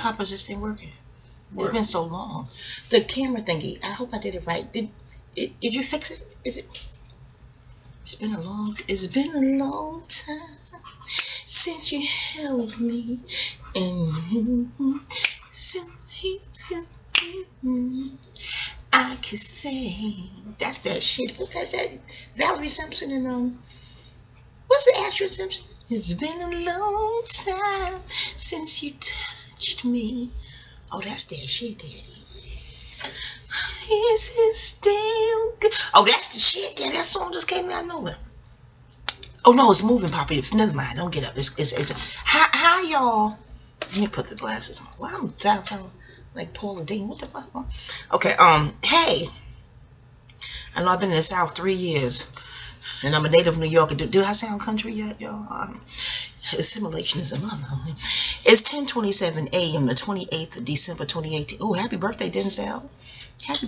Papa just ain't working. It's been so long. The camera thingy. I hope I did it right. Did you fix it? Is it? It's been a long time since you held me, and I could say that's that shit. What's that Valerie Simpson and what's the Ashford Simpson? It's been a long time since you touched me. Oh, that's that shit, Daddy. Is it still good? Oh, that's the shit. Yeah, that song just came out of nowhere. Oh no, it's moving, Papa. Never mind. Don't get up. It's hi y'all. Let me put the glasses on. Well, I'm sound like Paula Dean. What the fuck? Okay. Hey. I know I've been in the South 3 years, and I'm a native New Yorker. Do I sound country yet, y'all? Assimilation is a mother. It's 10:27 a.m. the 28th of December 2018. Oh, happy birthday, Denzel. Happy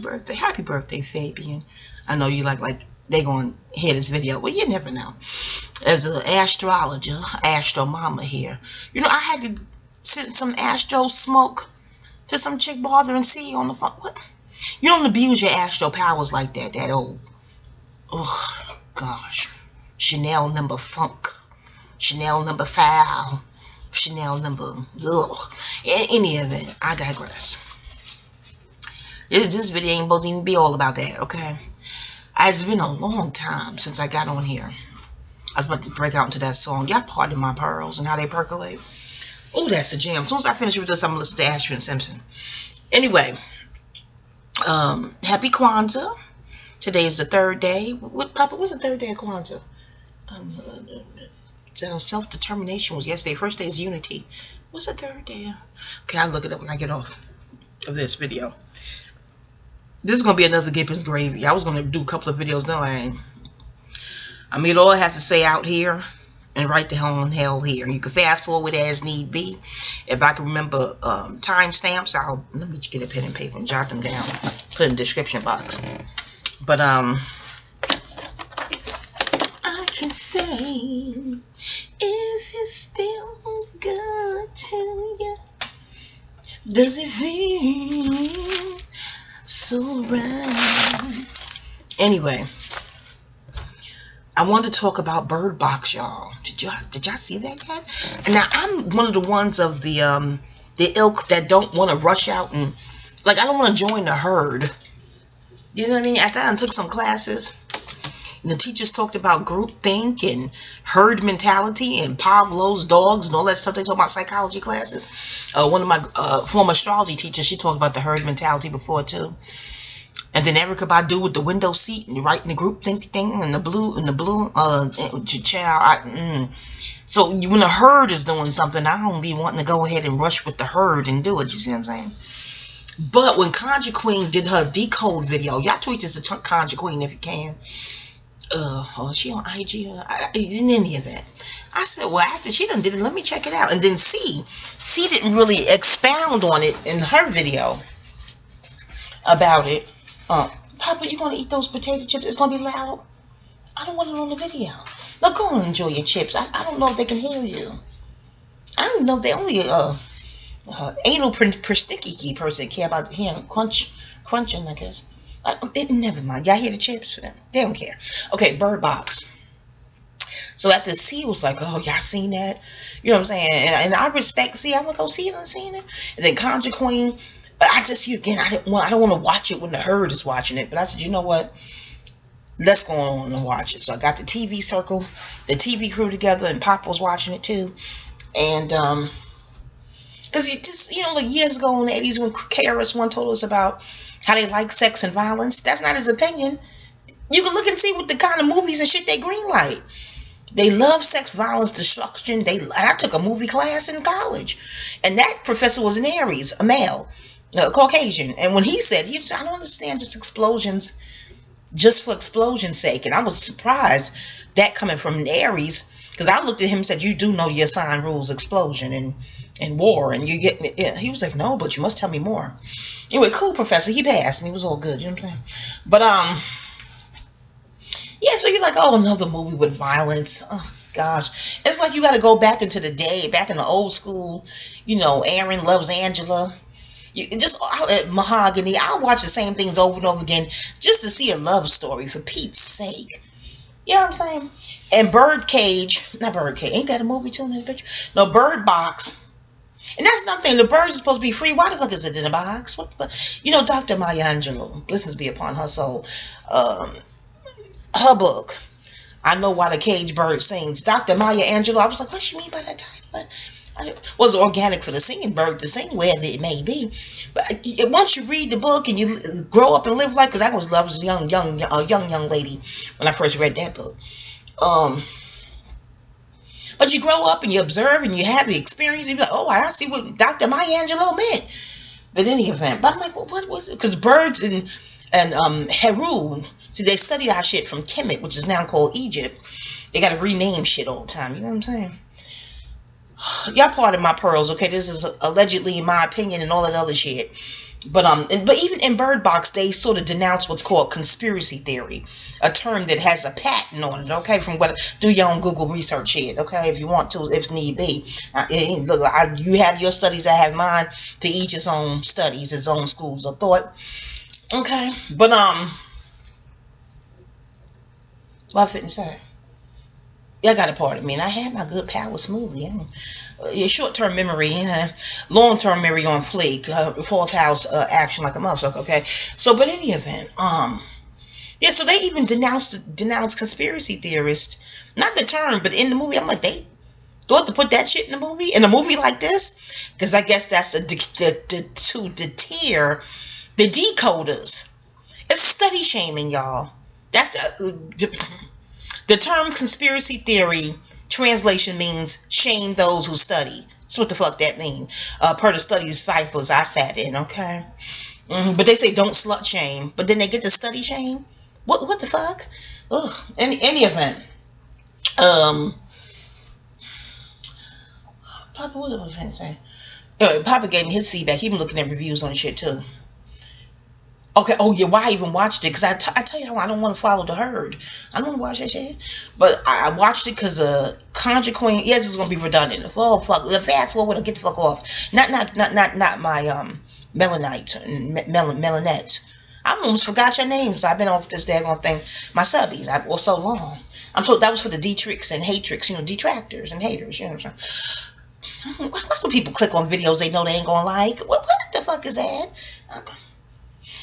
birthday, Fabian. I know you like they gonna hear this video. Well, you never know. As an astrologer, astro mama here, you know I had to send some astro smoke to some chick bothering C on the phone. What? You don't abuse your astro powers like that. That old, oh gosh, Chanel number funk, Chanel number foul, Chanel number ugh. Any of that. I digress. This video ain't supposed to even be all about that, okay? It's been a long time since I got on here. I was about to break out into that song. Y'all pardon my pearls and how they percolate. Oh, that's a jam. As soon as I finish with this, I'm going to listen to Ashford Simpson. Anyway, happy Kwanzaa. Today is the third day. Papa, what's the third day of Kwanzaa? Self-determination was yesterday. First day is unity. What's the third day? Okay, I'll look it up when I get off of this video. This is going to be another Gibbons gravy. I was going to do a couple of videos. No, I ain't. I mean, all I have to say out here and right the hell on hell here. You can fast forward as need be. If I can remember timestamps, let me get a pen and paper and jot them down. Put in the description box. But, I can say, is it still good to you? Does it feel so right? Anyway, I wanted to talk about Bird Box, y'all. Did y'all see that yet? And now I'm one of the ones of the ilk that don't want to rush out and I don't want to join the herd. You know what I mean? After I took some classes, and the teachers talked about groupthink and herd mentality and Pavlov's dogs and all that stuff. They talk about psychology classes. One of my former astrology teachers, she talked about the herd mentality before too. And then Erica Badu with the window seat and writing the groupthink thing and the blue child. So when the herd is doing something, I don't be wanting to go ahead and rush with the herd and do it. You see what I'm saying? But when Conjure Queen did her decode video, y'all tweet this to Conjure Queen if you can. Is she on IG? In any event, I said, well, after she done did it, let me check it out. And then C didn't really expound on it in her video about it. Papa, you gonna eat those potato chips? It's gonna be loud. I don't want it on the video. Now go and enjoy your chips. I don't know if they can hear you. I don't know if they only anal persnicky person care about hearing crunching, I guess. Never mind. Y'all hear the chips? They don't care. Okay, Bird Box. So after C was like, oh, y'all seen that? You know what I'm saying? And I respect C. I'm like, oh, C, you done seen it? And then Conjure Queen. I just, again, I don't want to watch it when the herd is watching it. But I said, you know what? Let's go on and watch it. So I got the TV circle, the TV crew together, and Pop was watching it too. And, because you just, like years ago in the 80s when KRS-One told us about how they like sex and violence, that's not his opinion. You can look and see what the kind of movies and shit they greenlight. They love sex, violence, destruction. I took a movie class in college, and that professor was an Aries, a male, Caucasian. And when he said, I don't understand just explosions, just for explosion's sake. And I was surprised that coming from an Aries, because I looked at him and said, you do know your sign rules explosion and war, and you get it. Yeah. He was like, no, but you must tell me more. Anyway, cool professor. He passed, and he was all good. You know what I'm saying? But Yeah, so you're like, oh, another movie with violence. Oh, gosh. It's like you got to go back into the day, back in the old school. You know, Aaron loves Angela. Just Mahogany. I'll watch the same things over and over again just to see a love story, for Pete's sake. You know what I'm saying? And Birdcage, not Birdcage, ain't that a movie too in the picture? No, Bird Box. And that's nothing. The bird is supposed to be free. Why the fuck is it in a box? What? You know, Dr. Maya Angelou, blessings be upon her soul, her book, I Know Why the Cage Bird Sings. Dr. Maya Angelou, I was like, what she mean by that title? Was it organic for the singing bird to sing, wherever it may be? But once you read the book and you grow up and live life, because I was a young lady when I first read that book. But you grow up and you observe and you have the experience. And you're like, oh, I see what Dr. Maya Angelou meant. But in any event, but I'm like, well, what was it? Because birds and herein, see, they studied our shit from Kemet, which is now called Egypt. They got to rename shit all the time. You know what I'm saying? Y'all pardon my pearls, okay? This is allegedly my opinion and all that other shit. But even in Bird Box, they sort of denounce what's called conspiracy theory, a term that has a patent on it, okay? From what, do your own Google research shit, okay? If you want to, if need be. Look, you have your studies, I have mine. To each his own studies, his own schools of thought, okay? But what I fitting say? Y'all got a part of me, and I had my good power smoothie. Short-term memory, long-term memory on fleek, fourth house action like a motherfucker, okay? So, but in any event, yeah, so they even denounce conspiracy theorists. Not the term, but in the movie, I'm like, they thought to put that shit in the movie? In a movie like this? Because I guess that's to deter the decoders. It's study shaming, y'all. That's the term conspiracy theory translation means shame those who study. That's what the fuck that mean. Per the study ciphers I sat in, okay? But they say don't slut shame. But then they get to study shame? What the fuck? Ugh. In any event. Papa, what was I going to say? Anyway, Papa gave me his feedback. He been looking at reviews on shit too. Okay, oh yeah, why I even watched it? Because I tell you how I don't want to follow the herd. I don't want to watch that shit. But I watched it because Conjure Queen, yes, it's going to be redundant. Oh, fuck, fast forward, get the fuck off. Not my Melanette. I almost forgot your names. I've been off this daggone thing. My subbies, for so long. That was for the D-tricks and hate-tricks, detractors and haters, you know what I'm saying? Why do people click on videos they know they ain't going to like? What the fuck is that?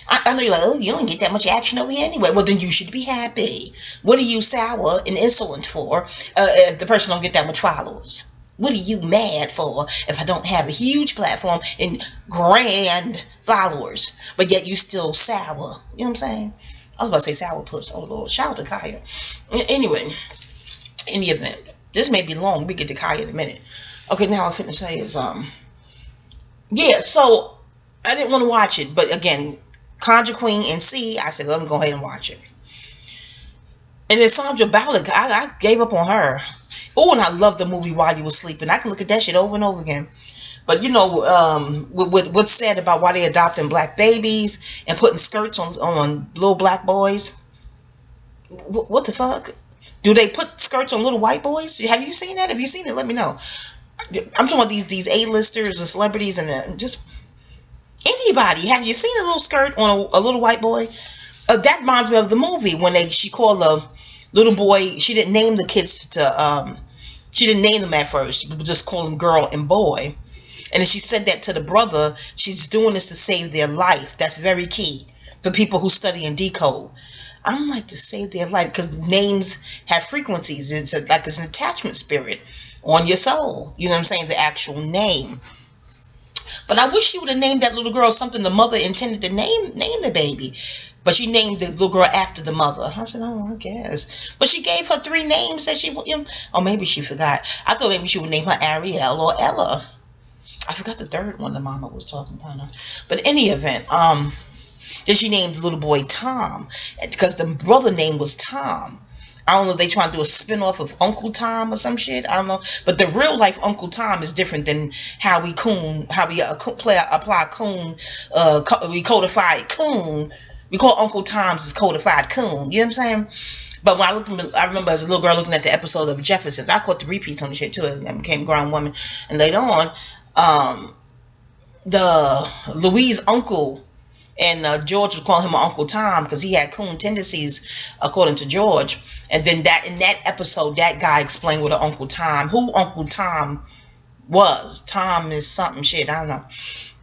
I know you're like, oh, you don't get that much action over here anyway. Well, then you should be happy. What are you sour and insolent for if the person don't get that much followers? What are you mad for if I don't have a huge platform and grand followers, but yet you still sour? You know what I'm saying? I was about to say sour puss. Oh, Lord. Shout out to Kaya. Anyway, in the event, this may be long. We get to Kaya in a minute. Okay, now I'm finna say is, yeah, so I didn't want to watch it, but again, Conjure Queen and C, I said, let me go ahead and watch it. And then Sandra Bullock, I gave up on her. Oh, and I love the movie While You Were Sleeping. I can look at that shit over and over again. But, what's said about why they adopting black babies and putting skirts on little black boys. What the fuck? Do they put skirts on little white boys? Have you seen that? Have you seen it? Let me know. I'm talking about these A-listers and celebrities and just anybody. Have you seen a little skirt on a little white boy? That reminds me of the movie when she called a little boy. She didn't name the kids she didn't name them at first, but just call them girl and boy. And then she said that to the brother. She's doing this to save their life. That's very key for people who study and decode. I'm like, to save their life, because names have frequencies. It's an attachment spirit on your soul. You know what I'm saying? The actual name. But I wish she would have named that little girl something the mother intended to name the baby. But she named the little girl after the mother. I said, oh, I guess. But she gave her 3 names that she, oh, maybe she forgot. I thought maybe she would name her Ariel or Ella. I forgot the third one the mama was talking about. But in any event, then she named the little boy Tom, because the brother name was Tom. I don't know if they trying to do a spin-off of Uncle Tom or some shit. I don't know. But the real life Uncle Tom is different than how we apply coon, we codified coon. We call Uncle Tom's as codified coon. You know what I'm saying? But when I remember as a little girl looking at the episode of Jeffersons. I caught the repeats on the shit too, and became a grown woman. And later on, the Louise uncle, and George was calling him Uncle Tom because he had coon tendencies, according to George. And then in that episode, that guy explained what Uncle Tom was. Tom is something shit, I don't know.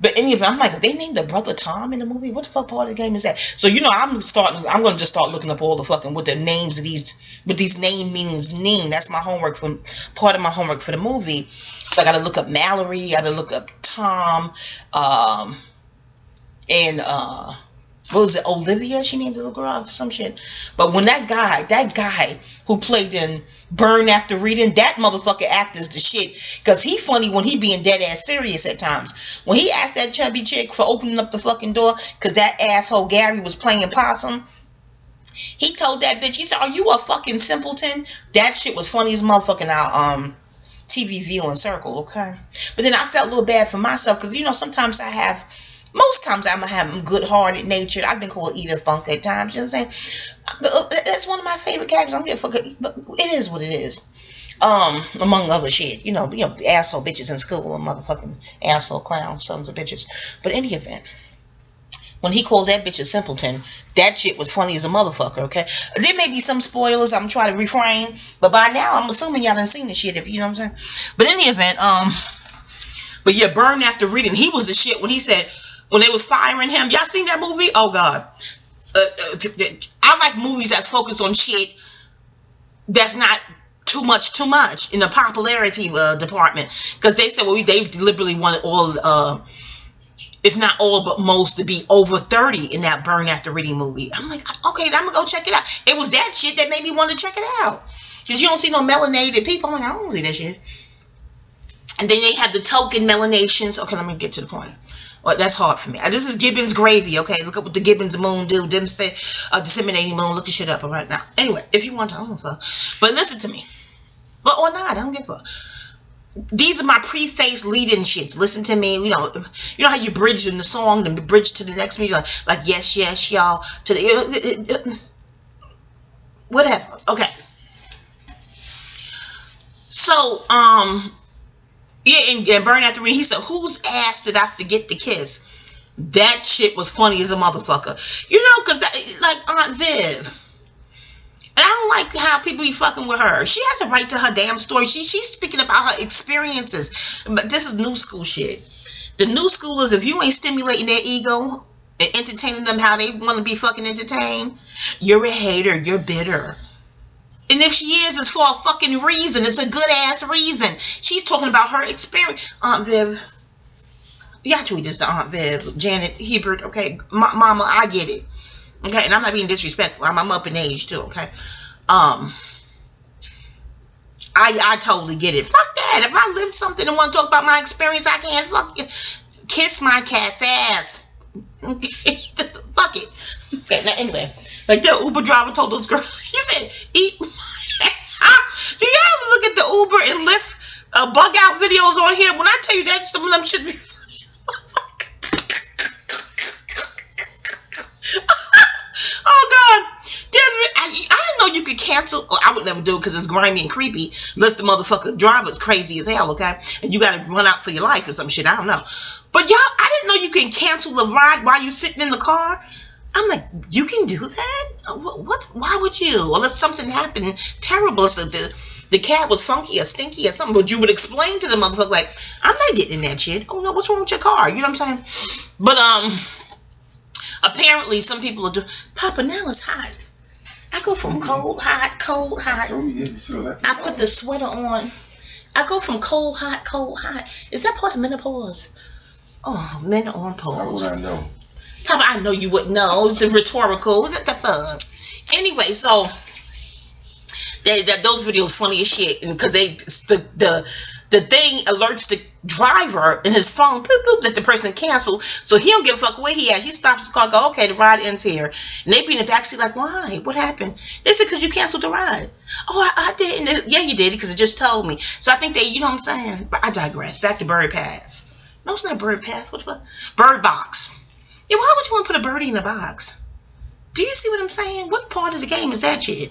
But anyway, I'm like, they named the brother Tom in the movie? What the fuck part of the game is that? So, you know, I'm gonna just start looking up all the fucking what the names of these name meanings mean. That's part of my homework for the movie. So I gotta look up Mallory, I gotta look up Tom, and what was it, Olivia? She named the little girl for some shit. But when that guy who played in Burn After Reading, that motherfucker actor's the shit. Because he funny when he being dead ass serious at times. When he asked that chubby chick for opening up the fucking door because that asshole Gary was playing possum, he told that bitch, he said, "Are you a fucking simpleton?" That shit was funny as motherfucking our TV viewing circle, okay? But then I felt a little bad for myself because, you know, sometimes most times I'm going to have good-hearted nature. I've been called Edith Funk at times, you know what I'm saying? That's one of my favorite characters. I don't give a fuck. But it is what it is. Among other shit. You know, asshole bitches in school, motherfucking asshole clown sons of bitches. But in any event, when he called that bitch a simpleton, that shit was funny as a motherfucker, okay? There may be some spoilers. I'm trying to refrain. But by now, I'm assuming y'all done seen this shit, if you know what I'm saying? But in any event, but yeah, Burn After Reading, he was the shit when he said, when they was firing him. Y'all seen that movie? Oh, God. I like movies that's focused on shit that's not too much in the popularity department. Because they said, well, they deliberately wanted all, if not all, but most, to be over 30 in that Burn After Reading movie. I'm like, okay, I'm going to go check it out. It was that shit that made me want to check it out. Because you don't see no melanated people. I'm like, I don't see that shit. And then they have the token melanations. Okay, let me get to the point. Well, that's hard for me. This is Gibbons gravy, okay? Look up what the Gibbons moon do. Disseminating moon. Look the shit up right now. Anyway, if you want to, I don't give a fuck. But listen to me. But or not, I don't give a fuck. These are my preface lead-in shits. Listen to me. You know how you bridge in the song, then bridge to the next meeting, like yes, yes, y'all. To the whatever. Okay. So yeah, and Burn After Reading, he said, "Whose ass did I forget to kiss?" That shit was funny as a motherfucker. You know, because like Aunt Viv. And I don't like how people be fucking with her. She has a right to her damn story. She's speaking about her experiences. But this is new school shit. The new schoolers, if you ain't stimulating their ego and entertaining them how they want to be fucking entertained, you're a hater. You're bitter. And if she is, it's for a fucking reason. It's a good-ass reason. She's talking about her experience. Aunt Viv. You got to tweet this to Aunt Viv. Janet Hebert. Okay. Mama, I get it. Okay. And I'm not being disrespectful. I'm up in age, too. Okay. I totally get it. Fuck that. If I lived something and want to talk about my experience, I can't fuck you. Kiss my cat's ass. Fuck it. Okay. Now, anyway. Like the Uber driver told those girls, he said, eat my ass. Do you ever look at the Uber and Lyft bug out videos on here? When I tell you that, some of them should be funny. Oh, God. I didn't know you could cancel. I would never do it because it's grimy and creepy. Unless the motherfucker driver's crazy as hell, okay? And you got to run out for your life or some shit. I don't know. But, y'all, I didn't know you can cancel the ride while you're sitting in the car. I'm like, you can do that? What? Why would you? Unless something happened terrible. So the cat was funky or stinky or something. But you would explain to the motherfucker, like, I'm not getting in that shit. Oh, no, what's wrong with your car? You know what I'm saying? But, apparently some people are doing, Papa, now it's hot. I go from cold, hot, cold, hot. I put the sweater on. I go from cold, hot. Is that part of menopause? Oh, menopause. How would I know? Papa, I know you wouldn't know. It's a rhetorical. What the fuck? Anyway, so those videos funny as shit, because the thing alerts the driver in his phone, boop, boop, that the person canceled, so he don't give a fuck where he at. He stops his car, and go, okay, the ride ends here. And they be in the backseat like, why? What happened? They said, because you canceled the ride. Oh, I didn't. Yeah, you did, because it just told me. So I think they, you know what I'm saying? But I digress. Back to Bird Path. No, it's not Bird Path. What's what? Bird Box. Yeah, why would you want to put a birdie in a box? Do you see what I'm saying? What part of the game is that shit?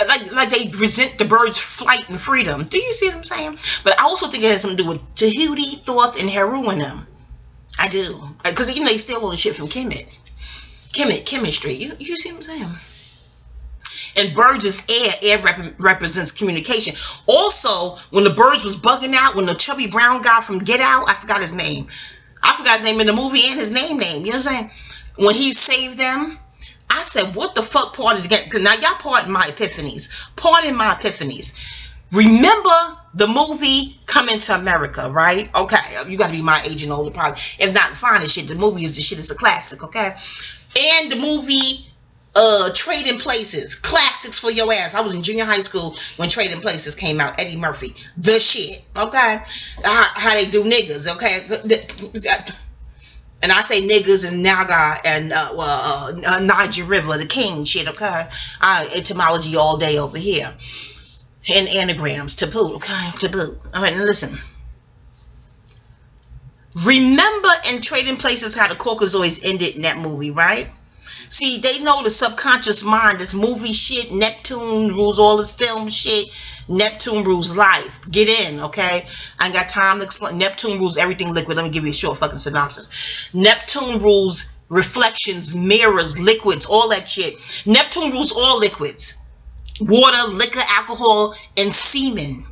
like they resent the bird's flight and freedom. Do you see what I'm saying? But I also think it has something to do with Tahuti, Thoth, and Heru in them. I do. Because, you know, they steal all the shit from chemistry. You see what I'm saying? And birds is air. Air represents communication. Also, when the birds was bugging out, when the chubby brown guy from Get Out, I forgot his name. I forgot his name in the movie and his name. You know what I'm saying? When he saved them, I said, what the fuck part of the game? Now, y'all pardon my epiphanies. Pardon my epiphanies. Remember the movie Coming to America, right? Okay, you got to be my age and older, probably. If not, fine as shit. The movie is the shit. It's a classic, okay? And the movie Trading Places, classics for your ass. I was in junior high school when Trading Places came out. Eddie Murphy, the shit, okay? How they do niggas, okay? And I say niggas and Naga and Niger River, the king shit, okay? Etymology all day over here. And anagrams, to boot, okay? To boot. All right, now listen. Remember in Trading Places how the Caucasoids ended in that movie, right? See, they know the subconscious mind, this movie shit, Neptune rules all this film shit. Neptune rules life. Get in, okay? I ain't got time to explain. Neptune rules everything liquid. Let me give you a short fucking synopsis. Neptune rules reflections, mirrors, liquids, all that shit. Neptune rules all liquids. Water, liquor, alcohol, and semen.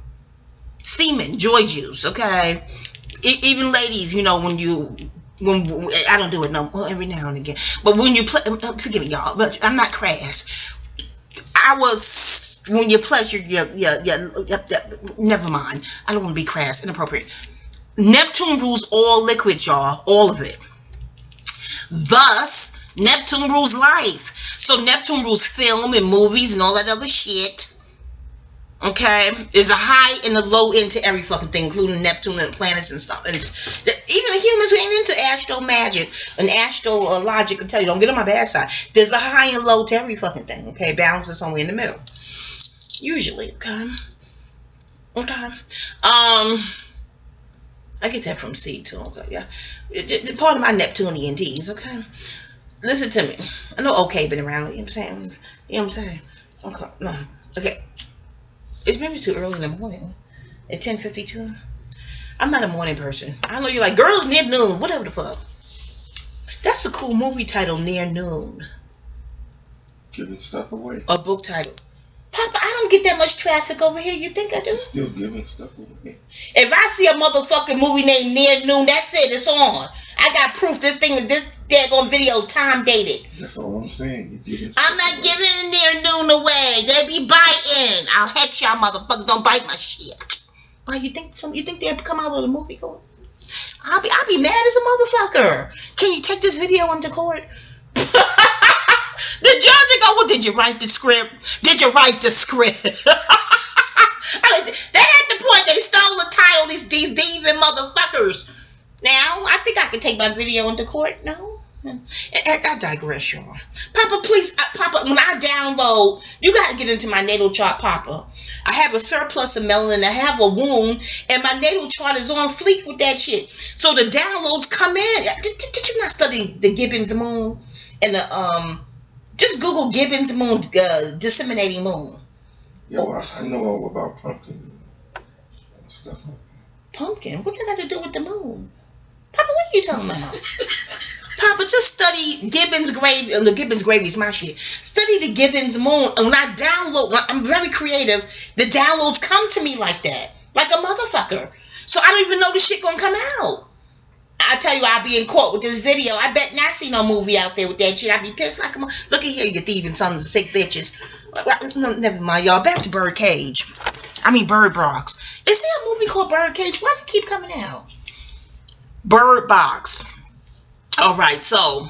Semen, joy juice, okay? Even ladies, you know, when I don't do it every now and again, but when you play, forgive me, y'all, but I'm not crass. When you pleasure, never mind. I don't want to be crass, inappropriate. Neptune rules all liquids, y'all, all of it. Thus, Neptune rules life. So Neptune rules film and movies and all that other shit. Okay, there's a high and a low end to every fucking thing, including Neptune and planets and stuff. And even the humans who ain't into astro magic and astro logic will tell you, don't get on my bad side. There's a high and low to every fucking thing. Okay, balance is somewhere in the middle, usually. Okay, okay. I get that from C too. Okay, yeah. Part of my Neptunian D's. Okay, listen to me. I know. Okay, been around. You know what I'm saying? You know what I'm saying? Okay, no. Okay. It's maybe too early in the morning. At 10:52. I'm not a morning person. I know you're like, girls near noon. Whatever the fuck. That's a cool movie title, Near Noon. Giving stuff away. A book title. Papa, I don't get that much traffic over here. You think I do? Still giving stuff away. If I see a motherfucking movie named Near Noon, that's it. It's on. I got proof this daggone video time dated. That's all I'm saying. I'm not giving Near Noon away. They be biting. I'll hex y'all motherfuckers. Don't bite my shit. Why you think they'll come out with a movie going? I'll be mad as a motherfucker. Can you take this video into court? The judge will go, well, did you write the script? Did you write the script? I mean, that at the point they stole the title, these thieving motherfuckers. Now, I think I can take my video into court. No? I digress, y'all. Papa, please, Papa, when I download, you got to get into my natal chart, Papa. I have a surplus of melanin, I have a wound, and my natal chart is on fleek with that shit. So the downloads come in. Did you not study the Gibbons moon? And the, just Google Gibbons moon, disseminating moon. Yo, I know all about pumpkins and stuff like that. Pumpkin? What that got to do with the moon? Papa, what are you talking about? Papa, just study Gibbons gravy. The Gibbons gravy is my shit. Study the Gibbons moon. And when I download, I'm very creative, the downloads come to me like that. Like a motherfucker. So I don't even know the shit gonna come out. I tell you, I'll be in court with this video. I bet not see no movie out there with that shit. I'd be pissed like a look at here, you thieving sons of sick bitches. No, never mind, y'all. Back to Bird Cage. Bird Box. Is there a movie called Bird Cage? Why do it keep coming out? Bird Box. Alright, so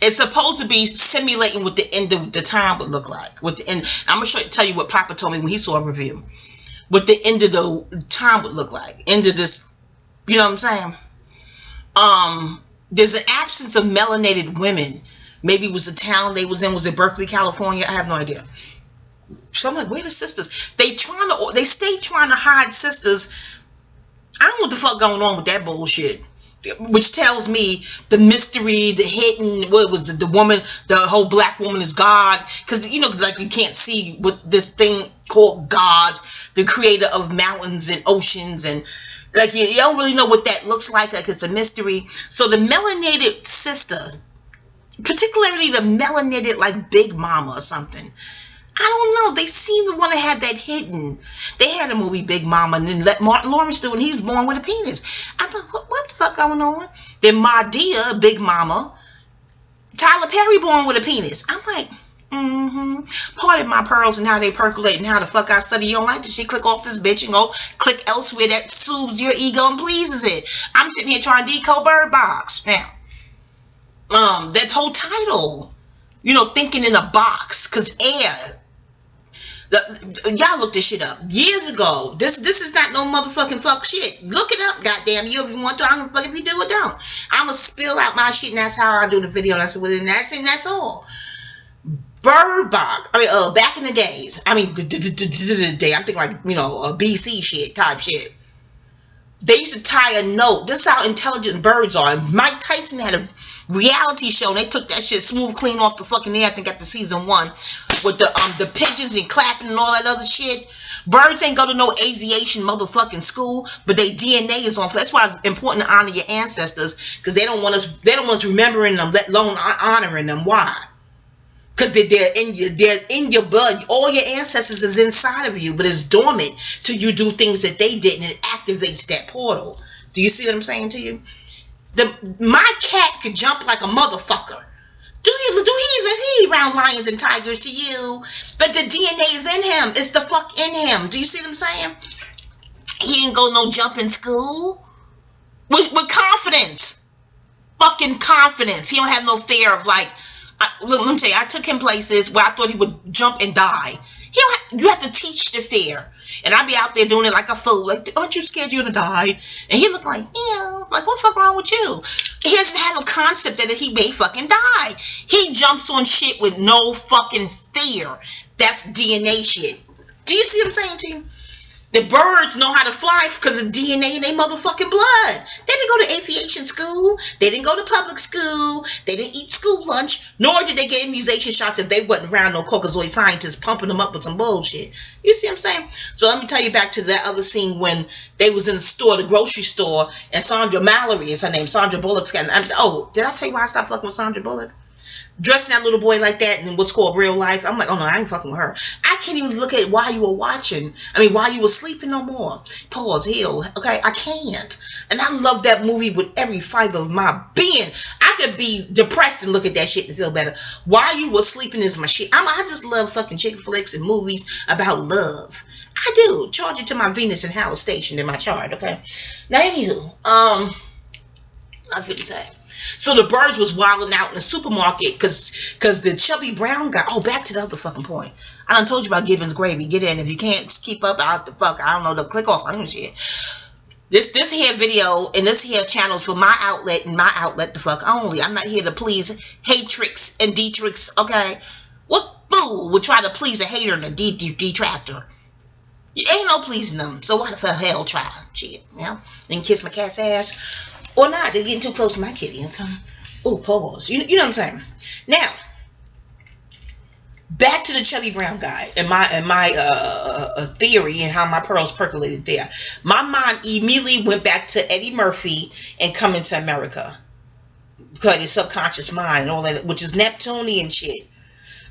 it's supposed to be simulating what the end of the time would look like. With the end, I'm gonna tell you what Papa told me when he saw a review. What the end of the time would look like. End of this, you know what I'm saying? There's an absence of melanated women. Maybe it was the town they was in. Was it Berkeley, California? I have no idea. So I'm like, where the sisters? They stay trying to hide sisters. I don't know what the fuck going on with that bullshit. which tells me the mystery, the hidden, what was it, the woman, the whole black woman is God, because you know, like you can't see what this thing called God, the creator of mountains and oceans, and like you don't really know what that looks like it's a mystery. So the melanated sister, particularly the melanated like Big Mama or something, I don't know. They seem to want to have that hidden. They had a movie Big Mama and then let Martin Lawrence do it, and he was born with a penis. I'm like, what the fuck going on? Then Madea, Big Mama, Tyler Perry born with a penis. I'm like, pardon my pearls and how they percolate and how the fuck I study. You don't like this shit? Click off this bitch and go click elsewhere that soothes your ego and pleases it. I'm sitting here trying to decode Bird Box. Now, that whole title, you know, thinking in a box, because air. Y'all look this shit up years ago. This is not no motherfucking fuck shit. Look it up, goddamn you. If you want to, I'm gonna fuck if you do or don't. I'm gonna spill out my shit, and that's how I do the video. That's within that, and that's all. Bird Box. I mean, back in the days. I mean, the day. I'm thinking like, you know, BC shit type shit. They used to tie a note. This is how intelligent birds are. And Mike Tyson had a reality show, and they took that shit smooth clean off the fucking air. I think after season 1 with the pigeons and clapping and all that other shit. Birds ain't go to no aviation motherfucking school, but their DNA is on. That's why it's important to honor your ancestors, because they don't want us remembering them, let alone honoring them. Why? Because they're in your blood. All your ancestors is inside of you, but it's dormant till you do things that they did, and it activates that portal. Do you see what I'm saying to you? My cat could jump like a motherfucker. He around lions and tigers to you, but the DNA is in him. It's the fuck in him. Do you see what I'm saying? He didn't go no jumping school with confidence, fucking confidence. He don't have no fear of like. Let me tell you, I took him places where I thought he would jump and die. You have to teach the fear. And I'd be out there doing it like a fool. Like, aren't you scared you're going to die? And he looked like, yeah. Like, what the fuck wrong with you? He doesn't have a concept that he may fucking die. He jumps on shit with no fucking fear. That's DNA shit. Do you see what I'm saying to you? The birds know how to fly because of DNA in their motherfucking blood. They didn't go to aviation school. They didn't go to public school. They didn't eat school lunch. Nor did they get immunization shots if they wasn't around no Caucasoid scientists pumping them up with some bullshit. You see what I'm saying? So let me tell you back to that other scene when they was in the store, the grocery store, and Sandra Mallory is her name. Sandra Bullock's got. Oh, did I tell you why I stopped fucking with Sandra Bullock? Dressing that little boy like that in what's called real life. I'm like, oh no, I ain't fucking with her. I can't even look at it while you were watching. I mean, while you were sleeping no more. Pause, heal. Okay, I can't. And I love that movie with every fiber of my being. I could be depressed and look at that shit to feel better. While you were sleeping is my shit. I just love fucking chick flicks and movies about love. I do. Charge it to my Venus and Howell station in my chart, okay? Now, anywho, I feel the same. So the birds was wilding out in the supermarket because the chubby brown guy. Oh, back to the other fucking point. I done told you about Gibbons gravy. Get in. If you can't keep up, out the fuck. I don't know. The click off. I don't shit. This here video and this here channel is for my outlet and my outlet the fuck only. I'm not here to please hatrix and detrix. Okay. What fool would try to please a hater and a detractor? You ain't no pleasing them. So why the hell try? Shit. You know? Then kiss my cat's ass. Or not, they're getting too close to my kitty. Okay? Oh, pause. You know what I'm saying? Now, back to the chubby brown guy and my theory and how my pearls percolated there. My mind immediately went back to Eddie Murphy and Coming to America. Because his subconscious mind and all that, which is Neptunian shit.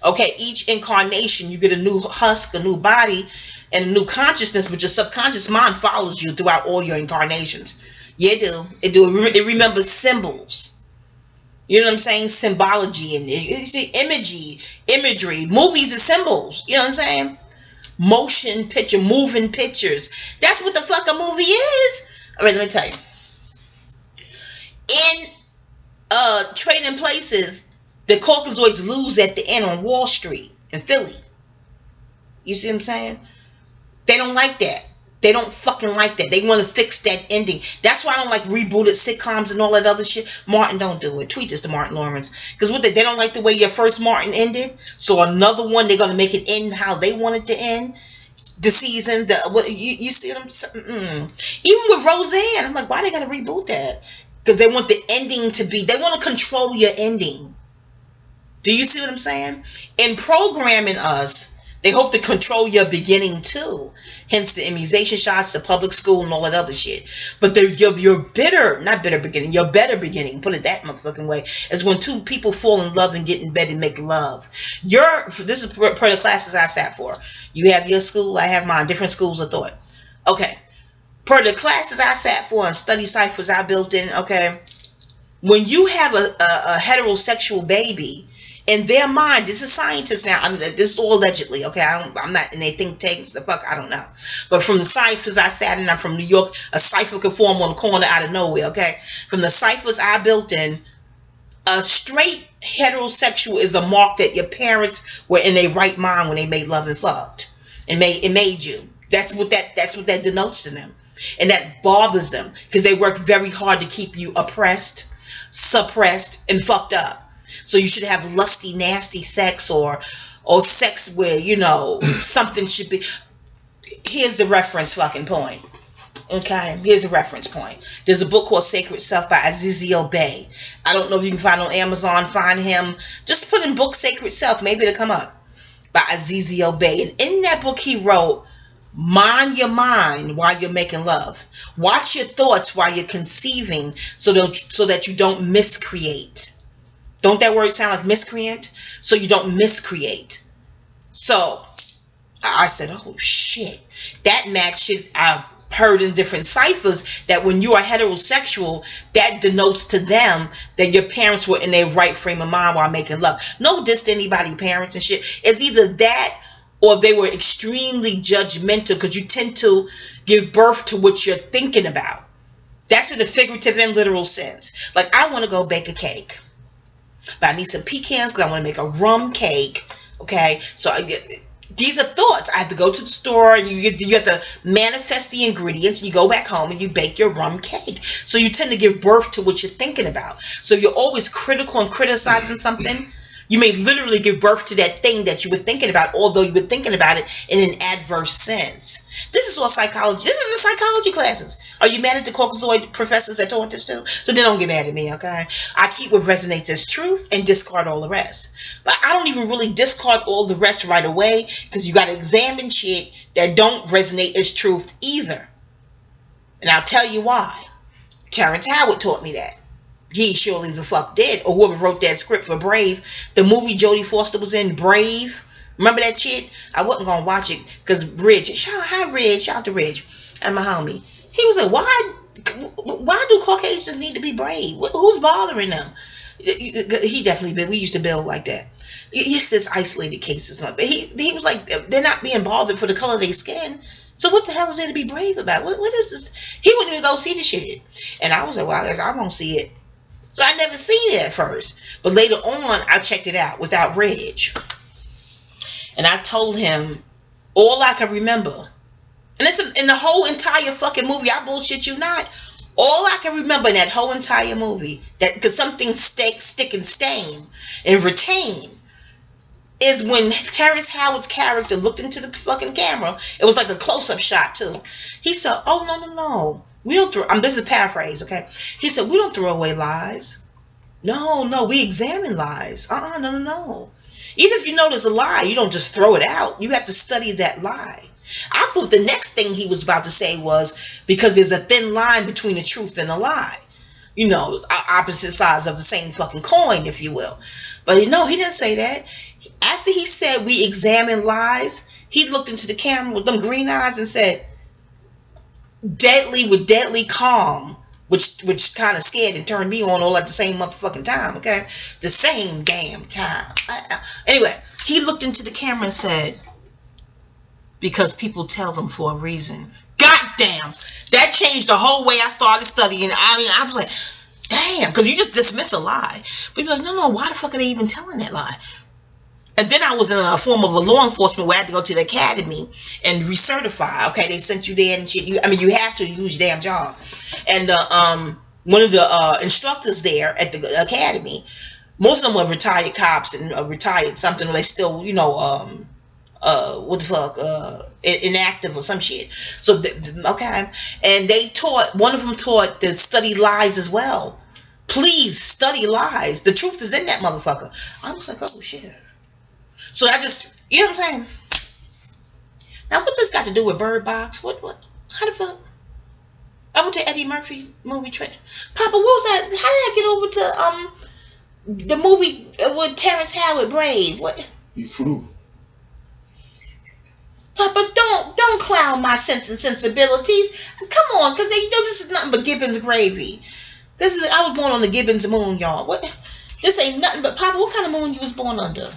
Okay, each incarnation, you get a new husk, a new body, and a new consciousness, but your subconscious mind follows you throughout all your incarnations. Yeah, it do. It remembers symbols. You know what I'm saying? Symbology and you see imagery, movies and symbols. You know what I'm saying? Motion picture, moving pictures. That's what the fuck a movie is. All right, let me tell you. In Trading Places, the Caucasoids lose at the end on Wall Street in Philly. You see what I'm saying? They don't like that. They don't fucking like that. They want to fix that ending. That's why I don't like rebooted sitcoms and all that other shit. Martin, don't do it. Tweet this to Martin Lawrence. Because what they don't like the way your first Martin ended. So another one, they're going to make it end how they want it to end. The season, you see what I'm saying? Even with Roseanne, I'm like, why they got to reboot that? Because they want the ending to be, they want to control your ending. Do you see what I'm saying? In programming us, they hope to control your beginning too. Hence the immunization shots, the public school, and all that other shit. But your better beginning, put it that motherfucking way, is when two people fall in love and get in bed and make love. This is per the classes I sat for. You have your school, I have mine. Different schools of thought. Okay. Per the classes I sat for and study ciphers I built in, okay, when you have a heterosexual baby, in their mind, this is scientists now. This is all allegedly, okay? I'm not in their think tanks. The fuck, I don't know. But from the ciphers I sat in, I'm from New York. A cipher could form on the corner out of nowhere, okay? From the ciphers I built in, a straight heterosexual is a mark that your parents were in their right mind when they made love and fucked. It made you. That's what that denotes to them. And that bothers them because they work very hard to keep you oppressed, suppressed, and fucked up. So you should have lusty, nasty sex or sex where, you know, something should be. Here's the reference fucking point. Okay, here's the reference point. There's a book called Sacred Self by Aziziel Bay. I don't know if you can find it on Amazon. Find him. Just put in book Sacred Self. Maybe it'll come up. By Aziziel Bay. And in that book he wrote, mind your mind while you're making love. Watch your thoughts while you're conceiving so that you don't miscreate. Don't that word sound like miscreant? So you don't miscreate. So I said, oh shit. That matched shit I've heard in different ciphers, that when you are heterosexual, that denotes to them that your parents were in their right frame of mind while making love. No diss to anybody, parents and shit. It's either that or they were extremely judgmental because you tend to give birth to what you're thinking about. That's in a figurative and literal sense. Like, I want to go bake a cake. But I need some pecans because I want to make a rum cake. Okay, so these are thoughts. I have to go to the store and you have to manifest the ingredients, and you go back home and you bake your rum cake. So you tend to give birth to what you're thinking about. So you're always critical and criticizing something. You may literally give birth to that thing that you were thinking about, although you were thinking about it in an adverse sense. This is all psychology. This is the psychology classes. Are you mad at the Caucasoid professors that taught this too? So they don't get mad at me, okay? I keep what resonates as truth and discard all the rest. But I don't even really discard all the rest right away, because you got to examine shit that don't resonate as truth either. And I'll tell you why. Terrence Howard taught me that. He surely the fuck did. Or whoever wrote that script for Brave. The movie Jodie Foster was in, Brave. Remember that shit? I wasn't going to watch it because Ridge. Hi, Ridge. Shout out to Ridge. And my homie. He was like, why do Caucasians need to be brave? Who's bothering them? He definitely been. We used to build like that. It's this isolated cases. But he was like, they're not being bothered for the color of their skin. So what the hell is there to be brave about? What is this? He wouldn't even go see the shit. And I was like, well, I guess I won't see it. So I never seen it at first. But later on, I checked it out without Reg. And I told him all I could remember. And it's in the whole entire fucking movie. I bullshit you not. All I can remember in that whole entire movie, that because something stick and stain and retain, is when Terrence Howard's character looked into the fucking camera. It was like a close-up shot too. He said, oh, no. We don't throw, this is paraphrase, okay? He said, we don't throw away lies. No, we examine lies. No. Even if you know there's a lie, you don't just throw it out. You have to study that lie. I thought the next thing he was about to say was, because there's a thin line between the truth and a lie. You know, opposite sides of the same fucking coin, if you will. But no, he didn't say that. After he said we examine lies, he looked into the camera with them green eyes and said, with deadly calm, which kind of scared and turned me on all at the same motherfucking time, okay? The same damn time. Anyway, he looked into the camera and said, because people tell them for a reason. God damn, that changed the whole way I started studying. I was like, damn, because you just dismiss a lie. But you're like, no, why the fuck are they even telling that lie? And then I was in a form of a law enforcement where I had to go to the academy and recertify. Okay, they sent you there and shit. You have to use your damn job. And one of the instructors there at the academy, most of them were retired cops and retired something. Or they still, what the fuck, inactive or some shit. So, okay. And they taught, one of them taught that study lies as well. Please study lies. The truth is in that motherfucker. I was like, oh shit. So I just, you know what I'm saying? Now what this got to do with Bird Box? What? How the fuck? I went to Eddie Murphy movie trailer. Papa, what was that? How did I get over to the movie with Terrence Howard, Brave? What? He flew. Papa, don't clown my sense and sensibilities. Come on, because you know this is nothing but Gibbons gravy. I was born on the Gibbons moon, y'all. What? This ain't nothing but, Papa, what kind of moon you was born under?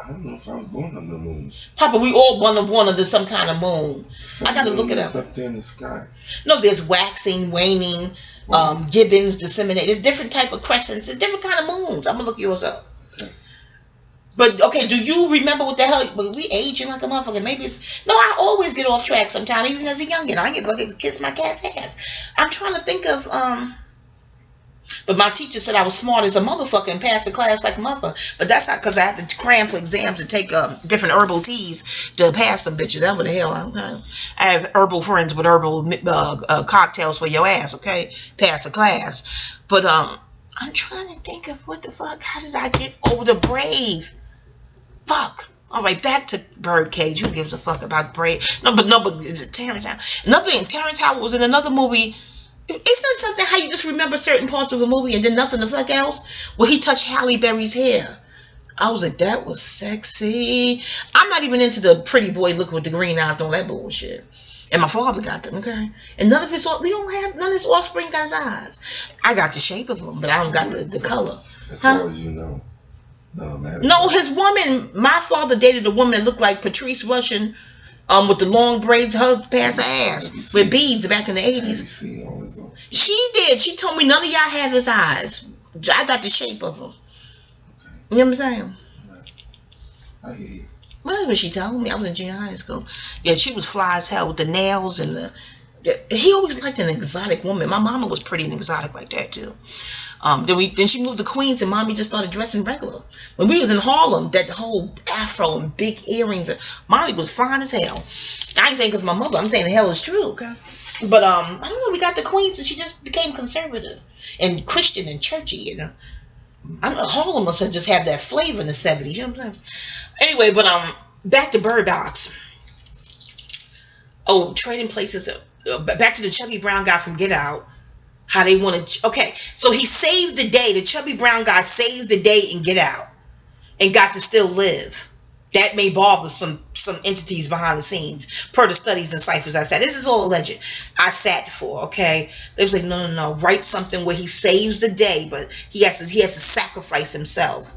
I don't know if I was born on the moon. Papa, we all born under some kind of moon. I gotta look it up. Up there in the sky. No, there's waxing, waning, Gibbons, disseminate. There's different type of crescents and different kind of moons. I'm gonna look yours up. Okay. But okay, do you remember what the hell? But we aging like a motherfucker. Maybe it's no. I always get off track sometime, even as a youngin. I get to kiss my cat's ass. I'm trying to think of But my teacher said I was smart as a motherfucker and passed the class like a mother. But that's not because I had to cram for exams and take different herbal teas to pass them bitches. That what the hell I have herbal friends with herbal cocktails for your ass. Okay, pass the class. But I'm trying to think of what the fuck. How did I get over the Brave? Fuck. All right, back to Birdcage. Who gives a fuck about Brave? No, but is it Terrence Howard? Terrence Howard was in another movie. Isn't it something how you just remember certain parts of a movie and then nothing the fuck else? Where he touched Halle Berry's hair. I was like, that was sexy. I'm not even into the pretty boy looking with the green eyes and all that bullshit. And my father got them, okay? And none of his offspring got his eyes. I got the shape of them, but I don't got the color. As far as you know. No, his woman, my father dated a woman that looked like Patrice Rushen, with the long braids hugged past her ass, with beads back in the 80s. She did. She told me none of y'all have his eyes. I got the shape of them. Okay. You know what I'm saying? Right. I hear you. Well, that's what she told me. I was in junior high school. Yeah, she was fly as hell with the nails and he always liked an exotic woman. My mama was pretty and exotic like that too. Then she moved to Queens and mommy just started dressing regular. When we was in Harlem, that whole afro and big earrings, mommy was fine as hell. I ain't saying because my mother, I'm saying the hell is true, okay? But I don't know, we got to Queens and she just became conservative and Christian and churchy, you know. I don't know, Harlem must have just had that flavor in the 70s, you know what I'm saying? Anyway, but back to Bird Box. Oh, Trading Places. Back to the chubby brown guy from Get Out. How they wanted. Okay, so he saved the day. The chubby brown guy saved the day in Get Out, and got to still live. That may bother some entities behind the scenes, per the studies and ciphers I said. This is all alleged. I sat for. Okay, they was like, no. Write something where he saves the day, but he has to sacrifice himself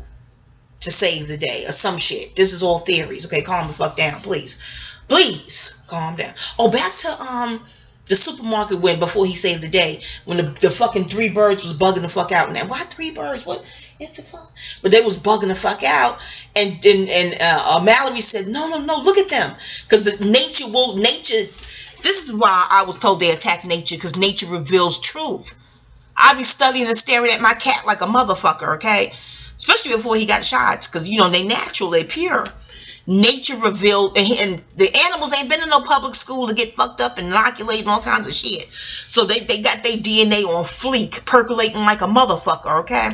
to save the day or some shit. This is all theories. Okay, calm the fuck down, please. Please calm down. Oh, back to the supermarket when before he saved the day, when the fucking 3 birds was bugging the fuck out. And why 3 birds? What in the fuck? But they was bugging the fuck out. And Mallory said, no, look at them, because the nature. This is why I was told they attack nature, because nature reveals truth. I be studying and staring at my cat like a motherfucker, okay? Especially before he got shots, because you know they natural, they pure. Nature revealed, and the animals ain't been in no public school to get fucked up and inoculated and all kinds of shit. So they got their DNA on fleek, percolating like a motherfucker, okay?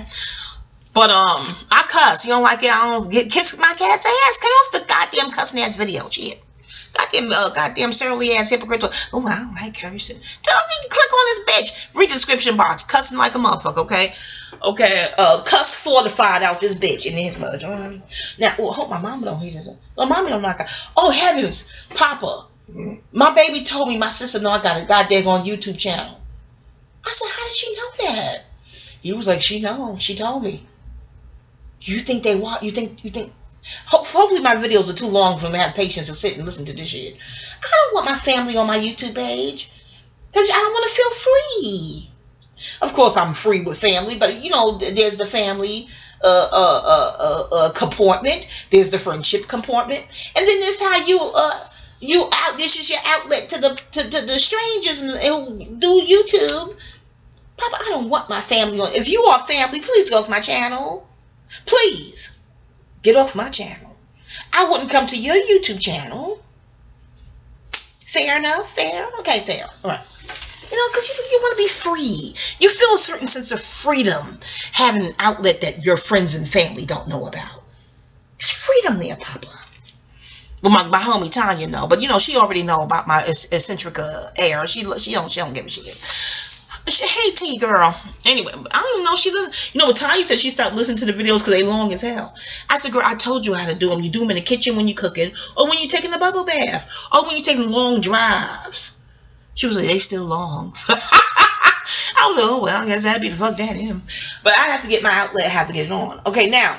But I cuss. You don't like it? I don't kiss my cat's ass. Cut off the goddamn cussing ass video, shit. Goddamn surly ass hypocrite. Oh, I don't like cursing. Click on this bitch. Read the description box. Cussing like a motherfucker, okay? Okay, cuss fortified out this bitch in his mother. Now, I hope my mama don't hear this. My mama don't knock out. Oh, heavens, Papa. My baby told me my sister-in-law I got a goddamn on YouTube channel. I said, how did she know that? He was like, she knows. She told me. You think they want? You think? Hopefully my videos are too long for them to have patience to sit and listen to this shit. I don't want my family on my YouTube page because I want to feel free. Of course, I'm free with family, but you know, there's the family compartment. There's the friendship compartment, and then there's how this is your outlet to the strangers who do YouTube. Papa, I don't want my family on. If you are family, please go off my channel. Please get off my channel. I wouldn't come to your YouTube channel. Fair enough? Fair? Okay, fair. All right. You know, because you want to be free. You feel a certain sense of freedom having an outlet that your friends and family don't know about. There's freedom there, Papa. Well, my homie Tanya know, but you know she already know about my eccentric air. She don't give a shit. Hey T girl. Anyway, I don't even know she listen. You know what Tanya said? She stopped listening to the videos because they long as hell. I said, girl, I told you how to do them. You do them in the kitchen when you're cooking, or when you're taking the bubble bath, or when you're taking long drives. She was like, they still long. I was like, oh well, I guess that'd be the fuck that him. But I have to get my outlet. I have to get it on. Okay, now.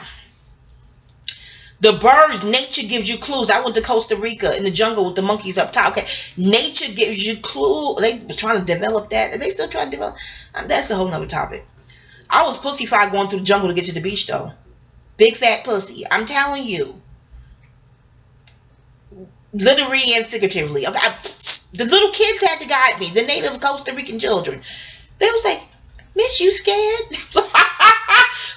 The birds, nature gives you clues. I went to Costa Rica in the jungle with the monkeys up top. Okay, nature gives you clues. They were trying to develop that. Are they still trying to develop? That's a whole nother topic. I was pussified going through the jungle to get to the beach, though. Big fat pussy. I'm telling you. Literally and figuratively. Okay, the little kids had to guide me. The native Costa Rican children. They was like, Miss, you scared?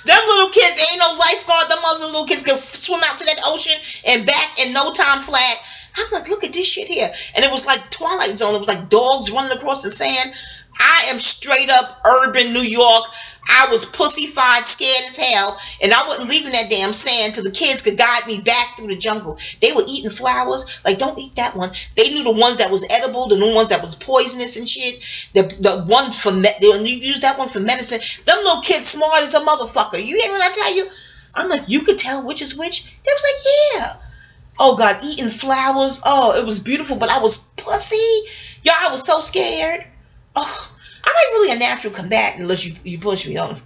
Them little kids ain't no lifeguard. Them other little kids can swim out to that ocean and back in no time flat. I'm like, look at this shit here. And it was like Twilight Zone. It was like dogs running across the sand. I am straight up urban New York. I was pussified, scared as hell. And I wasn't leaving that damn sand till the kids could guide me back through the jungle. They were eating flowers. Like, don't eat that one. They knew the ones that was edible, the ones that was poisonous and shit. The one for, you use that one for medicine. Them little kids smart as a motherfucker. You hear what I tell you? I'm like, you could tell which is which? They was like, yeah. Oh, God, eating flowers. Oh, it was beautiful, but I was pussy. Y'all, I was so scared. Oh, I'm not really a natural combatant unless you push me. Don't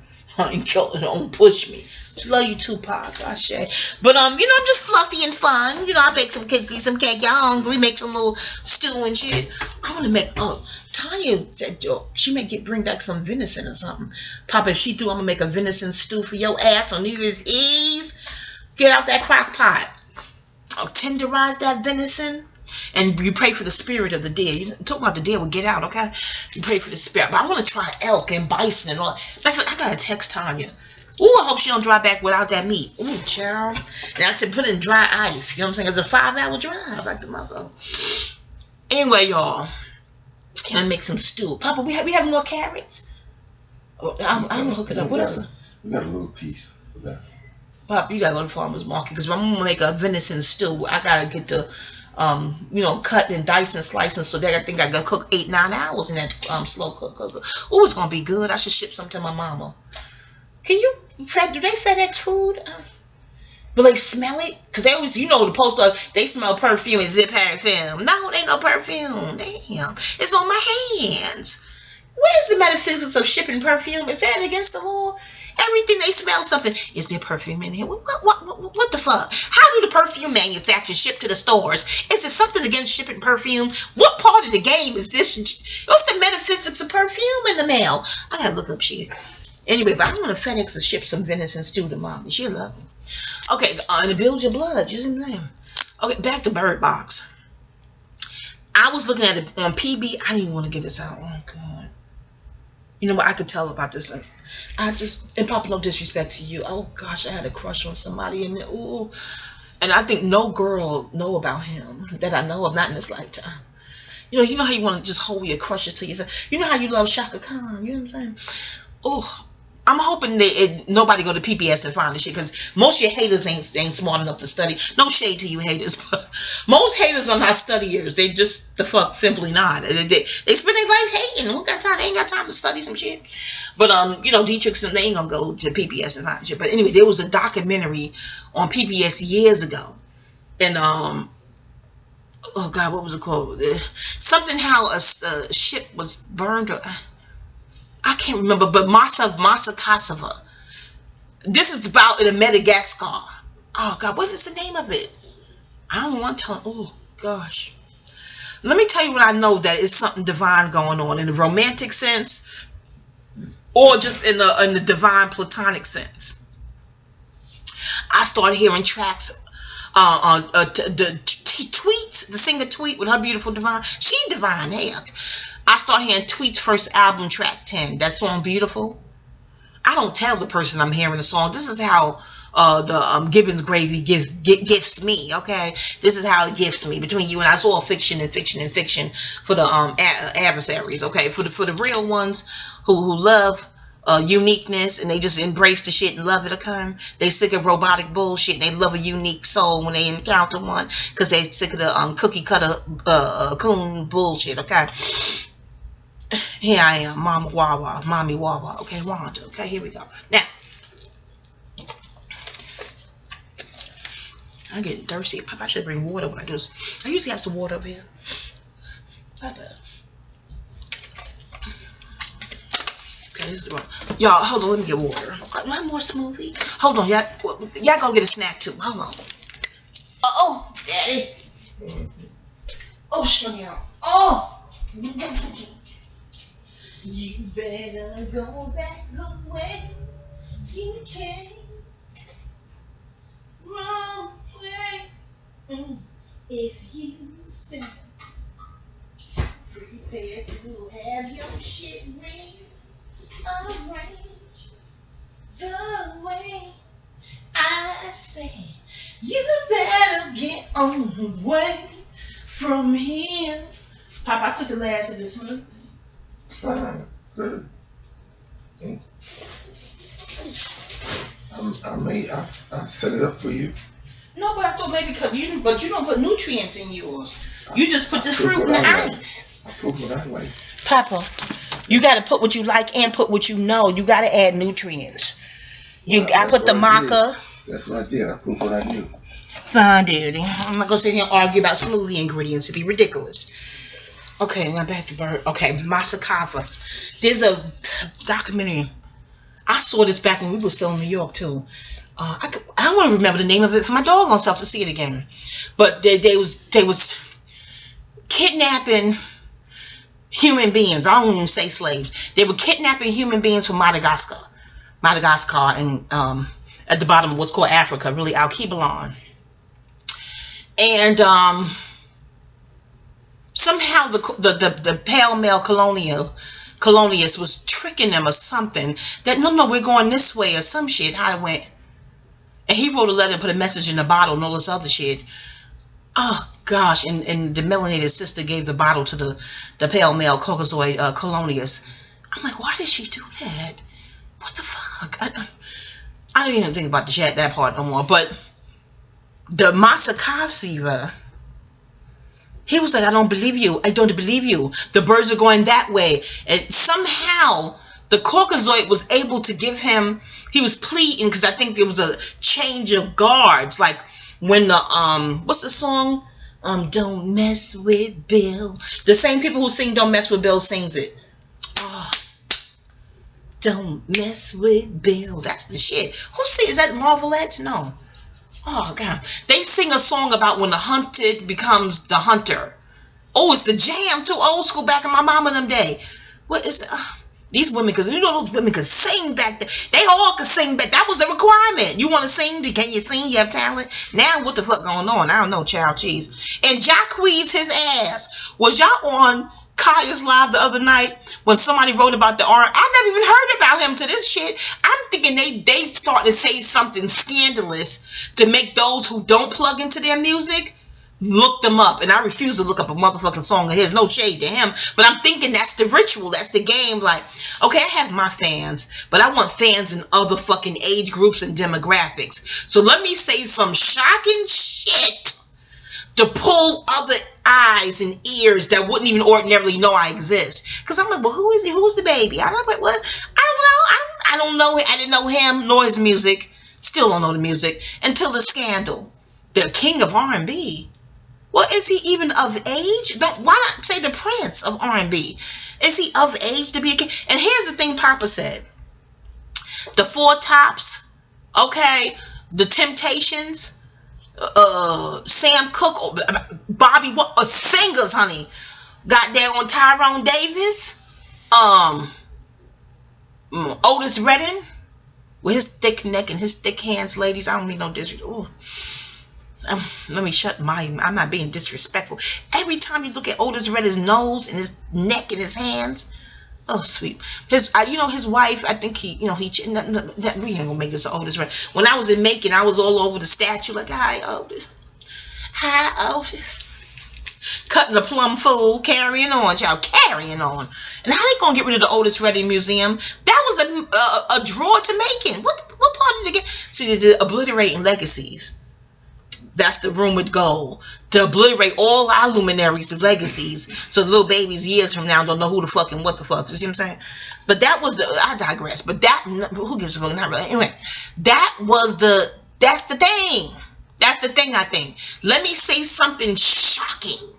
push me. Just love you too, Pop. I say. But you know, I'm just fluffy and fun. You know, I bake some cake. Y'all hungry? Make some little stew and shit. I want to make. Oh, Tanya said she may bring back some venison or something. Papa, if she do, I'm gonna make a venison stew for your ass on New Year's Eve. Get out that crock pot. I'll tenderize that venison. And you pray for the spirit of the dead. You talk about the dead will get out, okay? You pray for the spirit. But I want to try elk and bison and all that. I got to text Tanya. Ooh, I hope she don't drive back without that meat. Ooh, child. And I have to put it in dry ice. You know what I'm saying? It's a 5-hour drive, like the motherfucker. Anyway, y'all. I'm going to make some stew. Papa, we have more carrots? Oh, I'm going to hook it up. What else? We got a little piece for that. Pop, you got to go to farmer's market. Because I'm going to make a venison stew. I got to get the... you know, cut and dice and slicing, so that I think I gotta cook 8-9 hours in that slow cook. Oh, it's gonna be good. I should ship some to my mama. Can you do they FedEx food? But like smell it? Cause they always, you know, the post office, they smell perfume and zip parfum. No, ain't no perfume. Damn, it's on my hands. What is the metaphysics of shipping perfume? Is that against the law? Everything they smell something. Is there perfume in here? What the fuck? How do the perfume manufacturers ship to the stores? Is it something against shipping perfume? What part of the game is this? What's the metaphysics of perfume in the mail? I gotta look up shit. Anyway, but I'm gonna FedEx and ship some venison stew to mommy. She'll love it. Okay, and it builds your blood. You see what I'm saying? Okay, back to Bird Box. I was looking at it on PB. I didn't even want to give this out. Oh God. You know what? I could tell about this. And Papa, no disrespect to you. Oh gosh, I had a crush on somebody, and ooh, and I think no girl know about him that I know of, not in this lifetime. You know how you want to just hold your crushes to yourself. You know how you love Shaka Khan. You know what I'm saying? Oh, I'm hoping that nobody go to PBS and find this shit, because most of your haters ain't smart enough to study. No shade to you haters, but most haters are not studiers. They just the fuck simply not. They spend their life hating. Who got time? They ain't got time to study some shit. But you know, Dietrich's, they ain't gonna go to PBS and find shit. But anyway, there was a documentary on PBS years ago, and oh God, what was it called? Something how a ship was burned, or I can't remember. But Masa Kasava. This is about in Madagascar. Oh God, what is the name of it? I don't want to. Oh gosh, let me tell you what I know. That is something divine going on in the romantic sense, or just in the divine platonic sense. I started hearing tracks, tweets. The singer Tweet with her beautiful divine. She divine heck. I started hearing Tweet's first album, track 10. That song Beautiful. I don't tell the person I'm hearing the song. This is how Gibbons gravy gifts me. Okay, this is how it gifts me between you and I. It's all fiction and fiction and fiction for the adversaries. Okay, for the real ones who love uniqueness and they just embrace the shit and love it. Okay, they sick of robotic bullshit and they love a unique soul when they encounter one because they sick of the cookie cutter coon bullshit. Okay, here I am, Mommy Wawa. Okay, Wanda. Okay, here we go. Now I'm getting thirsty. Papa, I should bring water when I do this. I usually have some water over here. Papa. Okay, this is wrong. Y'all, hold on, let me get water. One more smoothie. Hold on, y'all go get a snack too. Hold on. Oh, Daddy. Oh, shut out. Oh. You better go back the way you came. Wrong way. If you stay, prepare to have your shit rearranged the way I say. You better get on the way from here. Pop, I took the last of this one. Fine, good. I set it up for you. No, but I thought maybe because you don't put nutrients in yours. You just put the fruit in the ice. I put what I like. Papa, you got to put what you like and put what you know. You got to add nutrients. I put the maca. That's what I did. I put what I knew. Fine, Daddy. I'm not gonna sit here and argue about smoothie ingredients. It'd be ridiculous. Okay, now back to bird. Okay, Masakava. There's a documentary. I saw this back when we were still in New York too. I don't want to remember the name of it for my doggone self to see it again. But they was kidnapping human beings. I don't even say slaves. They were kidnapping human beings from Madagascar, and at the bottom of what's called Africa, really Alkebalon. And somehow the pale male colonialist was tricking them or something. That no, we're going this way or some shit. How it went. And he wrote a letter and put a message in the bottle and all this other shit. Oh, gosh. And the melanated sister gave the bottle to the pale male Caucasoid colonialist. I'm like, why did she do that? What the fuck? I didn't even think about that part no more. But the Masakasiva, he was like, I don't believe you. I don't believe you. The birds are going that way. And somehow the Caucasoid was able to give him, he was pleading because I think there was a change of guards. Like when the, what's the song? Don't Mess with Bill. The same people who sing Don't Mess with Bill sings it. Oh, don't mess with Bill. That's the shit. Who sings? Is that Marvelettes? No. Oh, God. They sing a song about when the hunted becomes the hunter. Oh, it's the jam too. Old school back in my mama them day. What is it? These women, because you know those women could sing back then. They all could sing back. That was a requirement. You want to sing? Can you sing? You have talent? Now, what the fuck going on? I don't know, child cheese. And Jacquees, his ass. Was y'all on Kaya's live the other night when somebody wrote about the R? I never even heard about him to this shit. I'm thinking they started to say something scandalous to make those who don't plug into their music look them up. And I refuse to look up a motherfucking song of his. No shade to him. But I'm thinking that's the ritual. That's the game. Like, okay, I have my fans, but I want fans in other fucking age groups and demographics. So let me say some shocking shit to pull other eyes and ears that wouldn't even ordinarily know I exist. Because I'm like, well, who is he? Who's the baby? I'm like, what? I don't know. I didn't know him nor his music. Still don't know the music until the scandal. The king of R&B. Well, is he even of age? Why not say the prince of R&B? Is he of age to be a king? And here's the thing Papa said. The Four Tops, okay, the Temptations, Sam Cooke, Bobby, singers, honey. Got there on Tyrone Davis, Otis Redding, with his thick neck and his thick hands, ladies. I don't need no disrespect. Ooh. Let me I'm not being disrespectful. Every time you look at Otis Redding's nose and his neck and his hands, Oh, sweet. His, you know, his wife, I think he, you know, we ain't gonna make this the oldest, right? When I was in Macon, I was all over the statue, like, hi, Otis. Hi, Otis. Cutting the plum fool, carrying on, child, carrying on. And how they gonna get rid of the Otis Redding Museum? That was a draw to Macon. What part did they get? See, they did obliterating legacies. That's the rumored goal. To obliterate all our luminaries, the legacies, so the little babies years from now don't know who the fuck and what the fuck. You see what I'm saying? But that was I digress. But that, who gives a fuck? Not really. Anyway, that's the thing. That's the thing, I think. Let me say something shocking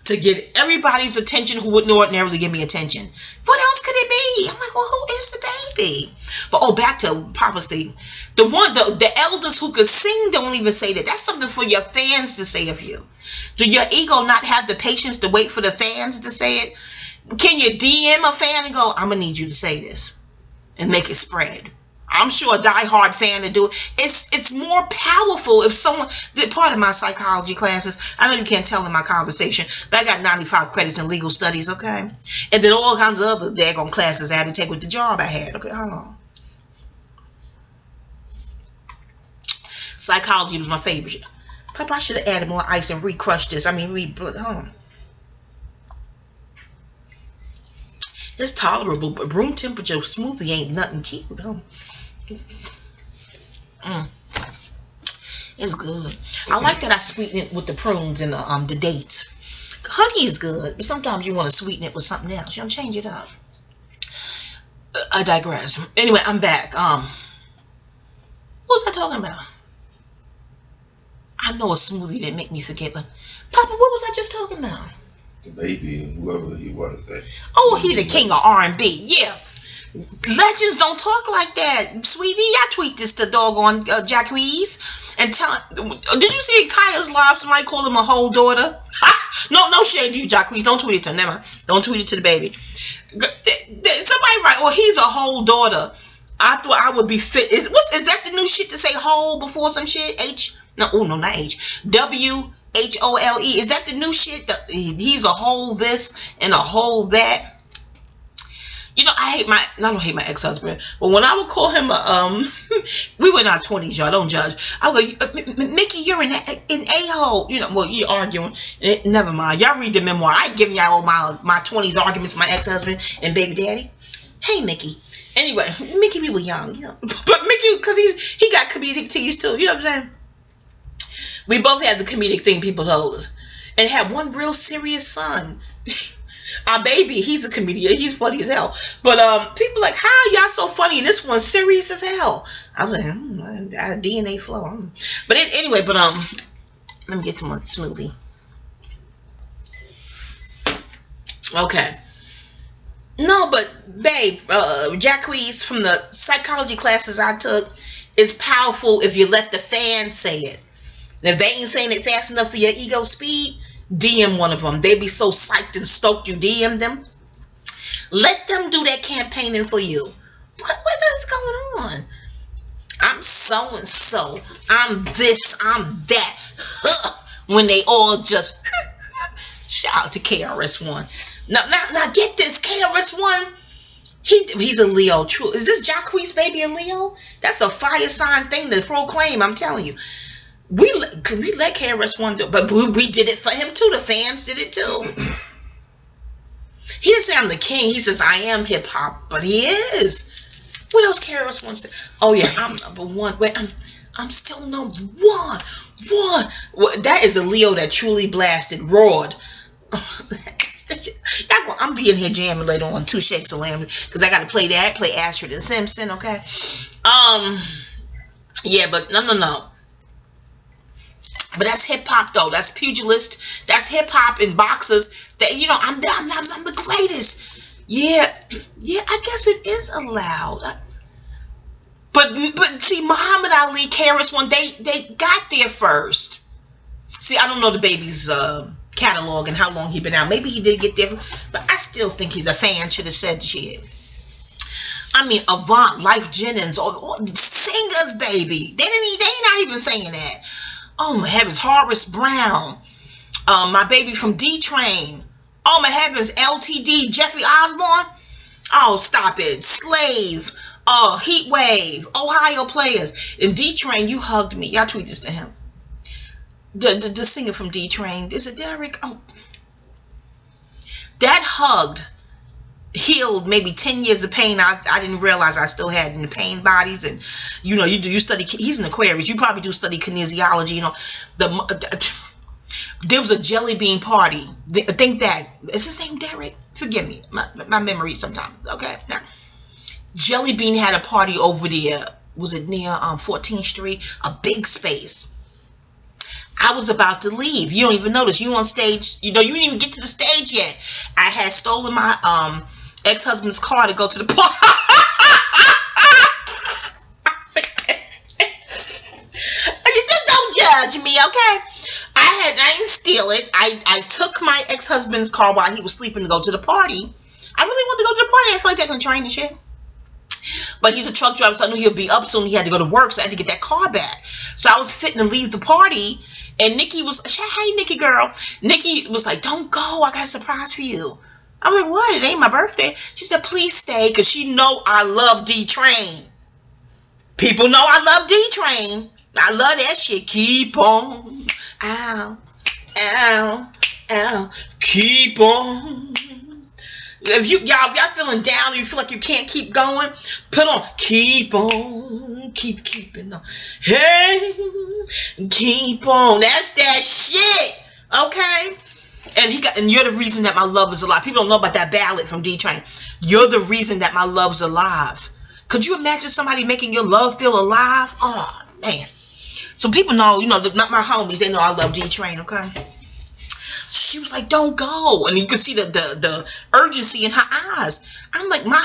to get everybody's attention who wouldn't ordinarily give me attention. What else could it be? I'm like, well, who is the baby? But, oh, back to Papa's thing. The elders who could sing don't even say that. That's something for your fans to say of you. Do your ego not have the patience to wait for the fans to say it? Can you DM a fan and go, I'm going to need you to say this and make it spread? I'm sure a diehard fan to do it. It's more powerful if someone, part of my psychology classes, I know you can't tell in my conversation, but I got 95 credits in legal studies, okay? And then all kinds of other daggone classes I had to take with the job I had. Okay, hold on. Psychology was my favorite. Papa, I should have added more ice and re-crushed this. I mean, hold on. It's tolerable, but room temperature smoothie ain't nothing cute, though. It's good. I like that I sweeten it with the prunes and the dates. Honey is good, but sometimes you want to sweeten it with something else. You know, change it up. I digress. Anyway, I'm back. What was I talking about? I know a smoothie that make me forget. But Papa, what was I just talking about? The baby, whoever he was. Oh, he the king of R&B. Yeah. Legends don't talk like that, sweetie. I tweet this to doggone Jacquees and tell. Did you see Kaya's live? Somebody called him a whole daughter. No shade to you, Jacquees. Don't tweet it to him. Never. Don't tweet it to the baby. Somebody write, well, he's a whole daughter. I thought I would be fit. Is that the new shit to say whole before some shit? No, not H. WHOLE. Is that the new shit? He's a whole this and a whole that. You know, I don't hate my ex-husband, but when I would call him we were in our 20s, y'all, don't judge. I would go, Mickey, you're an a-hole. You know, well, you're arguing. Never mind. Y'all read the memoir. I ain't giving y'all all my 20s arguments with my ex-husband and baby daddy. Hey, Mickey. Anyway, Mickey, we were young, you know. But Mickey, because he got comedic tease too, you know what I'm saying? We both had the comedic thing people told us. And had one real serious son. Our baby, he's a comedian. He's funny as hell. But people like, how y'all so funny and this one's serious as hell? I was like, I had a DNA flow. But anyway, let me get to my smoothie. Okay. No, but babe, Jacquees from the psychology classes I took is powerful if you let the fans say it. And if they ain't saying it fast enough for your ego speed, DM one of them. They be so psyched and stoked you DM them. Let them do that campaigning for you. What is going on? I'm so and so. I'm this. I'm that. When they all just shout out to KRS-One. Now get this, KRS-One. He's a Leo. True. Is this Jacquees baby a Leo? That's a fire sign thing to proclaim. I'm telling you. We let KRS-One do it, but we did it for him too. The fans did it too. He didn't say I'm the king. He says I am hip hop, but he is. What else KRS-One said? Oh yeah, I'm number one. Wait, I'm still number one. Well, that is a Leo that truly blasted, roared. I'm being here jamming later on 2 Shakes of Lamb because I got to play Ashford and Simpson. Okay. Yeah, but no. But that's hip hop though. That's pugilist. That's hip hop and boxers. That I'm the greatest. Yeah. I guess it is allowed. But see, Muhammad Ali, KRS-One, they got there first. See, I don't know the baby's catalog and how long he been out. Maybe he did get there, but I still think the fan should have said shit. I mean, Avant, Life Jennings, or singers, baby. They not even saying that. Oh my heavens, Horace Brown, my baby from D-Train. Oh my heavens, LTD, Jeffrey Osborne. Oh, stop it. Slave. Oh, Heat Wave. Ohio Players. And D-Train, you hugged me. Y'all tweet this to him. The singer from D-Train. Is it Derek? Oh. That hugged healed maybe 10 years of pain I didn't realize I still had in the pain bodies. And you know, you study, he's an Aquarius, you probably do study kinesiology. You know, there was a jelly bean party. I think that is his name, Derek. Forgive me, my memory sometimes. Okay, now Jelly Bean had a party over there. Was it near 14th Street? A big space. I was about to leave. You don't even notice. You on stage. You know, you didn't even get to the stage yet. I had stolen my ex-husband's car to go to the party. You just don't judge me, okay? I didn't steal it. I took my ex-husband's car while he was sleeping to go to the party. I really wanted to go to the party. I feel like taking a train and shit. But he's a truck driver, so I knew he'll be up soon. He had to go to work, so I had to get that car back. So I was fitting to leave the party, and Nikki was, hey, Nikki girl. Nikki was like, don't go. I got a surprise for you. I was like, what? It ain't my birthday. She said, please stay, because she know I love D-Train. People know I love D-Train. I love that shit. Keep on. Ow. Ow. Ow. Keep on. If y'all feeling down, or you feel like you can't keep going, put on keep on, keeping on. Hey, keep on. That's that shit. Okay? And you're the reason that my love is alive. People don't know about that ballad from D-Train. You're the reason that my love's alive. Could you imagine somebody making your love feel alive? Oh man. So people know, not my homies, they know I love D-Train, okay? She was like, don't go. And you can see the urgency in her eyes. I'm like, my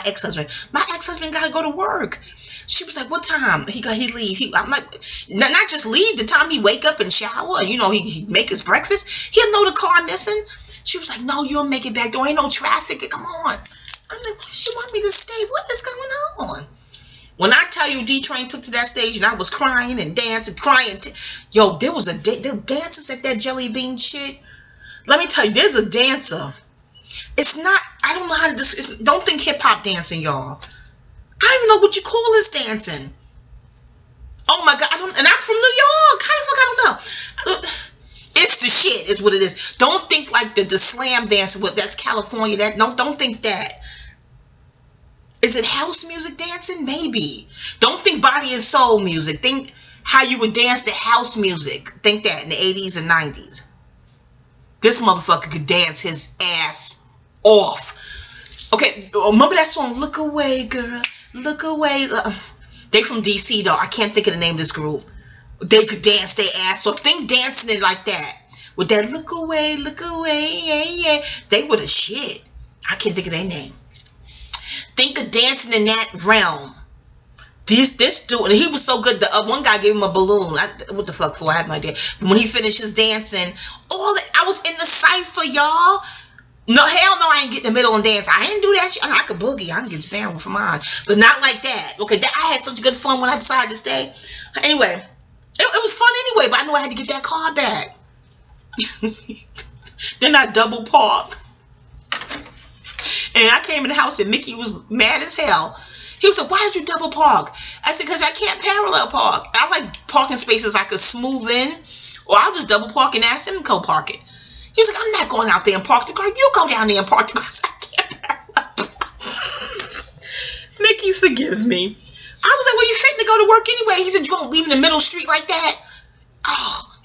ex-husband got to go to work. She was like, what time? He leave. I'm like, not just leave, the time he wake up and shower, he make his breakfast. He'll know the car missing. She was like, no, you'll make it back. There ain't no traffic. Come on. I'm like, why does she want me to stay? What is going on? When I tell you D-Train took to that stage and I was crying and dancing, yo, there were dancers at that Jelly Bean shit. Let me tell you, there's a dancer. It's not, I don't know how to don't think hip-hop dancing, y'all. I don't even know what you call this dancing. Oh my God, and I'm from New York. How the fuck I don't know? It's the shit, is what it is. Don't think like the slam dancing, that's California. Don't think that. Is it house music dancing? Maybe. Don't think body and soul music. Think how you would dance to house music. Think that in the 80s and 90s. This motherfucker could dance his ass off. Okay, remember that song, Look Away, Girl, Look Away? They from DC, though. I can't think of the name of this group. They could dance their ass off. Think dancing it like that. With that look away, yeah, yeah. They were the shit. I can't think of their name. Think of dancing in that realm. This dude, and he was so good. The one guy gave him a balloon. What the fuck for? I have no idea. But when he finished his dancing, I was in the cypher, y'all. No, hell no, I ain't get in the middle and dance. I didn't do that shit. I could boogie. I can get down from mine, but not like that. Okay, I had such good fun when I decided to stay. Anyway, it was fun anyway. But I knew I had to get that car back. Then I double parked. And I came in the house and Mickey was mad as hell. He was like, why did you double park? I said, because I can't parallel park. I like parking spaces I could smooth in. Or I'll just double park and ask him to co-park it. He was like, I'm not going out there and park the car. You go down there and park the car. I can't parallel park. Mickey, forgive me. I was like, well, you fitting to go to work anyway. He said, you won't leave in the middle street like that? Oh,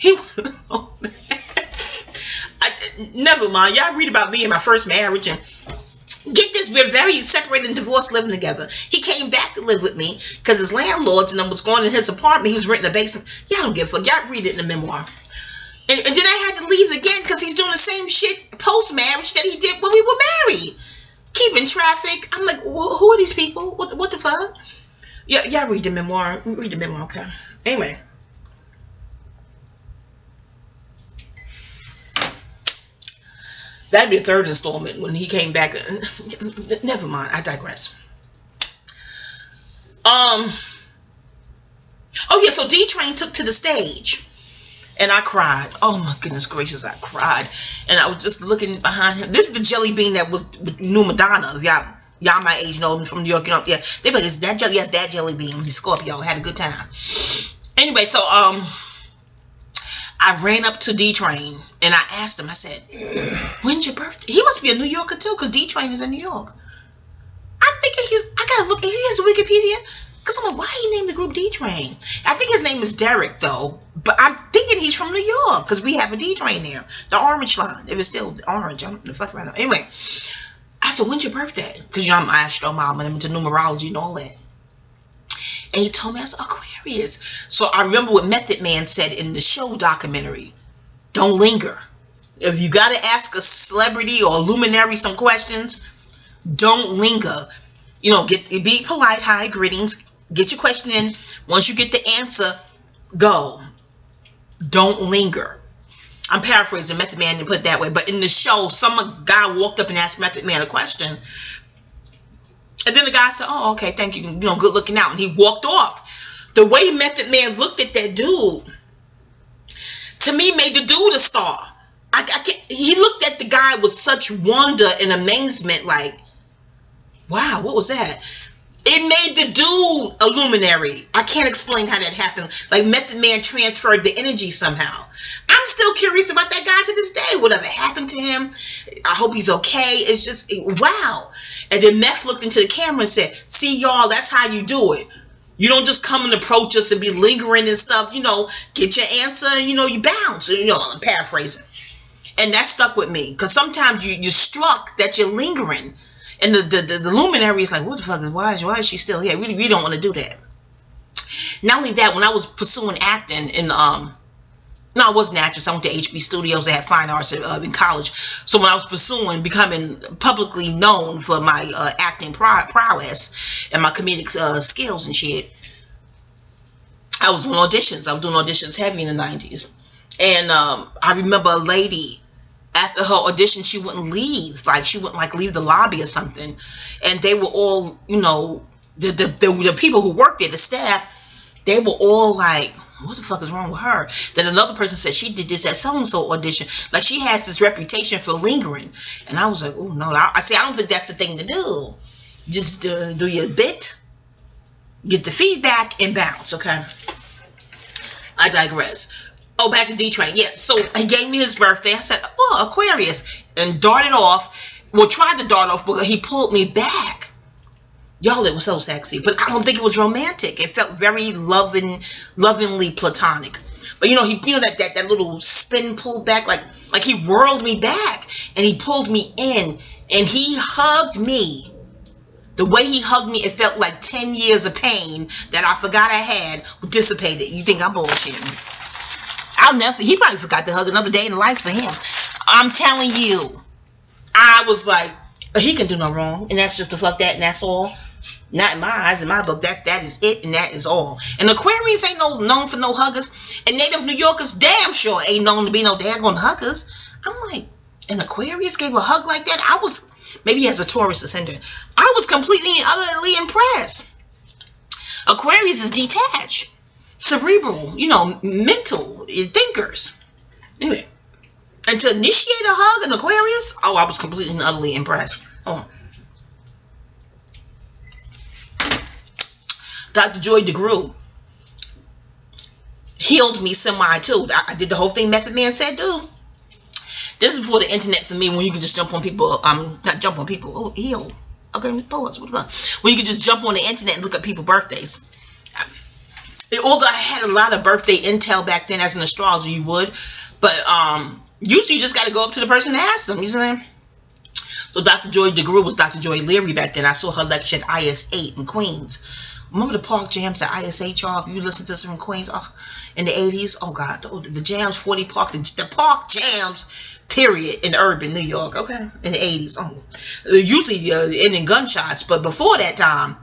never mind. Y'all read about me and my first marriage and get this, we're very separated and divorced, living together. He came back to live with me because his landlords and was going in his apartment. He was renting a basement. Y'all don't give a fuck. Y'all read it in the memoir. And then I had to leave again because he's doing the same shit post-marriage that he did when we were married. Keeping traffic. I'm like, who are these people? What the fuck? Yeah, y'all read the memoir. Read the memoir, okay. Anyway. That'd be the third installment when he came back. Never mind. I digress. Oh yeah, so D-Train took to the stage. And I cried. Oh my goodness gracious, I cried. And I was just looking behind him. This is the jelly bean that was knew Madonna. Y'all my age know him from New York. You know, yeah. They be like, is that jelly? Yeah, that jelly bean. He's Scorpio. Had a good time. Anyway, so I ran up to D-Train and I asked him. I said, "When's your birthday?" He must be a New Yorker too, because D-Train is in New York. I'm thinking I gotta look. He has Wikipedia. Because I'm like, why he named the group D-Train? I think his name is Derek, though. But I'm thinking he's from New York. Because we have a D-Train now. The orange line. If it's still orange, I'm the fuck right now. Anyway, I said, when's your birthday? Because, you know, I'm an astro-mom and I'm into numerology and all that. And he told me, I said, Aquarius. So I remember what Method Man said in the show documentary. Don't linger. If you got to ask a celebrity or a luminary some questions, don't linger. You know, be polite, hi, greetings. Get your question in. Once you get the answer, go. Don't linger. I'm paraphrasing. Method Man didn't put it that way. But in the show, some guy walked up and asked Method Man a question. And then the guy said, oh, okay, thank you. You know, good looking out. And he walked off. The way Method Man looked at that dude, to me, made the dude a star. He looked at the guy with such wonder and amazement, like, wow, what was that? It made the dude a luminary. I can't explain how that happened. Like Method Man transferred the energy somehow. I'm still curious about that guy to this day. Whatever happened to him, I hope he's okay. It's just, wow. And then Meth looked into the camera and said, see, y'all, that's how you do it. You don't just come and approach us and be lingering and stuff. You know, get your answer and, you know, you bounce. You know, I'm paraphrasing. And that stuck with me. Because sometimes you're struck that you're lingering. And the luminary is like, what the fuck is, why is she still here? We don't want to do that. Not only that, when I was pursuing acting in, no, I wasn't an actress. I went to HB Studios. They had fine arts in college. So when I was pursuing becoming publicly known for my acting prowess and my comedic skills and shit, I was on auditions. I was doing auditions heavy in the 90s. And I remember a lady, after her audition, she wouldn't leave. Like, she wouldn't, like, leave the lobby or something. And they were all, you know, the people who worked there, the staff, they were all like, what the fuck is wrong with her? Then another person said she did this at so-and-so audition. Like, she has this reputation for lingering. And I was like, oh, no. I don't think that's the thing to do. Just do your bit, get the feedback, and bounce, okay? I digress. Oh, back to D-Train. Yeah, so he gave me his birthday. I said, oh, Aquarius. And darted off. Well, tried to dart off, but he pulled me back. Y'all, it was so sexy. But I don't think it was romantic. It felt very lovingly platonic. But, you know, that little spin pull back, like he whirled me back. And he pulled me in. And he hugged me. The way he hugged me, it felt like 10 years of pain that I forgot I had dissipated. You think I'm bullshitting? He probably forgot to hug another day in life for him. I'm telling you. I was like, he can do no wrong. And that's just to fuck that, and that's all. Not in my eyes, in my book. That is it, and that is all. And Aquarians ain't known for no huggers. And native New Yorkers damn sure ain't known to be no daggone huggers. I'm like, an Aquarius gave a hug like that? Maybe he has a Taurus ascendant. I was completely and utterly impressed. Aquarius is detached. Cerebral, you know, mental thinkers. Anyway, and to initiate a hug, an Aquarius, oh, I was completely and utterly impressed. Oh. Dr. Joy DeGrew healed me semi too. I did the whole thing Method Man said do. This is before the internet for me, when you can just jump on people, not jump on people, oh, heal. Okay, pause, what the fuck? When you can just jump on the internet and look at people's birthdays. Although I had a lot of birthday intel back then as an astrologer, you would. But usually you just got to go up to the person and ask them. You know what I'm saying? So Dr. Joy DeGrew was Dr. Joy Leary back then. I saw her lecture at IS-8 in Queens. Remember the park jams at IS-8, y'all? If you listen to some from Queens in the 80s. Oh, God. The jams, 40 Park. The park jams, period, in urban New York. Okay? In the 80s. Oh. Usually ending gunshots. But before that time,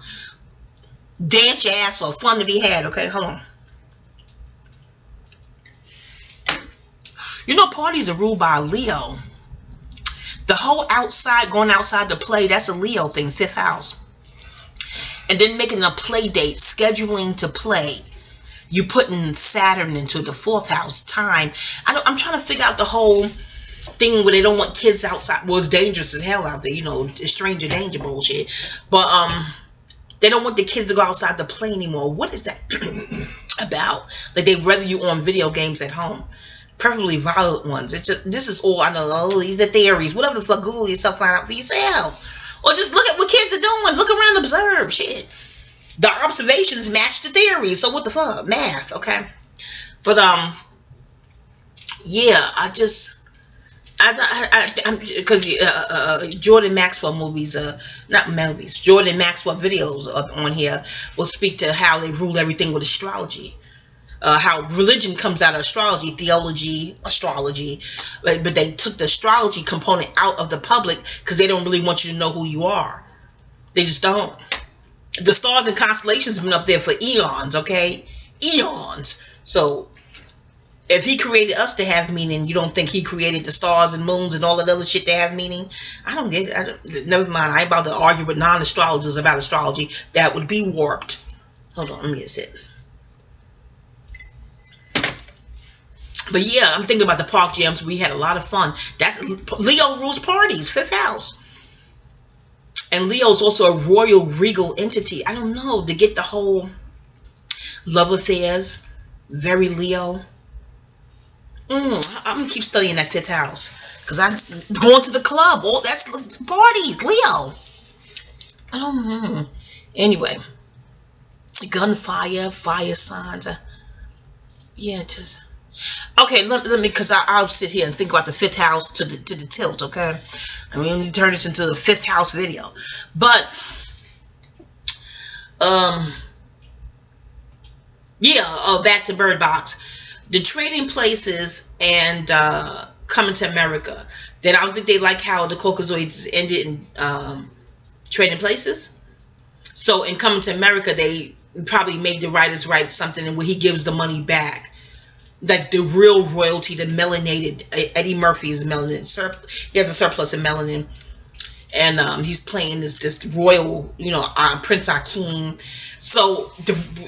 dance your ass off, fun to be had. Okay, hold on. You know, parties are ruled by a Leo. The whole going outside to play, that's a Leo thing, 5th house. And then making a play date, scheduling to play. you putting Saturn into the 4th house, time. I'm trying to figure out the whole thing where they don't want kids outside. Well, it's dangerous as hell out there, you know, stranger danger bullshit. But they don't want the kids to go outside to play anymore. What is that about? Like, they'd rather you on video games at home, preferably violent ones. It's just, this is all I know. Oh, these are theories. Whatever the fuck, Google yourself, find out for yourself, or just look at what kids are doing. Look around, observe shit. The observations match the theory, so what the fuck? Math, okay? But yeah, because Jordan Maxwell movies, not movies, Jordan Maxwell videos up on here will speak to how they rule everything with astrology. How religion comes out of astrology, theology, astrology, but they took the astrology component out of the public because they don't really want you to know who you are. They just don't. The stars and constellations have been up there for eons, okay? Eons. So, if he created us to have meaning, you don't think he created the stars and moons and all that other shit to have meaning? I don't get it. Never mind. I ain't about to argue with non-astrologers about astrology. That would be warped. Hold on, let me get it. But yeah, I'm thinking about the park jams. We had a lot of fun. That's Leo rules parties, 5th house. And Leo's also a royal regal entity. I don't know, to get the whole love affairs, very Leo. I'm going to keep studying that 5th house. Because I'm going to the club. Oh, that's parties, Leo. I don't know. Anyway. Gunfire, fire signs. Yeah, just... Okay, let me, because I'll sit here and think about the 5th house to the tilt, okay? I mean, we turn this into a 5th house video. But, yeah, back to Bird Box. The trading places and coming to America. Then I don't think they like how the Caucasoids ended in trading places. So in Coming to America, they probably made the writers write something where he gives the money back. Like the real royalty, the melanated, Eddie Murphy is melanin. He has a surplus of melanin. And he's playing this royal, you know, Prince Akeem. So,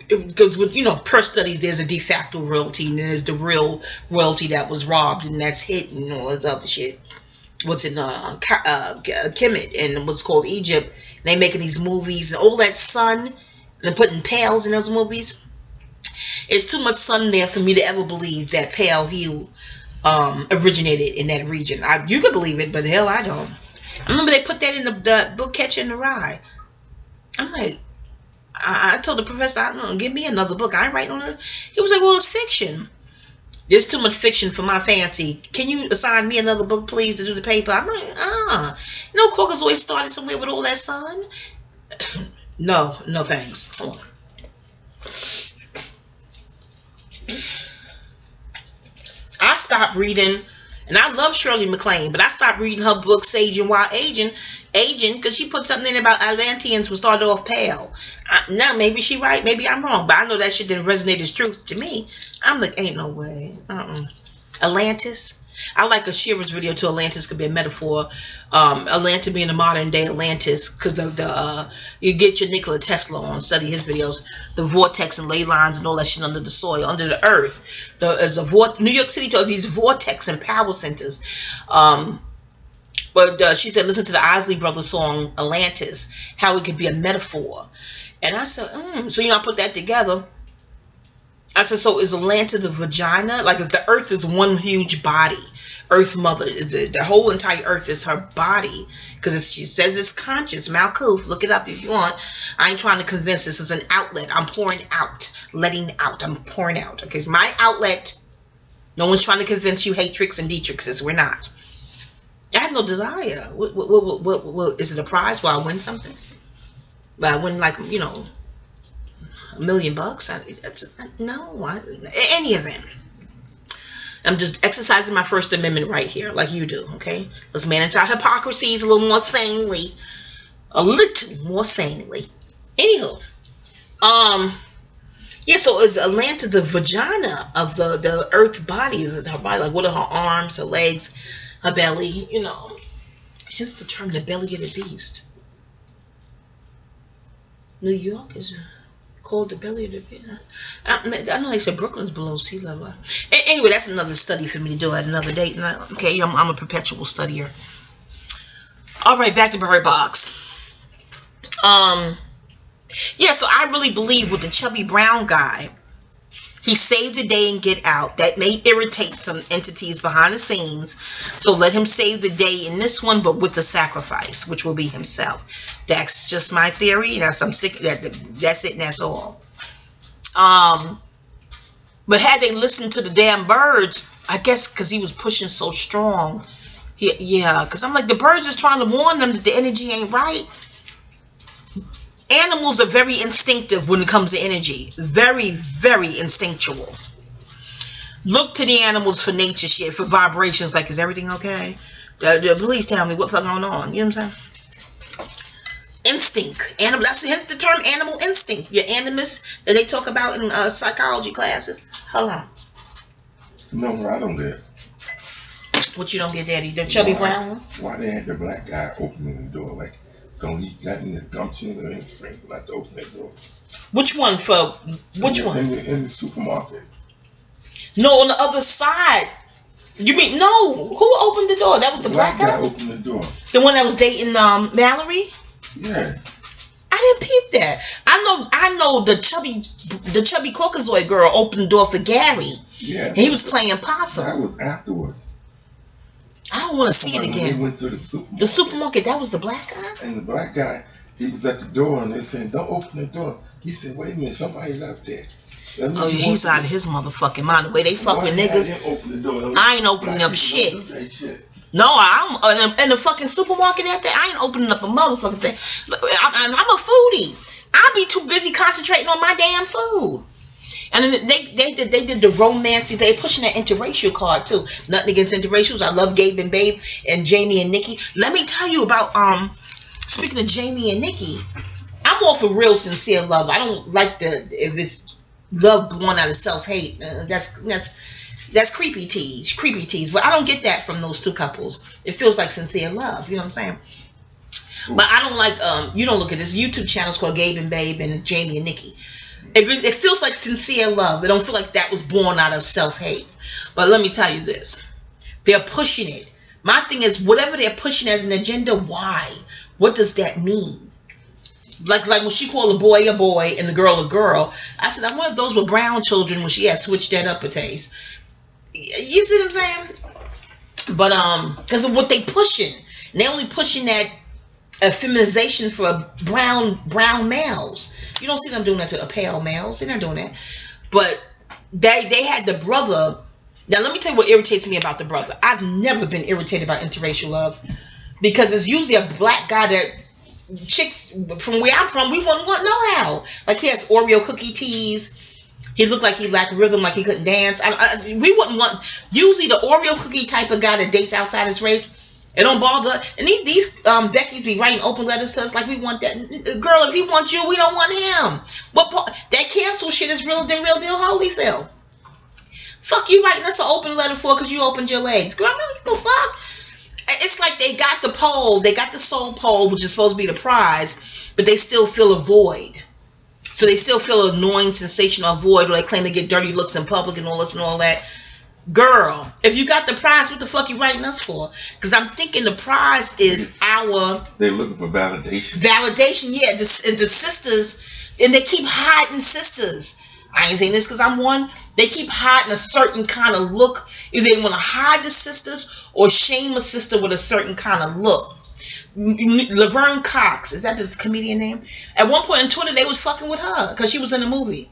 because with, you know, per studies, there's a de facto royalty, and there's the real royalty that was robbed, and that's hidden, and all this other shit. What's in Kemet, and what's called Egypt. And they making these movies, and all that sun, and they're putting pales in those movies. It's too much sun there for me to ever believe that pale hue originated in that region. You could believe it, but hell, I don't. I remember they put that in the book Catcher in the Rye. I'm like, I told the professor, I don't know, give me another book. I ain't writing on it. He was like, well, it's fiction. There's too much fiction for my fancy. Can you assign me another book, please, to do the paper? I'm like, you know, Caucasoid started somewhere with all that sun. No thanks. Hold on. I stopped reading, and I love Shirley MacLaine, but I stopped reading her book Saging While Aging, because she put something in about Atlanteans who started off pale. Now, maybe she right, maybe I'm wrong, but I know that shit didn't resonate as truth to me. I'm like, ain't no way. Atlantis. I like a Shearer's video to Atlantis could be a metaphor. Atlantis being the modern day Atlantis, because you get your Nikola Tesla on, study his videos, the vortex and ley lines and all that shit under the soil, under the earth. New York City told these vortex and power centers. But she said, listen to the Isley Brothers song Atlantis, how it could be a metaphor. And I said, so you know, I put that together. I said, so is Atlantis the vagina? Like if the earth is one huge body, Earth Mother, the whole entire earth is her body. Because she says it's conscious. Malkuth, look it up if you want. I ain't trying to convince this is an outlet. I'm pouring out, letting out. I'm pouring out. Okay, it's my outlet. No one's trying to convince you hatrix and detrixes. We're not. I have no desire. What is it a prize while I win something? But I win, like, you know, $1 million bucks. Any event. I'm just exercising my First Amendment right here, like you do, okay? Let's manage our hypocrisies a little more sanely. A little more sanely. Anywho. Yeah, so is Atlantis the vagina of the earth body? Is it her body? Like, what are her arms, her legs, her belly? You know. Hence the term, the belly of the beast. New York is called the belly of the bear. I know they said Brooklyn's below sea level. Anyway, that's another study for me to do at another date. Okay, I'm a perpetual studier. All right, back to Bird Box. Yeah, so I really believe with the chubby brown guy, he saved the day and get out. That may irritate some entities behind the scenes. So let him save the day in this one, but with the sacrifice, which will be himself. That's just my theory. That's it, and that's all. But had they listened to the damn birds, I guess because he was pushing so strong. Yeah, because I'm like, the birds is trying to warn them that the energy ain't right. Animals are very instinctive when it comes to energy. Very, very instinctual. Look to the animals for nature shit, for vibrations. Like, is everything okay? Please tell me what the fuck going on. You know what I'm saying? Instinct. Hence the term animal instinct. Your animus that they talk about in psychology classes. Hold on. No, I don't get it. What you don't get, Daddy? The chubby brown one? Why they had the black guy opening the door? Like, don't he got any gumption or any strength not to open that door? Which one? For which one? In the supermarket. No, on the other side. You mean no? Who opened the door? That was the black guy. Opened the door. The one that was dating Mallory. Yeah. I didn't peep that. I know the chubby Caucasoid girl opened the door for Gary. Yeah. And he was playing possum. That was afterwards. I don't want to see it again. They went to the supermarket. The supermarket, that was the black guy? And the black guy, he was at the door and they saying, don't open the door. He said, wait a minute, somebody left there. Oh, yeah, he's out of his motherfucking mind. The way they fuck with niggas. I ain't opening up shit. No, I'm in the fucking supermarket at that. I ain't opening up a motherfucking thing. I'm a foodie. I'll be too busy concentrating on my damn food. And then they did the romancing. They pushing that interracial card too. Nothing against interracials. I love Gabe and Babe and Jamie and Nikki. Let me tell you about speaking of Jamie and Nikki, I'm all for real sincere love. I don't like if it's love born out of self-hate. That's creepy tease. But I don't get that from those two couples. It feels like sincere love. You know what I'm saying? But I don't like you don't look at this YouTube channel called Gabe and Babe and Jamie and Nikki. It feels like sincere love. It don't feel like that was born out of self-hate. But let me tell you this. They're pushing it. My thing is, whatever they're pushing as an agenda, why? What does that mean? Like when she called a boy and the girl a girl, I said, I'm one of those with brown children when she had switched that up a taste. You see what I'm saying? But, because of what they pushing. And they only pushing that feminization for brown males. You don't see them doing that to pale males. They're not doing that. But they had the brother. Now, let me tell you what irritates me about the brother. I've never been irritated by interracial love. Because it's usually a black guy that chicks from where I'm from, we wouldn't know how. Like, he has Oreo cookie teas. He looked like he lacked rhythm, like he couldn't dance. We wouldn't want... Usually the Oreo cookie type of guy that dates outside his race... It don't bother. And these Beckys be writing open letters to us like we want that. Girl, if he wants you, we don't want him. But that cancel shit is real than real deal Holyfield. Fuck you writing us an open letter for because you opened your legs. Girl, I don't give a fuck. It's like they got the pole. They got the soul pole, which is supposed to be the prize. But they still feel a void. So they still feel an annoying sensation of void where they claim they get dirty looks in public and all this and all that. Girl, if you got the prize, what the fuck you writing us for? Because I'm thinking the prize is They're looking for validation. Validation, yeah. The sisters, and they keep hiding sisters. I ain't saying this because I'm one. They keep hiding a certain kind of look. Either they want to hide the sisters or shame a sister with a certain kind of look. Laverne Cox, is that the comedian name? At one point on Twitter, they was fucking with her because she was in the movie.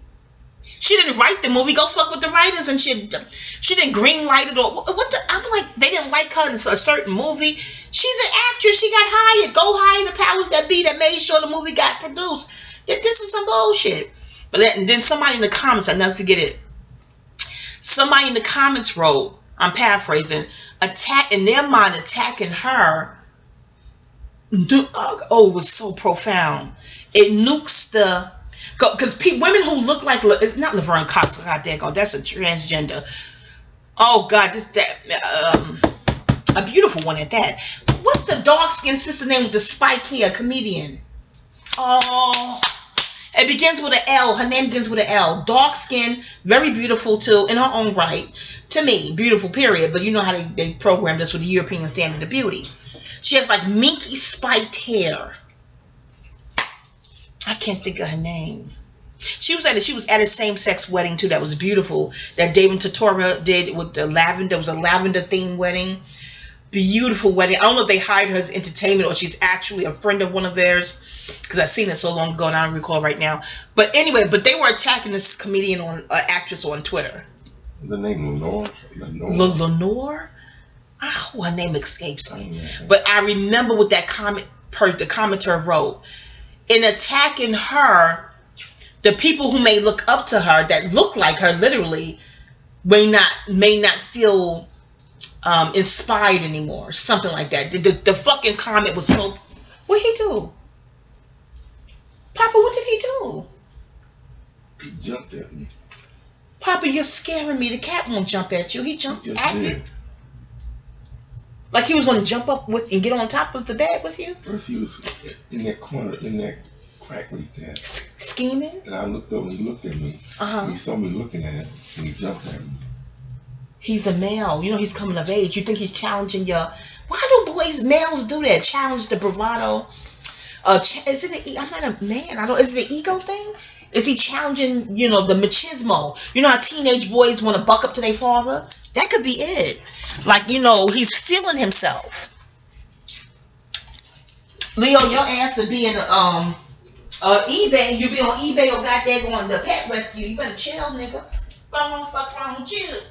She didn't write the movie. Go fuck with the writers and shit. She didn't green light it or what the. I'm like, they didn't like her in a certain movie. She's an actress. She got hired. Go hire the powers that be that made sure the movie got produced. This is some bullshit. But then somebody in the comments, I'll never forget it. Somebody in the comments wrote, I'm paraphrasing, in their mind attacking her. Oh, it was so profound. It nukes the. Because women who look like, it's not Laverne Cox, God damn, that's a transgender. Oh God, a beautiful one at that. What's the dark skinned sister name with the spike hair, comedian? Oh, It begins with an L. Her name begins with an L. Dark skin, very beautiful too, in her own right. To me, beautiful, period. But you know how they program this with the European standard of beauty. She has like minky spiked hair. I can't think of her name. She was at a same-sex wedding too. That was beautiful. That David Tutora did with the lavender. It was a lavender themed wedding. Beautiful wedding. I don't know if they hired her as entertainment or she's actually a friend of one of theirs. Because I've seen it so long ago and I don't recall right now. But anyway, they were attacking this comedian actress on Twitter. The name Lenore? Lenore? Oh, her name escapes me. But I remember what that the commenter wrote. In attacking her, the people who may look up to her, that look like her literally, may not feel inspired anymore. Something like that. The fucking comment was so... What'd he do? Papa, what did he do? He jumped at me. Papa, you're scaring me. The cat won't jump at you. He jumped at you. Like he was going to jump up and get on top of the bed with you? First he was in that corner, in that crack like that. Scheming? And I looked over and he looked at me. He saw me looking at him and he jumped at me. He's a male. You know he's coming of age. You think he's challenging your... Why do males do that? Challenge the bravado. Is it I'm not a man. Is it an ego thing? Is he challenging, the machismo? You know how teenage boys want to buck up to their father? That could be it. Like, he's feeling himself. Leo, your ass would be in eBay. You be on eBay or goddamn on the pet rescue. You better chill, nigga. Fuck wrong with you.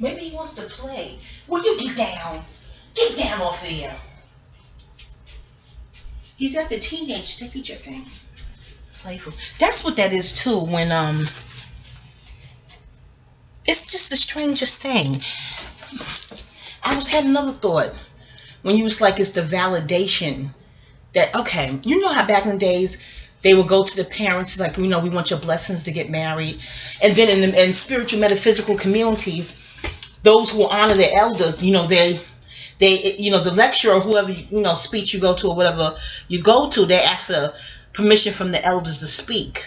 Maybe he wants to play. Will you get down? Get down off of here. He's at the teenage stager thing. Playful. That's what that is too. When it's just the strangest thing. I had another thought when you was like, it's the validation that you know how back in the days they would go to the parents like, we want your blessings to get married, and then in spiritual metaphysical communities, those who honor their elders, they the lecturer or whoever speech you go to or whatever you go to, they ask for permission from the elders to speak,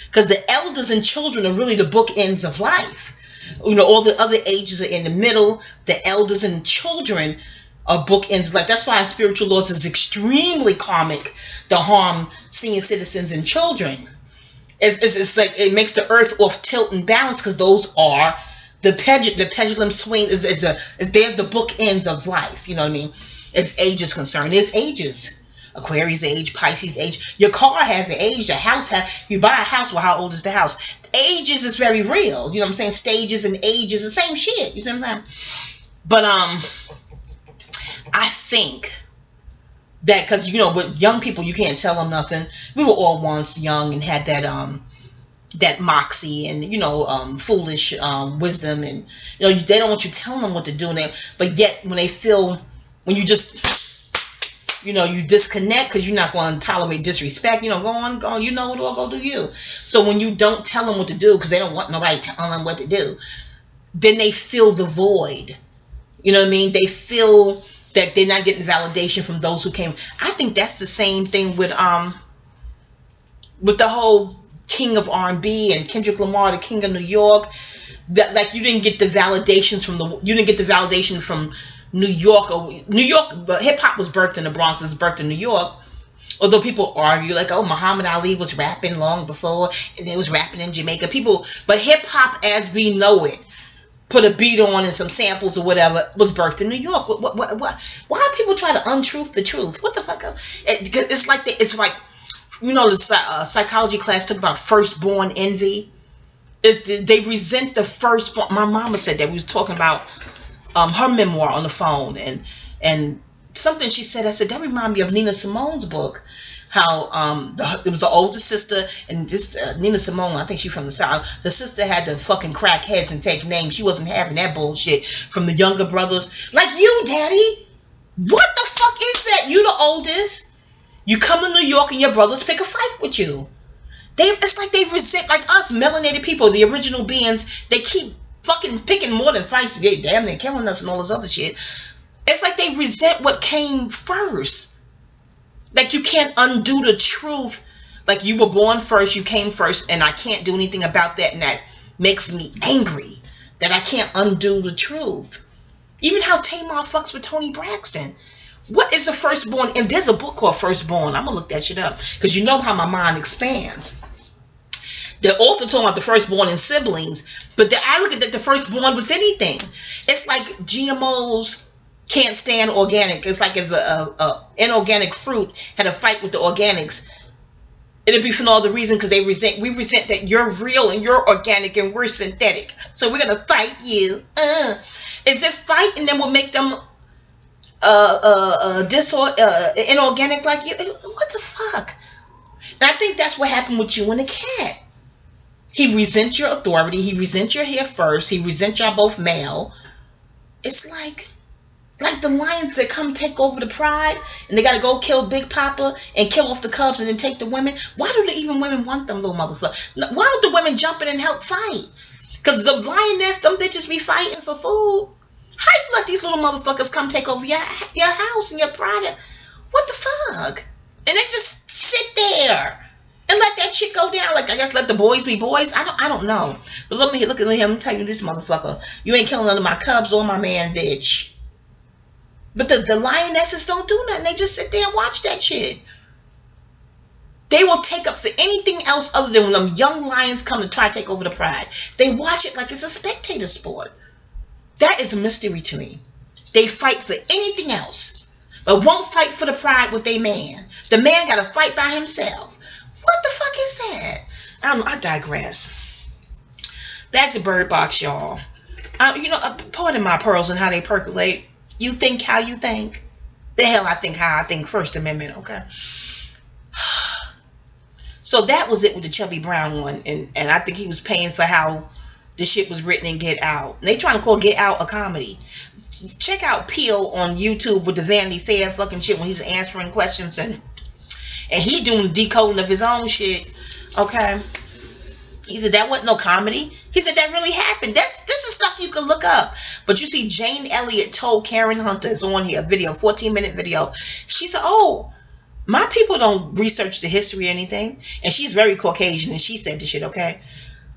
because the elders and children are really the bookends of life. All the other ages are in the middle. The elders and children are bookends. Like that's why in spiritual laws it's extremely karmic to harm senior citizens and children. It's like it makes the earth off tilt and balance, because those are the pendulum swing is they're the bookends of life. You know what I mean? As age is concerned, there's ages. Aquarius age, Pisces age. Your car has an age. The house you buy a house. Well, how old is the house? Ages is very real. You know what I'm saying? Stages and ages, the same shit. You see what I'm saying? But I think that because with young people you can't tell them nothing. We were all once young and had that moxie and foolish wisdom, and they don't want you telling them what to do. But yet when you just you disconnect because you're not going to tolerate disrespect. Go on, or go do you. So when you don't tell them what to do because they don't want nobody telling them what to do, then they fill the void. You know what I mean? They feel that they're not getting validation from those who came. I think that's the same thing with the whole king of R&B and Kendrick Lamar, the king of New York. That like you didn't get the validations from New York. But hip hop was birthed in the Bronx. It was birthed in New York. Although people argue like, oh, Muhammad Ali was rapping long before, and it was rapping in Jamaica. But hip hop as we know it, put a beat on and some samples or whatever, was birthed in New York. Why do people try to untruth the truth? What the fuck? It's like the psychology class talked about firstborn envy. They resent the firstborn. My mama said that. We was talking about her memoir on the phone, and something she said, I said, that reminded me of Nina Simone's book, how it was the older sister, and this Nina Simone, I think she's from the South, the sister had to fucking crack heads and take names. She wasn't having that bullshit from the younger brothers. Like you, daddy. What the fuck is that? You the oldest. You come to New York and your brothers pick a fight with you. It's like they resent, like us melanated people, the original beings, they keep fucking picking more than fights. They're killing us and all this other shit. It's like they resent what came first. Like you can't undo the truth. Like you were born first, you came first, and I can't do anything about that, and that makes me angry that I can't undo the truth. Even how Tamar fucks with Toni Braxton. What is a firstborn? And there's a book called Firstborn. I'm gonna look that shit up because you know how my mind expands. They're also talking about the firstborn and siblings, but I look at the firstborn with anything. It's like GMOs can't stand organic. It's like if inorganic fruit had a fight with the organics, it'd be for no other reason because we resent that you're real and you're organic and we're synthetic. So we're gonna fight you. Is it fight and then we'll make them inorganic like you? What the fuck? And I think that's what happened with you and the cat. He resents your authority. He resents your hair first. He resents y'all both male. It's like the lions that come take over the pride and they got to go kill Big Papa and kill off the cubs and then take the women. Why do even women want them little motherfuckers? Why don't the women jump in and help fight? Because the lioness, them bitches be fighting for food. How you let these little motherfuckers come take over your house and your pride? What the fuck? And they just sit there and let that shit go down. Like, I guess let the boys be boys. I don't know. But look at him. Let me tell you this, motherfucker. You ain't killing none of my cubs or my man, bitch. But the lionesses don't do nothing. They just sit there and watch that shit. They will take up for anything else other than when them young lions come to try to take over the pride. They watch it like it's a spectator sport. That is a mystery to me. They fight for anything else, but won't fight for the pride with their man. The man got to fight by himself. What the fuck is that? I digress. Back to Bird Box, y'all. Pardon my pearls and how they percolate. You think how you think. The hell I think how I think. First Amendment, okay? So that was it with the Chubby Brown one. And I think he was paying for how the shit was written in Get Out. And they trying to call Get Out a comedy. Check out Peel on YouTube with the Vanity Fair fucking shit when he's answering questions and he doing decoding of his own shit. Okay. He said that wasn't no comedy. He said that really happened. This is stuff you can look up. But you see, Jane Elliott told Karen Hunter, it's on here, a video, 14-minute video. She said, oh, my people don't research the history or anything. And she's very Caucasian, and she said this shit, okay?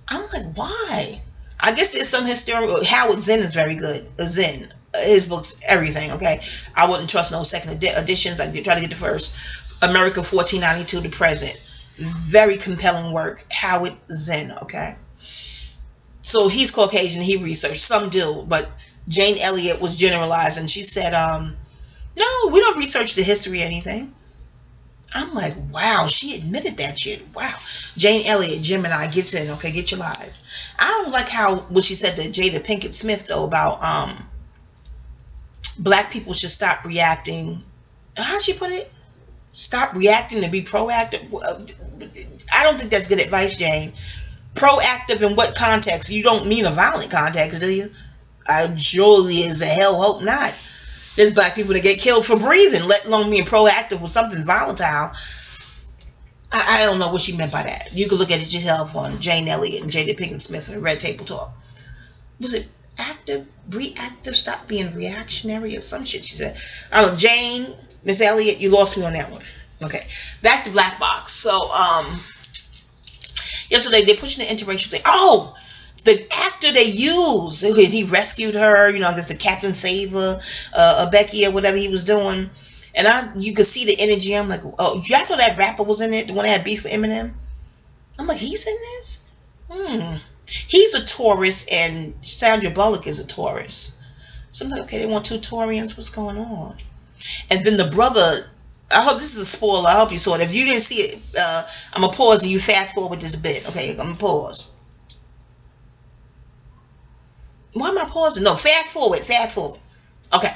I'm like, why? I guess there's some historical. Howard Zinn is very good. Zinn. His books, everything, okay? I wouldn't trust no second editions. I try to get the first. America 1492 to present. Very compelling work. Howard Zinn, okay? So he's Caucasian. He researched. Some do, but Jane Elliott was generalized, and she said, no, we don't research the history or anything. I'm like, wow, she admitted that shit. Wow. Jane Elliott, Gemini, gets in, okay, get your live. I don't like what she said to Jada Pinkett Smith, though, about black people should stop reacting. How'd she put it? Stop reacting to be proactive. I don't think that's good advice, Jane. Proactive in what context? You don't mean a violent context, do you? I surely as a hell hope not. There's black people that get killed for breathing, let alone being proactive with something volatile. I don't know what she meant by that. You can look at it yourself on Jane Elliott and Jada Pinkett Smith and Red Table Talk. Was it active, reactive, stop being reactionary or some shit she said? I don't know, Jane, Miss Elliott, you lost me on that one. Okay, back to Black Box. So, yesterday they're pushing the interracial thing. Oh! The actor they used, he rescued her, I guess the Captain Saver, Becky or whatever he was doing. And you could see the energy. I'm like, oh, y'all know that rapper was in it, the one that had beef with Eminem? I'm like, he's in this? He's a Taurus, and Sandra Bullock is a Taurus. So I'm like, okay, they want two Taurians. What's going on? And then the brother, I hope this is a spoiler. I hope you saw it. If you didn't see it, I'm going to pause and you fast forward this bit. Okay, I'm going to pause. Why am I pausing? No, fast forward. Okay.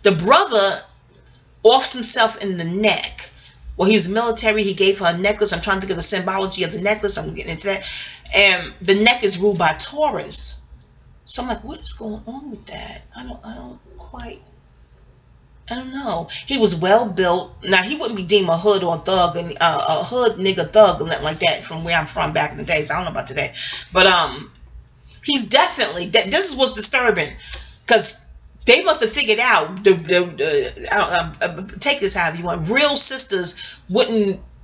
The brother offs himself in the neck. Well, he's military. He gave her a necklace. I'm trying to think of the symbology of the necklace. I'm getting into that. And the neck is ruled by Taurus. So I'm like, what is going on with that? I don't know. He was well built. Now, he wouldn't be deemed a hood or a thug, a hood nigga thug or nothing like that from where I'm from back in the days. I don't know about today. But he's definitely, this is what's disturbing. Because they must have figured out, take this however you want, real sisters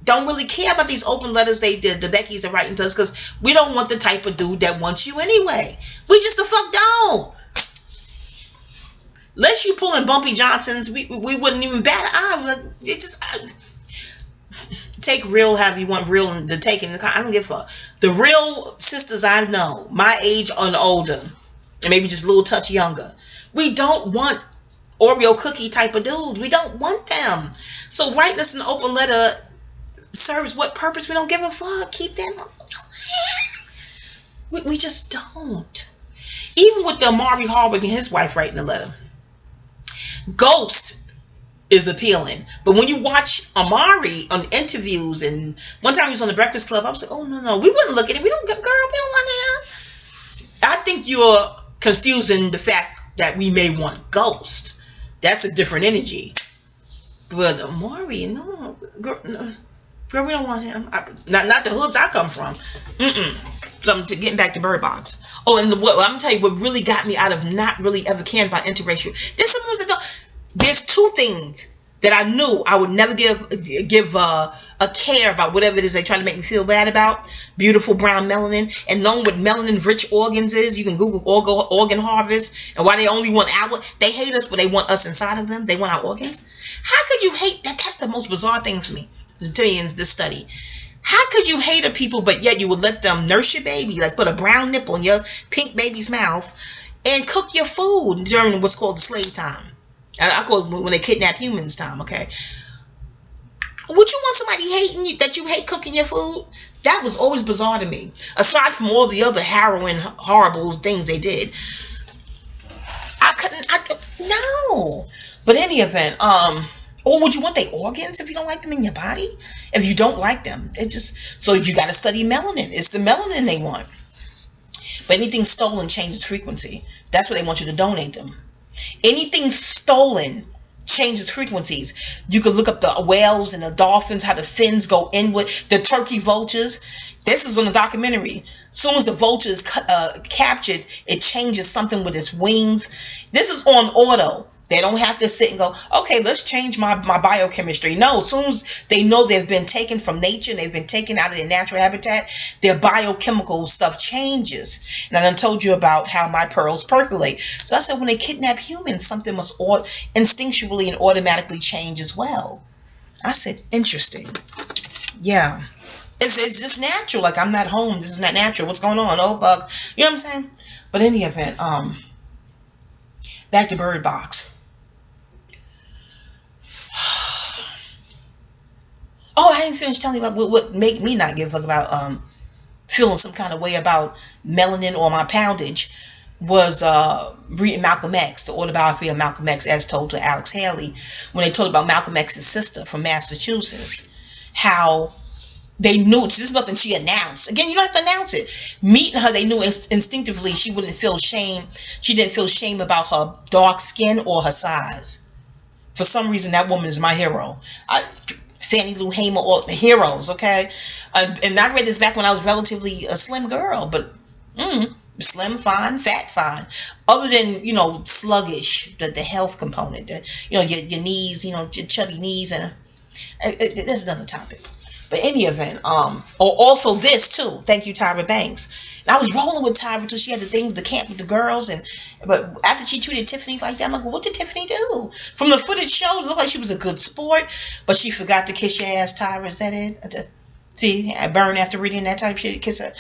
don't really care about these open letters the Beckys are writing to us, because we don't want the type of dude that wants you anyway. We just the fuck don't. Unless you pulling Bumpy Johnsons, we wouldn't even bat an eye. Like, it just take real however you want real to take in the I don't give a fuck. The real sisters I know, my age and older, and maybe just a little touch younger, we don't want Oreo cookie type of dudes. We don't want them. So writing us an open letter serves what purpose? We don't give a fuck. Keep that motherfucker. We just don't. Even with the Amari Hardwick and his wife writing a letter, Ghost is appealing. But when you watch Amari on interviews, and one time he was on the Breakfast Club, I was like, oh, no, we wouldn't look at it. We don't want him. I think you're confusing the fact that we may want Ghost. That's a different energy. But Amari, no, girl, we don't want him. Not the hoods I come from. Something to getting back to Bird Box. Oh, and I'm gonna tell you what really got me out of not really ever caring about interracial. There's two things that I knew I would never give a care about whatever it is they try to make me feel bad about. Beautiful brown melanin, and knowing what melanin rich organs is. You can Google organ harvest and why they only want they hate us, but they want us inside of them. They want our organs. How could you hate that? That's the most bizarre thing for me to tell you in this study. How could you hate a people, but yet you would let them nurse your baby, like put a brown nipple in your pink baby's mouth and cook your food during what's called the slave time? I call it when they kidnap humans time, okay? Would you want somebody hating you, that you hate cooking your food? That was always bizarre to me. Aside from all the other harrowing, horrible things they did. No. But in any event, or would you want their organs if you don't like them in your body? If you don't like them, so you got to study melanin. It's the melanin they want. But anything stolen changes frequency. That's why they want you to donate them. Anything stolen changes frequencies. You could look up the whales and the dolphins, how the fins go inward. The turkey vultures. This is on the documentary. As soon as the vulture is captured, it changes something with its wings. This is on auto. They don't have to sit and go, okay, let's change my biochemistry. No, as soon as they know they've been taken from nature and they've been taken out of their natural habitat, their biochemical stuff changes. And I done told you about how my pearls percolate. So I said when they kidnap humans, something must instinctually and automatically change as well. I said, interesting. Yeah. It's just natural. Like, I'm not home. This is not natural. What's going on? Oh, fuck. You know what I'm saying? But in any event, back to Bird Box. Oh, I didn't finish telling you about what made me not give a fuck about feeling some kind of way about melanin or my poundage was reading Malcolm X, the autobiography of Malcolm X as told to Alex Haley, when they told about Malcolm X's sister from Massachusetts, how they knew, this is nothing she announced. Again, you don't have to announce it. Meeting her, they knew instinctively she wouldn't feel shame. She didn't feel shame about her dark skin or her size. For some reason, that woman is my hero. Fannie Lou Hamer, or heroes, okay? And I read this back when I was relatively a slim girl, but slim, fine, fat, fine. Other than, sluggish, the health component, your knees, your chubby knees, and that's another topic. But in any event, also this too. Thank you, Tyra Banks. And I was rolling with Tyra until she had the thing with the camp with the girls. But after she treated Tiffany like that, I'm like, well, what did Tiffany do? From the footage showed, it looked like she was a good sport, but she forgot to kiss your ass, Tyra. Is that it? See, I burned after reading that type of shit. Kiss her.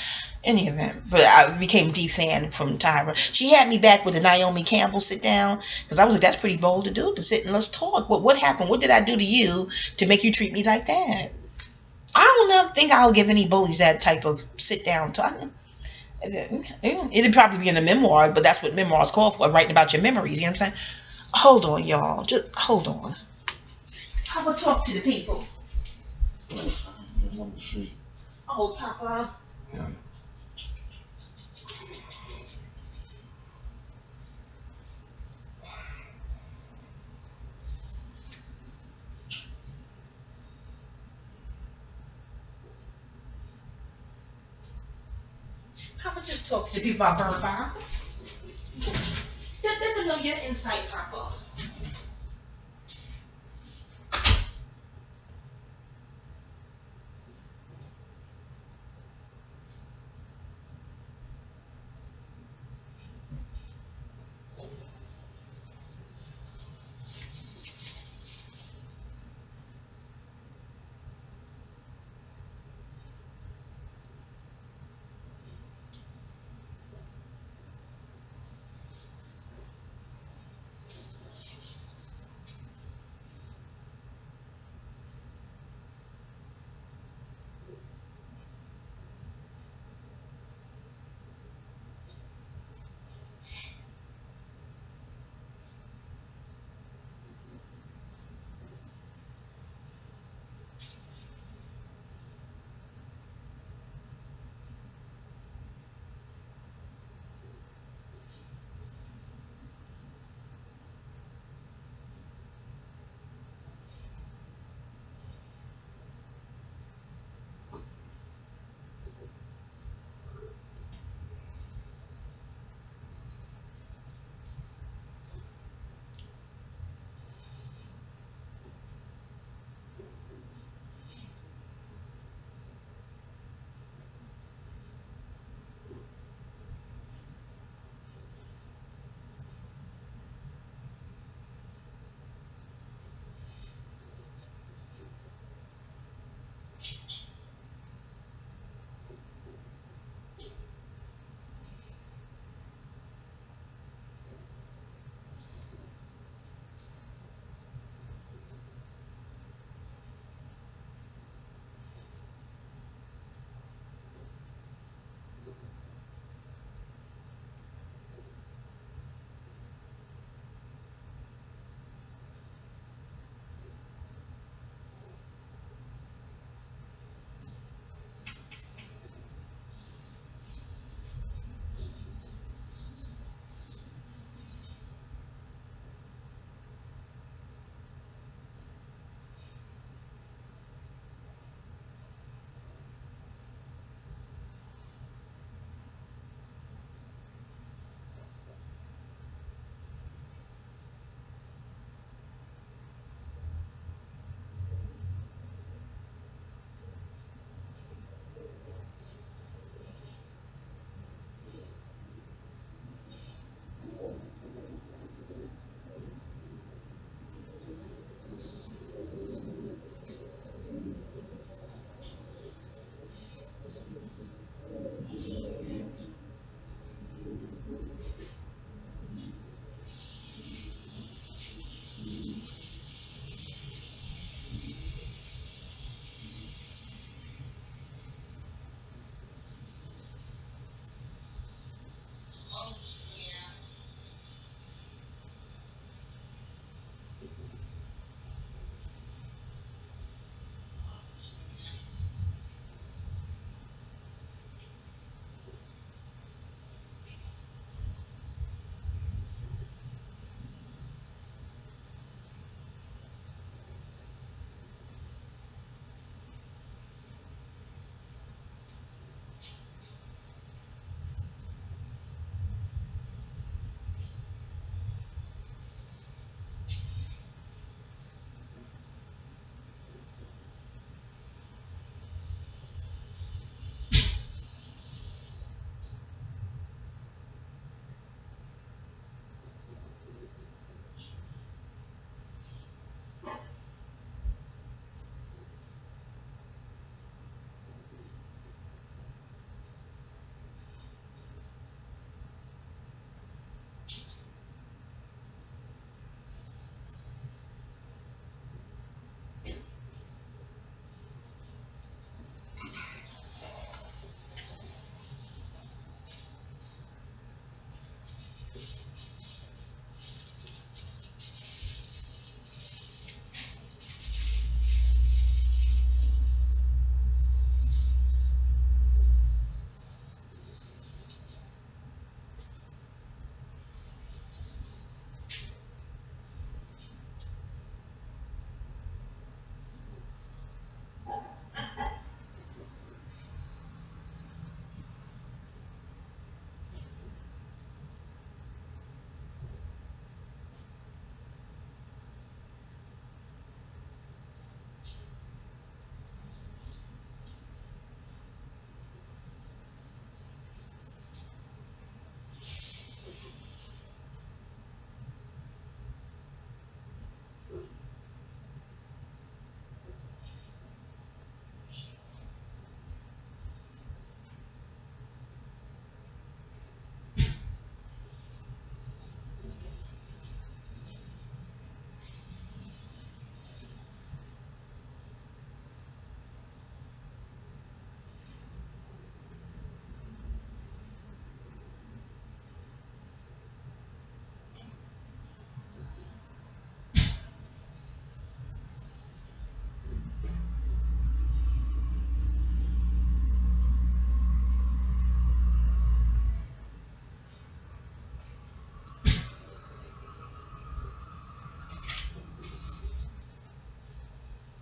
Any event, but I became D-fan from Tyra. She had me back with the Naomi Campbell sit down because I was like, that's pretty bold to do, to sit and let's talk. But what happened? What did I do to you to make you treat me like that? I don't think I'll give any bullies that type of sit down talk. It'd probably be in a memoir, but that's what memoirs call for, writing about your memories. You know what I'm saying? Hold on, y'all. Just hold on. How about talk to the people? Let me see. Oh, Papa. Yeah. Papa, just talk to the people about bird bombs. Let them know your insight, Papa.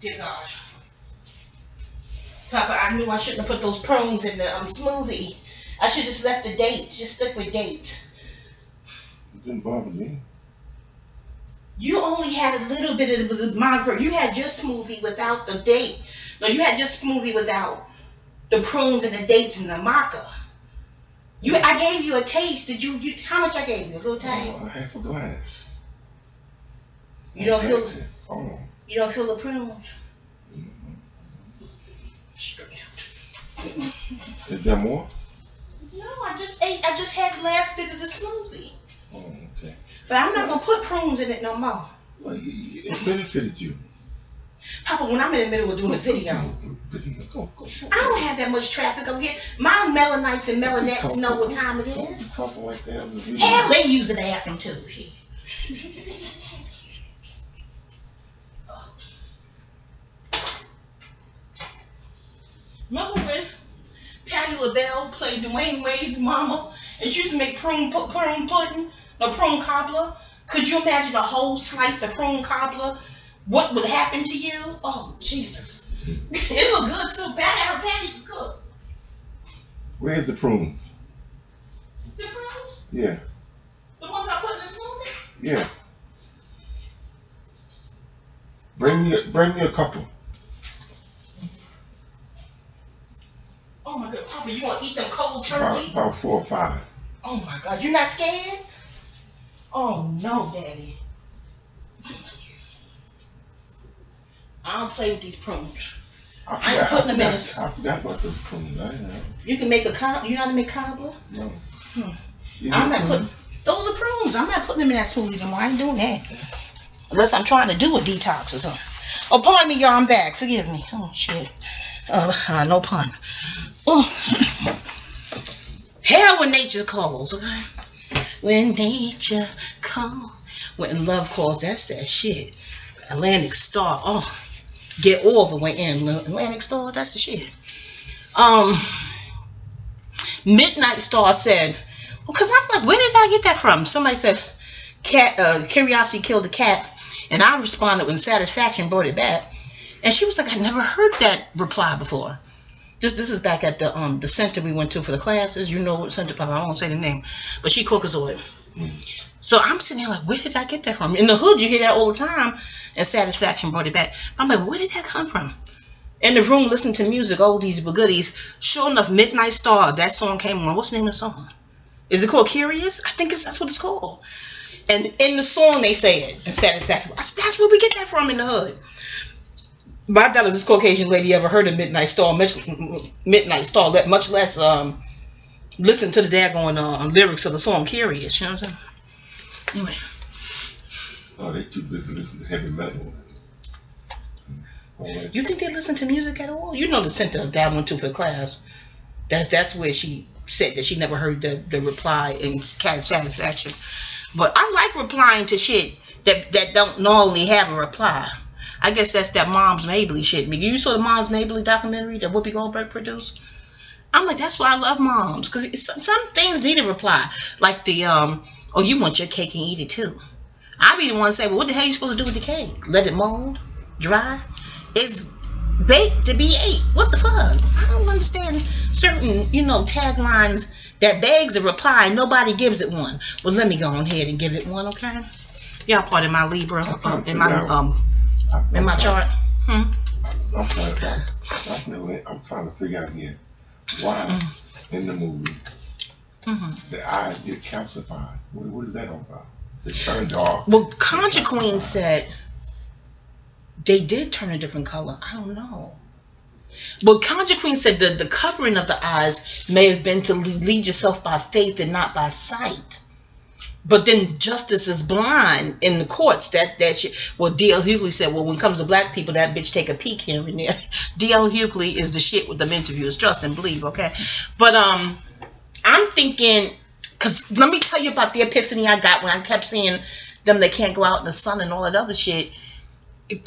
Dear God. Papa, I knew I shouldn't have put those prunes in the smoothie. I should have just left the dates. Just stick with dates. It didn't bother me. You only had a little bit of the Monfort. You had your smoothie without the date. No, you had your smoothie without the prunes and the dates and the maca. I gave you a taste. Did you? How much I gave you? A little taste. Oh, half a glass. You don't feel. Oh. You don't feel the prunes. Is there more? No, I just ate. I just had the last bit of the smoothie. Oh, okay. But I'm not gonna put prunes in it no more. Well, it benefited you. Papa, when I'm in the middle of doing a video, Go. I don't have that much traffic over here. My melanites and melanettes know what time it is. Talking like that in the video. Hell, they use the bathroom too. Remember when Patti LaBelle played Dwayne Wade's mama and she used to make prune pudding, no prune cobbler? Could you imagine a whole slice of prune cobbler? What would happen to you? Oh, Jesus. It looked good too. Patty could. Where's the prunes? The prunes? Yeah. The ones I put in the smoothie? Yeah. Bring me a couple. Oh my God, Papa, you want to eat them cold turkey? About 4 or 5. Oh my God, you're not scared? Oh no, Daddy. I don't play with these prunes. I ain't putting them in this. I forgot about those prunes. I didn't know. You can make you know how to make cobbler? No. I'm not putting, those are prunes. I'm not putting them in that smoothie no more. I ain't doing that. Unless I'm trying to do a detox or something. Oh, pardon me, y'all. I'm back. Forgive me. Oh, shit. No pun. Oh. Hell when nature calls, okay? When nature calls. When love calls, that's that shit. Atlantic Star. Oh, get over when in Atlantic Star. That's the shit. Midnight Star said, well, because I'm like, where did I get that from? Somebody said, Curiosity killed a cat. And I responded when Satisfaction brought it back. And she was like, I never heard that reply before. This is back at the center we went to for the classes. You know what center, Papa. I won't say the name. But she Caucasoid. So I'm sitting there like, where did I get that from? In the hood, you hear that all the time. And Satisfaction brought it back. I'm like, where did that come from? In the room, listening to music, oldies but goodies. Sure enough, Midnight Star, that song came on. What's the name of the song? Is it called Curious? I think that's what it's called. And in the song, they say it. And Satisfaction. That's where we get that from in the hood. But I doubt if this Caucasian lady ever heard of Midnight Star, much less listen to the daggone lyrics of the song Curious. You know what I'm saying? Anyway. Oh, they too busy listening to heavy metal. You think they listen to music at all? You know the center that I went to for class. That's where she said that she never heard the reply in Satisfaction. But I like replying to shit that don't normally have a reply. I guess that's that Mom's Mabley shit. You saw the Mom's Mabley documentary that Whoopi Goldberg produced? I'm like, that's why I love moms. Because some things need a reply. Like the, oh, you want your cake and eat it too. I be the one to say, well, what the hell are you supposed to do with the cake? Let it mold? Dry? It's baked to be ate. What the fuck? I don't understand certain, taglines that begs a reply and nobody gives it one. Well, let me go on ahead and give it one, okay? Y'all part of my Libra, in my chart. I'm trying to figure out here why in the movie the eyes get calcified. What is that all about? They turned off. Well, Conjure Queen said they did turn a different color. I don't know. But Conjure Queen said that the covering of the eyes may have been to lead yourself by faith and not by sight. But then justice is blind in the courts. That shit. Well, D.L. Hughley said, well, when it comes to black people, that bitch take a peek here and there. D.L. Hughley is the shit with them interviews. Trust and believe, okay? But I'm thinking, because let me tell you about the epiphany I got when I kept seeing them. They can't go out in the sun and all that other shit.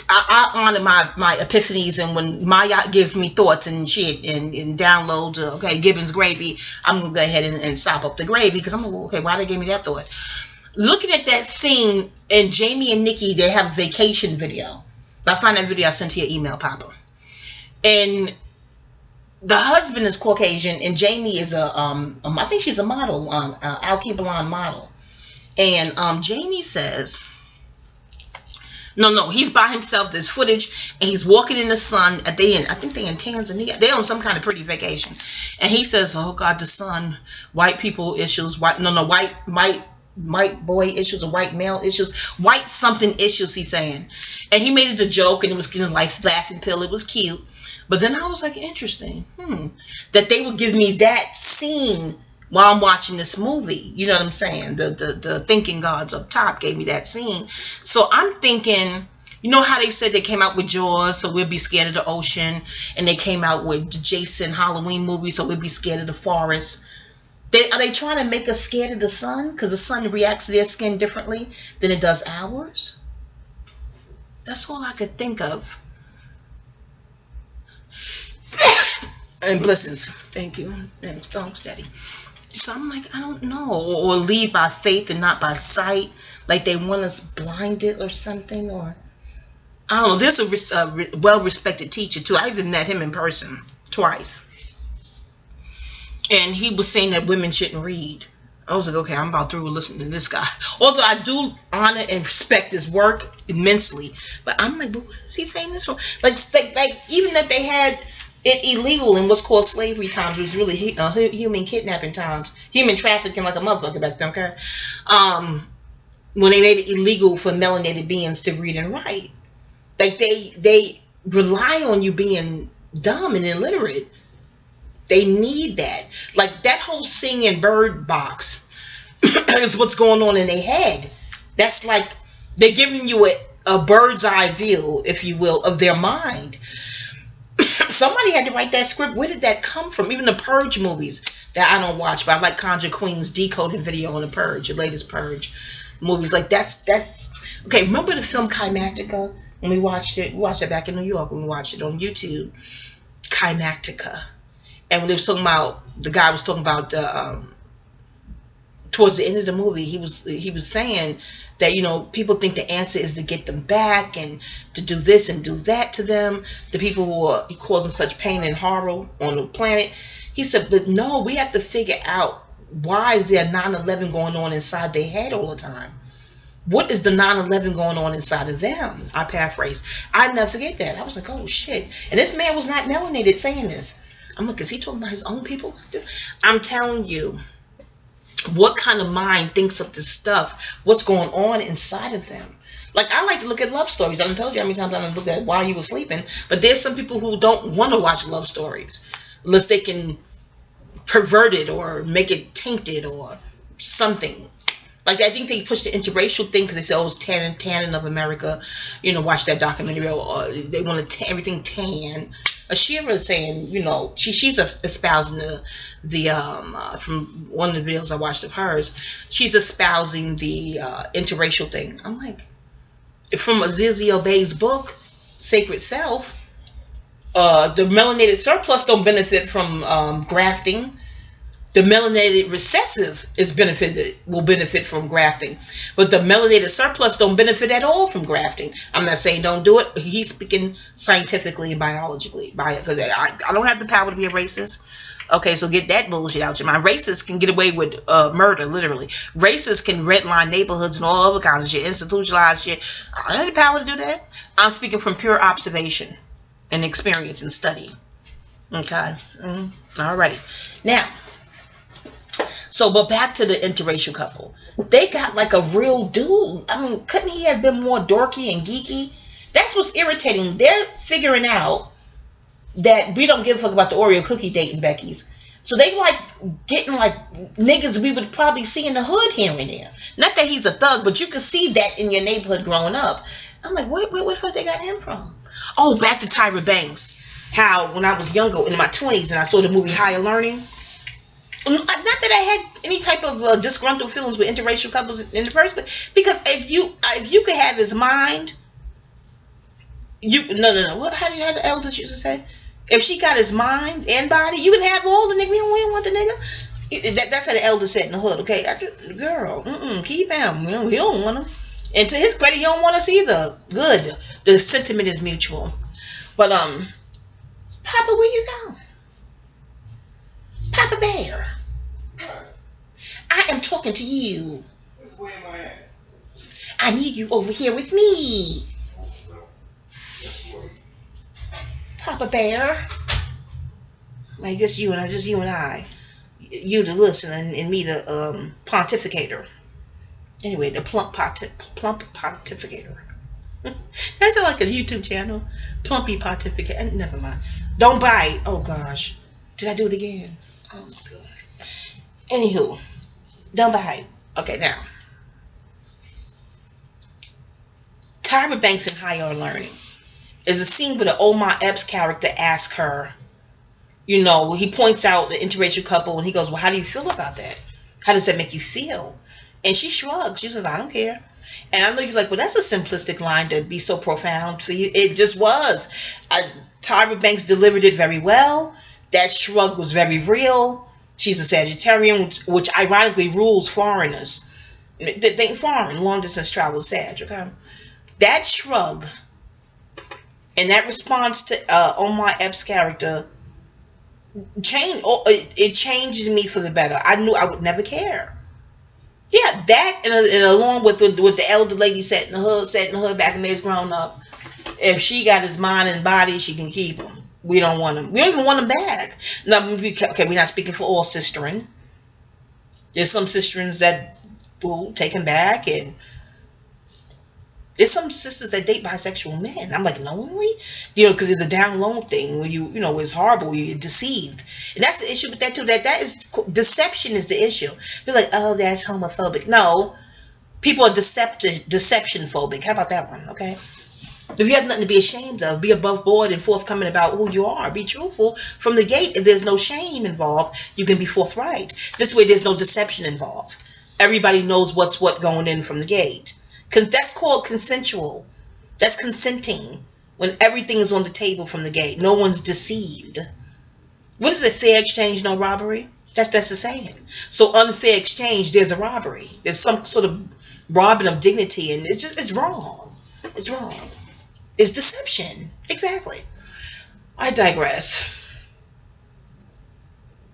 I honor my epiphanies, and when Maya gives me thoughts and shit and downloads, okay, Gibbons gravy, I'm going to go ahead and sop up the gravy because I'm like, okay, why they gave me that thought? Looking at that scene, and Jamie and Nikki, they have a vacation video. I'll find that video. I sent to your email, Papa. And the husband is Caucasian, and Jamie is I think she's a model, Alki Blonde model. And Jamie says, no, he's by himself. There's footage, and he's walking in the sun. I think they're in Tanzania. They're on some kind of pretty vacation. And he says, "Oh God, the sun, white people issues, white boy issues, or white male issues, white something issues." He's saying, and he made it a joke, and it was getting like laughing pill. It was cute, but then I was like, interesting, that they would give me that scene while I'm watching this movie. You know what I'm saying? The thinking gods up top gave me that scene. So I'm thinking, you know how they said they came out with Jaws, so we'll be scared of the ocean, and they came out with the Jason Halloween movie, so we'll be scared of the forest. Are they trying to make us scared of the sun because the sun reacts to their skin differently than it does ours? That's all I could think of. And blessings. Thank you. And thanks, Daddy. So I'm like, I don't know. Or lead by faith and not by sight. Like they want us blinded or something. Or I don't know. There's a well-respected teacher, too. I even met him in person twice. And he was saying that women shouldn't read. I was like, okay, I'm about through listening to this guy. Although I do honor and respect his work immensely. But I'm like, but what is he saying this for? Like even that they had it illegal in what's called slavery times, it was really human kidnapping times, human trafficking like a motherfucker back then, okay? When they made it illegal for melanated beings to read and write. Like they rely on you being dumb and illiterate. They need that. Like that whole singing bird box is what's going on in their head. That's like they're giving you a bird's eye view, if you will, of their mind. Somebody had to write that script. Where did that come from? Even the Purge movies that I don't watch, but I like Conjure Queen's decoded video on the Purge, the latest Purge movies. Like that's okay. Remember the film Climactica when we watched it? We watched it back in New York when we watched it on YouTube. Climactica. And when they was talking about, the guy was talking about towards the end of the movie, he was saying that, you know, people think the answer is to get them back and to do this and do that to them, the people who are causing such pain and horror on the planet. He said, but no, we have to figure out, why is there 9/11 going on inside their head all the time? What is the 9/11 going on inside of them? I paraphrase. I never forget that. I was like, oh shit. And this man was not melanated saying this. I'm like, is he talking about his own people? I'm telling you, what kind of mind thinks of this stuff? What's going on inside of them? Like, I like to look at love stories. I done told you how many times I done looked at while you were sleeping. But there's some people who don't want to watch love stories unless they can pervert it or make it tainted or something. Like, I think they pushed the interracial thing because they said, oh, it's tanning of America. You know, watch that documentary. Or they want to everything tan. Ashira is saying, you know, she's espousing the from one of the videos I watched of hers. She's espousing the interracial thing. I'm like, from Azizi Obey's book, Sacred Self, the melanated surplus don't benefit from grafting. The melanated recessive will benefit from grafting. But the melanated surplus don't benefit at all from grafting. I'm not saying don't do it, but he's speaking scientifically and biologically. Because I don't have the power to be a racist. Okay, so get that bullshit out your mind. Racists can get away with murder, literally. Racists can redline neighborhoods and all other kinds of shit, institutionalized shit. I don't have the power to do that. I'm speaking from pure observation and experience and study. Okay? Alrighty. Now, so, but back to the interracial couple. They got like a real dude. I mean, couldn't he have been more dorky and geeky? That's what's irritating. They're figuring out that we don't give a fuck about the Oreo cookie dating Becky's. So they like getting like niggas we would probably see in the hood here and there. Not that he's a thug, but you can see that in your neighborhood growing up. I'm like, where the fuck they got him from? Oh, back to Tyra Banks. How when I was younger, in my 20s, and I saw the movie Higher Learning. Not that I had any type of disgruntled feelings with interracial couples in the first place, because if you could have his mind, no. What? How do you have the elders used to say? If she got his mind and body, you can have all the nigga. We don't want the nigga. That's how the elders said in the hood. Okay, girl, keep him. We don't want him. And to his credit, he don't want us either. Good. The sentiment is mutual. But Papa, where you go? Papa Bear, I am talking to you. Where am I at? I need you over here with me. Papa Bear. Like just you and I. You the listener and me the pontificator. Anyway, the plump pontificator. That's like a YouTube channel. Plumpy pontificate. Never mind. Don't bite. Oh gosh. Did I do it again? Oh my gosh. Anywho. Don't bite. Okay, now. Tyra Banks in Higher Learning is a scene where the Omar Epps character asks her, you know, he points out the interracial couple and he goes, well, how do you feel about that? How does that make you feel? And she shrugs. She says, I don't care. And I know you're like, well, that's a simplistic line to be so profound for you. It just was. Tyra Banks delivered it very well. That shrug was very real. She's a Sagittarian, which ironically rules foreigners. They think foreign, long distance travel is Sag, okay? That shrug and that response to Omar Epps' character it changed me for the better. I knew I would never care. Yeah, that and along with the elder lady sat in the hood back in the days growing up. If she got his mind and body, she can keep him. We don't want him. We don't even want him back. No, okay, we're not speaking for all sistering. There's some sisterins that will take him back, and there's some sisters that date bisexual men. I'm like, lonely? You know, because there's a down low thing where you know, it's horrible. You're deceived. And that's the issue with that too. That is, deception is the issue. You're like, oh, that's homophobic. No. People are deception phobic. How about that one? Okay. If you have nothing to be ashamed of, be above board and forthcoming about who you are. Be truthful from the gate. If there's no shame involved, you can be forthright. This way, there's no deception involved. Everybody knows what's what going in from the gate. Because that's called consensual. That's consenting. When everything is on the table from the gate. No one's deceived. What is it? Fair exchange, no robbery? That's the saying. So unfair exchange, there's a robbery. There's some sort of robbing of dignity. And it's wrong. It's wrong. It's deception. Exactly. I digress.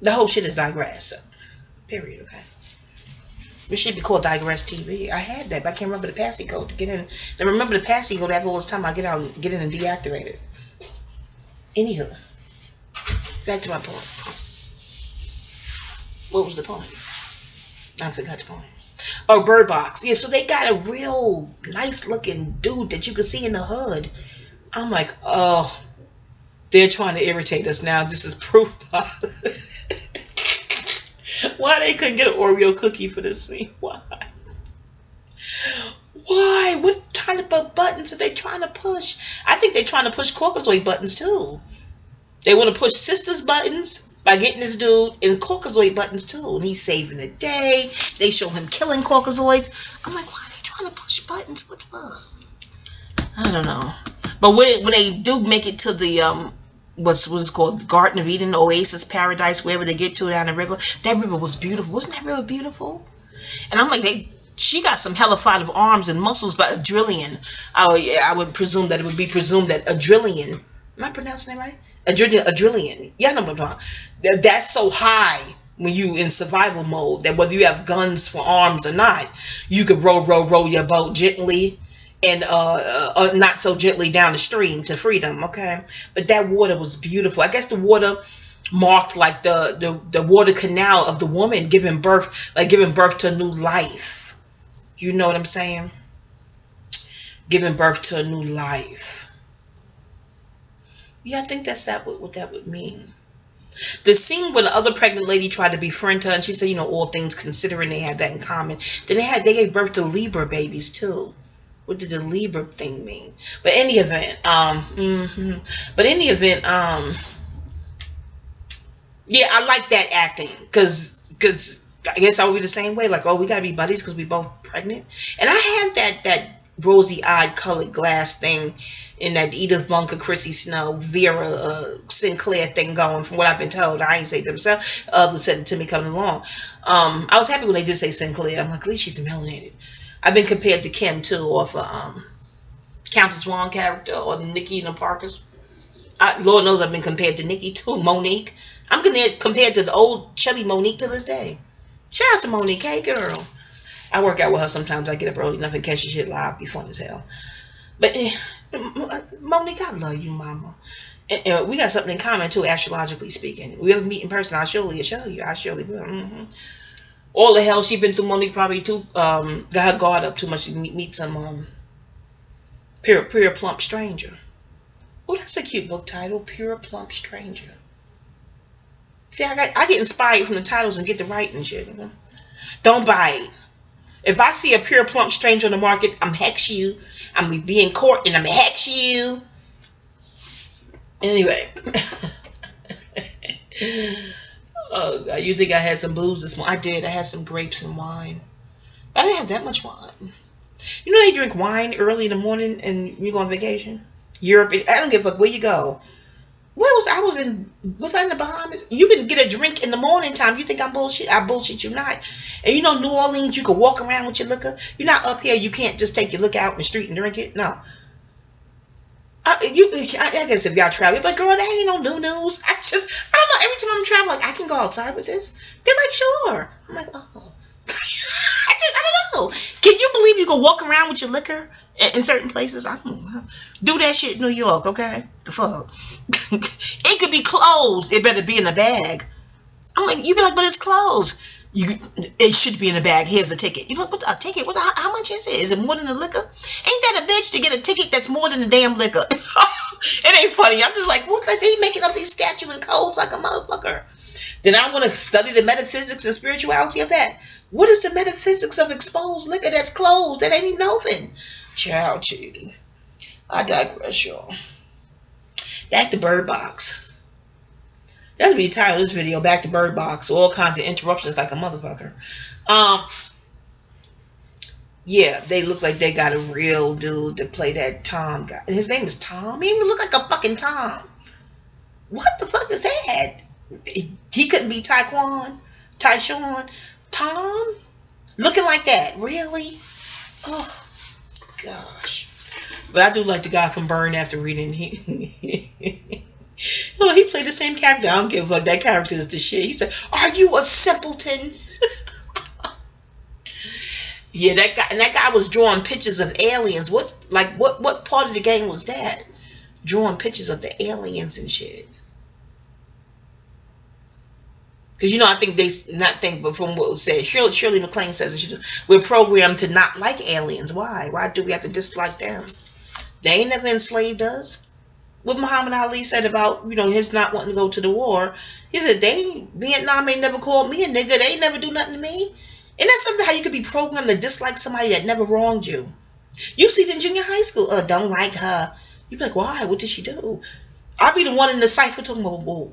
The whole shit is digress. Period. Okay. It should be called Digress TV. I had that, but I can't remember the passy code to get in. I remember the passy code after all this time I get out and get in and deactivate it. Anywho, back to my point. What was the point? I forgot the point. Oh, Bird Box. Yeah, so they got a real nice looking dude that you can see in the hood. I'm like, oh, they're trying to irritate us now. This is proof. Why they couldn't get an Oreo cookie for this scene? Why? Why? What type of buttons are they trying to push? I think they're trying to push Caucasoid buttons too. They want to push sisters buttons by getting this dude, and Caucasoid buttons too. And he's saving the day. They show him killing Caucasoids. I'm like, why are they trying to push buttons? What the fuck? I don't know. But when they do make it to the what's called Garden of Eden, Oasis, Paradise, wherever they get to down the river. That river was beautiful. Wasn't that river beautiful? And I'm like, she got some hella fight of arms and muscles, but Adrillian. I would presume that it would be presumed that Adrillian. Am I pronouncing that right? Adrillian. Yeah, I know what I'm talking about. That's so high when you in survival mode that whether you have guns for arms or not, you could row your boat gently and not so gently down the stream to freedom, okay? But that water was beautiful. I guess the water marked like the water canal of the woman giving birth to a new life. You know what I'm saying? Giving birth to a new life. Yeah, I think that's what that would mean. The scene where the other pregnant lady tried to befriend her and she said, you know, all things considering, they had that in common. Then they gave birth to Libra babies too. What did the Libra thing mean? But in any event, yeah, I like that acting because I guess I would be the same way. Like, oh, we gotta be buddies because we both pregnant. And I have that rosy-eyed colored glass thing in that Edith Bunker, Chrissy Snow, Vera Sinclair thing going. From what I've been told, I ain't say it to myself. Others said it to me coming along. I was happy when they did say Sinclair. I'm like, at least she's melanated. I've been compared to Kim too, off of Countess Wong character or Nikki and the Parkers. Lord knows I've been compared to Nikki too. Monique. I'm compared to the old chubby Monique to this day. Shout out to Monique. Hey, girl. I work out with her sometimes. I get up early enough and catch the shit live. Be fun as hell. But Monique, I love you, mama. And we got something in common too, astrologically speaking. We ever meet in person, I'll surely show you. I surely will. All the hell she been through, Monique probably too. Got her guard up too much to meet some pure plump stranger. Oh, that's a cute book title, Pure Plump Stranger. See, I get inspired from the titles and get to writing shit. Don't buy it. If I see a pure plump stranger on the market, I'm hex you. I'm gonna be in court and I'm gonna hex you. Anyway. Oh God, you think I had some booze this morning? I did. I had some grapes and wine. But I didn't have that much wine. You know they drink wine early in the morning and you go on vacation? Europe. I don't give a fuck where you go. Was I in the Bahamas? You can get a drink in the morning time. You think I'm bullshit? I bullshit you not. And you know New Orleans, you can walk around with your liquor. You're not up here. You can't just take your liquor out in the street and drink it. No. I guess if y'all travel, but girl, that ain't no new news. I don't know. Every time I'm traveling, like I can go outside with this. They're like, sure. I'm like, oh. I don't know. Can you believe you can walk around with your liquor in certain places? I don't know. Do that shit in New York, okay? The fuck. It could be closed. It better be in a bag. I'm like, you be like, but it's closed. It should be in a bag. Here's a ticket. You be like, what a ticket? How much is it? Is it more than the liquor? Ain't that a bitch to get a ticket that's more than the damn liquor? It ain't funny. I'm just like, what? Like they making up these statutes and codes like a motherfucker. Then I want to study the metaphysics and spirituality of that. What is the metaphysics of exposed liquor that's closed that ain't even open? Child cheating. I digress, y'all. Back to Bird Box. That's be the title of this video. Back to Bird Box. All kinds of interruptions like a motherfucker. Yeah, they look like they got a real dude to play that Tom guy. His name is Tom. He even look like a fucking Tom. What the fuck is that? He couldn't be Tyshawn. Tom? Looking like that. Really? Oh, gosh. But I do like the guy from Burn after reading. Oh, he played the same character. I don't give a fuck. That character is the shit. He said, "Are you a simpleton?" Yeah, that guy was drawing pictures of aliens. What part of the game was that? Drawing pictures of the aliens and shit. Because, I think but from what was said, Shirley MacLaine says we're programmed to not like aliens. Why? Why do we have to dislike them? They ain't never enslaved us. What Muhammad Ali said about, his not wanting to go to the war. He said, Vietnam ain't never called me a nigga. They ain't never do nothing to me. And that's something how you could be programmed to dislike somebody that never wronged you. You see it in junior high school. Don't like her. You be like, why? What did she do? I'll be the one in the cipher talking about, well,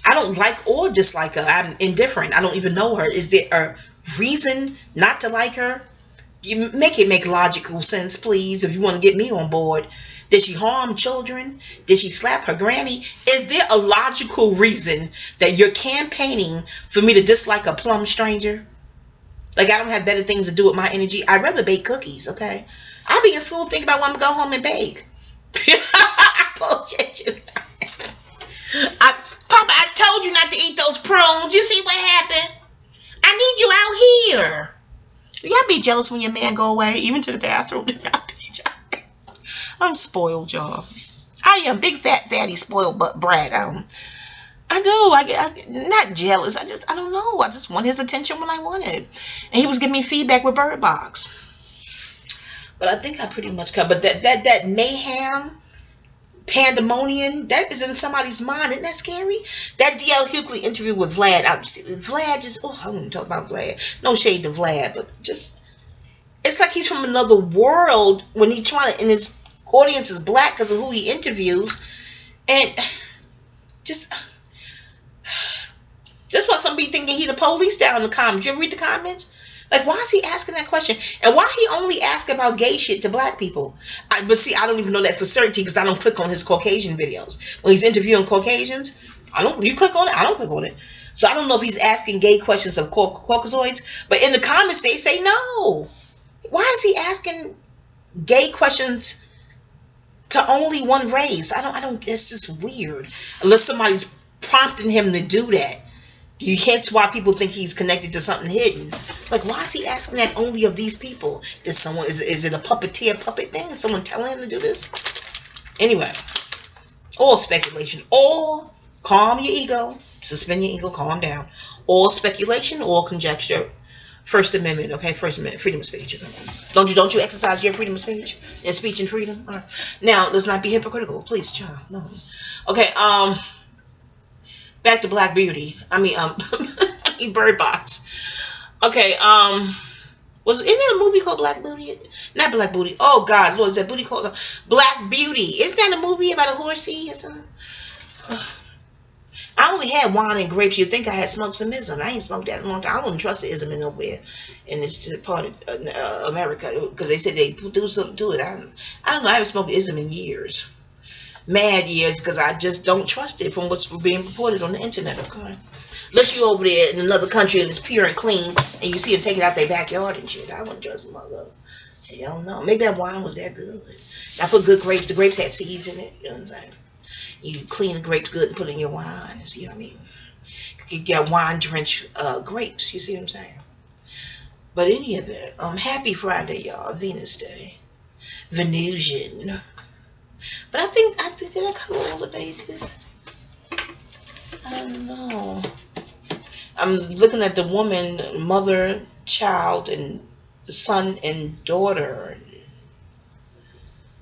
I don't like or dislike her. I'm indifferent. I don't even know her. Is there a reason not to like her? You make it make logical sense, please, if you want to get me on board. Did she harm children? Did she slap her granny? Is there a logical reason that you're campaigning for me to dislike a plum stranger? Like I don't have better things to do with my energy. I'd rather bake cookies, okay? I'll be in school thinking about when I'm going to go home and bake. I bullshit you. Papa, I told you not to eat those prunes. You see what happened? I need you out here. Y'all be jealous when your man go away, even to the bathroom. I'm spoiled, y'all. I am big fat fatty spoiled brat. I know. I not jealous. I don't know. I just want his attention when I want it. And he was giving me feedback with Bird Box. But I think I pretty much covered that mayhem, pandemonium. That is in somebody's mind. Isn't that scary? That D.L. Hughley interview with Vlad. Vlad just. Oh, I won't talk about Vlad. No shade to Vlad, but just. It's like he's from another world when he's trying to. And his audience is black because of who he interviews, and just. That's why some be thinking he the police down in the comments. You ever read the comments? Like, why is he asking that question? And why he only ask about gay shit to black people? But see, I don't even know that for certainty because I don't click on his Caucasian videos. When he's interviewing Caucasians, you click on it? I don't click on it. So I don't know if he's asking gay questions of Caucasoids. But in the comments, they say no. Why is he asking gay questions to only one race. I don't, it's just weird. Unless somebody's prompting him to do that. Hence why people think he's connected to something hidden. Like, why is he asking that only of these people? Is it a puppeteer puppet thing? Is someone telling him to do this? Anyway, all speculation. All, calm your ego. Suspend your ego, calm down. All speculation, all conjecture. First Amendment, okay? First Amendment, freedom of speech. Don't you exercise your freedom of speech? And speech and freedom? All right. Now, let's not be hypocritical. Please, child. No. Okay, back to Black Beauty. I mean, Bird Box. Okay, isn't there a movie called Black Beauty? Not Black Beauty. Oh, God, Lord, is that booty called Black Beauty? Isn't that a movie about a horsey or something? I only had wine and grapes. You'd think I had smoked some ism. I ain't smoked that in a long time. I wouldn't trust the ism in nowhere in this part of America because they said they do something to it. I don't know. I haven't smoked ism in years. Mad years, because I just don't trust it from what's being reported on the internet, okay? Unless you over there in another country and it's pure and clean and you see them take it out their backyard and shit. I wouldn't trust them, mother. Hell no. Maybe that wine was that good. I put good grapes. The grapes had seeds in it. You know what I'm saying? You clean the grapes good and put it in your wine. And see what I mean? You get wine-drenched grapes. You see what I'm saying? But any of it, happy Friday, y'all. Venus Day. Venusian. But I think did I cover all the bases? I don't know. I'm looking at the woman, mother, child, and son and daughter.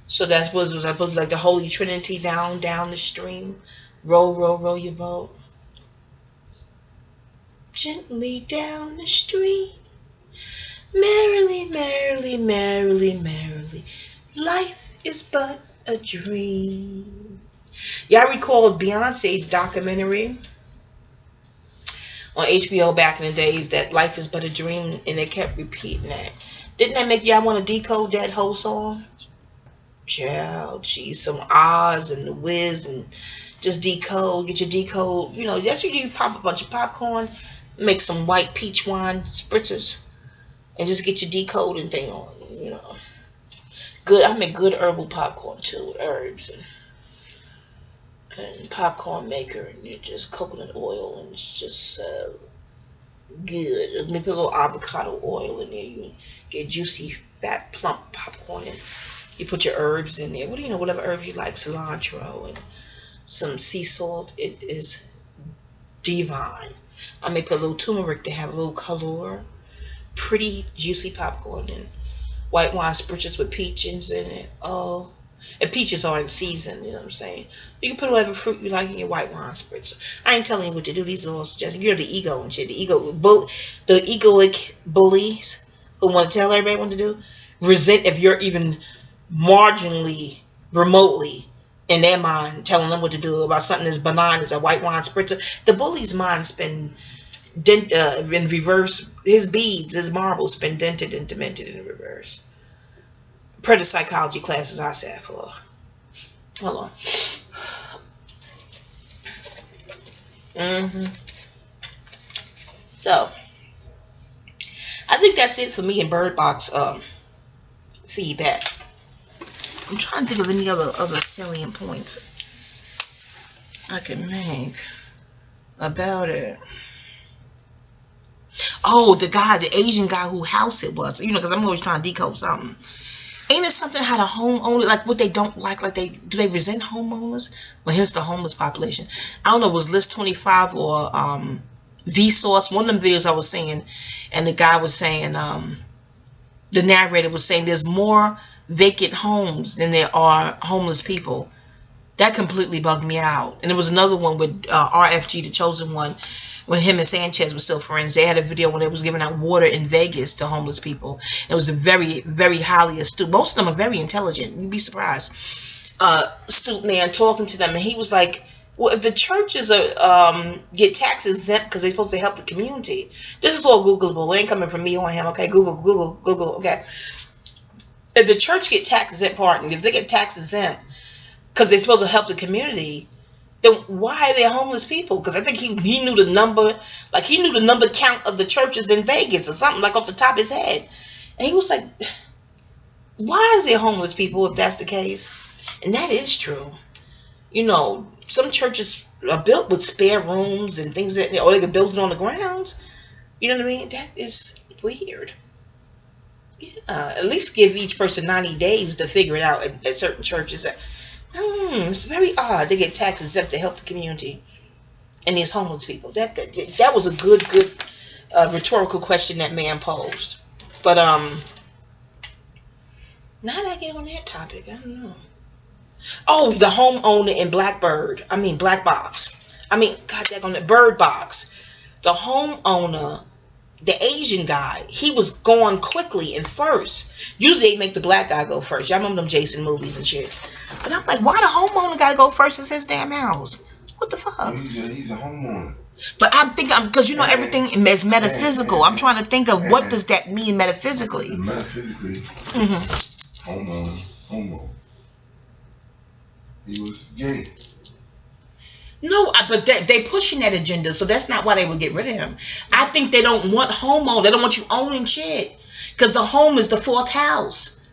So that was I supposed like the Holy Trinity down the stream. Row, row, row your boat. Gently down the stream. Merrily, merrily, merrily, merrily. Life is but a dream. Y'all recall Beyonce documentary on HBO back in the days that life is but a dream, and they kept repeating that. Didn't that make y'all want to decode that whole song? Child, geez, some Oz and the Wiz and just decode, get your decode. You know, that's what you pop a bunch of popcorn, make some white peach wine spritzers, and just get your decoding thing on, you know. Good, I make good herbal popcorn too, with herbs and popcorn maker, and it's just coconut oil, and it's just good. Maybe put a little avocado oil in there. You get juicy, fat, plump popcorn, and you put your herbs in there. What do you know? Whatever herbs you like, cilantro and some sea salt. It is divine. I may put a little turmeric to have a little color. Pretty juicy popcorn and white wine spritzers with peaches in it. Oh, and peaches are in season, you know what I'm saying? You can put whatever fruit you like in your white wine spritzer. I ain't telling you what to do. These are all suggestions. You're the ego and shit. The egoic bullies who want to tell everybody what to do resent if you're even marginally, remotely in their mind telling them what to do about something as benign as a white wine spritzer. The bully's mind's been in reverse. His beads, his marbles, been dented and demented in reverse. Predator psychology classes I sat for. Hold on. So, I think that's it for me in Bird Box feedback. I'm trying to think of any other salient points I can make about it. Oh, the Asian guy whose house it was. You know, because I'm always trying to decode something. Ain't it something how the homeowner, like what they don't like do they resent homeowners? Well, here's the homeless population. I don't know, it was List 25 or Vsauce, one of them videos I was seeing, and the guy was saying, the narrator was saying there's more vacant homes than there are homeless people. That completely bugged me out. And there was another one with RFG, the Chosen One, when him and Sanchez were still friends. They had a video when they was giving out water in Vegas to homeless people. It was a very, very highly astute. Most of them are very intelligent. You'd be surprised. Astute man talking to them, and he was like, well, if the churches are get tax exempt because they're supposed to help the community. This is all Googleable. It ain't coming from me or him. Okay, Google. Okay. If the church get tax exempt, if they get tax exempt because they're supposed to help the community, then why are there homeless people? Because I think he knew the number, like he knew the number count of the churches in Vegas or something, like off the top of his head. And he was like, why is there homeless people if that's the case? And that is true. You know, some churches are built with spare rooms and things that, or they can build it on the grounds. You know what I mean? That is weird. Yeah, at least give each person 90 days to figure it out at certain churches. It's very odd. They get tax exempt to help the community and these homeless people. That was a good rhetorical question that man posed. But now that I get on that topic, I don't know. Oh, the homeowner in Black Box. God dang, Bird Box. The homeowner, the Asian guy, he was going quickly and first. Usually they make the black guy go first. Y'all remember them Jason movies and shit. But I'm like, why the homeowner gotta go first? It's his damn house. What the fuck? He's a homeowner. But I'm thinking, because you know everything is metaphysical. I'm trying to think of what does that mean metaphysically. Metaphysically, homeowner. He was gay. No, but they pushing that agenda, so that's not why they would get rid of him. I think they don't want homeowners. They don't want you owning shit, because the home is the fourth house.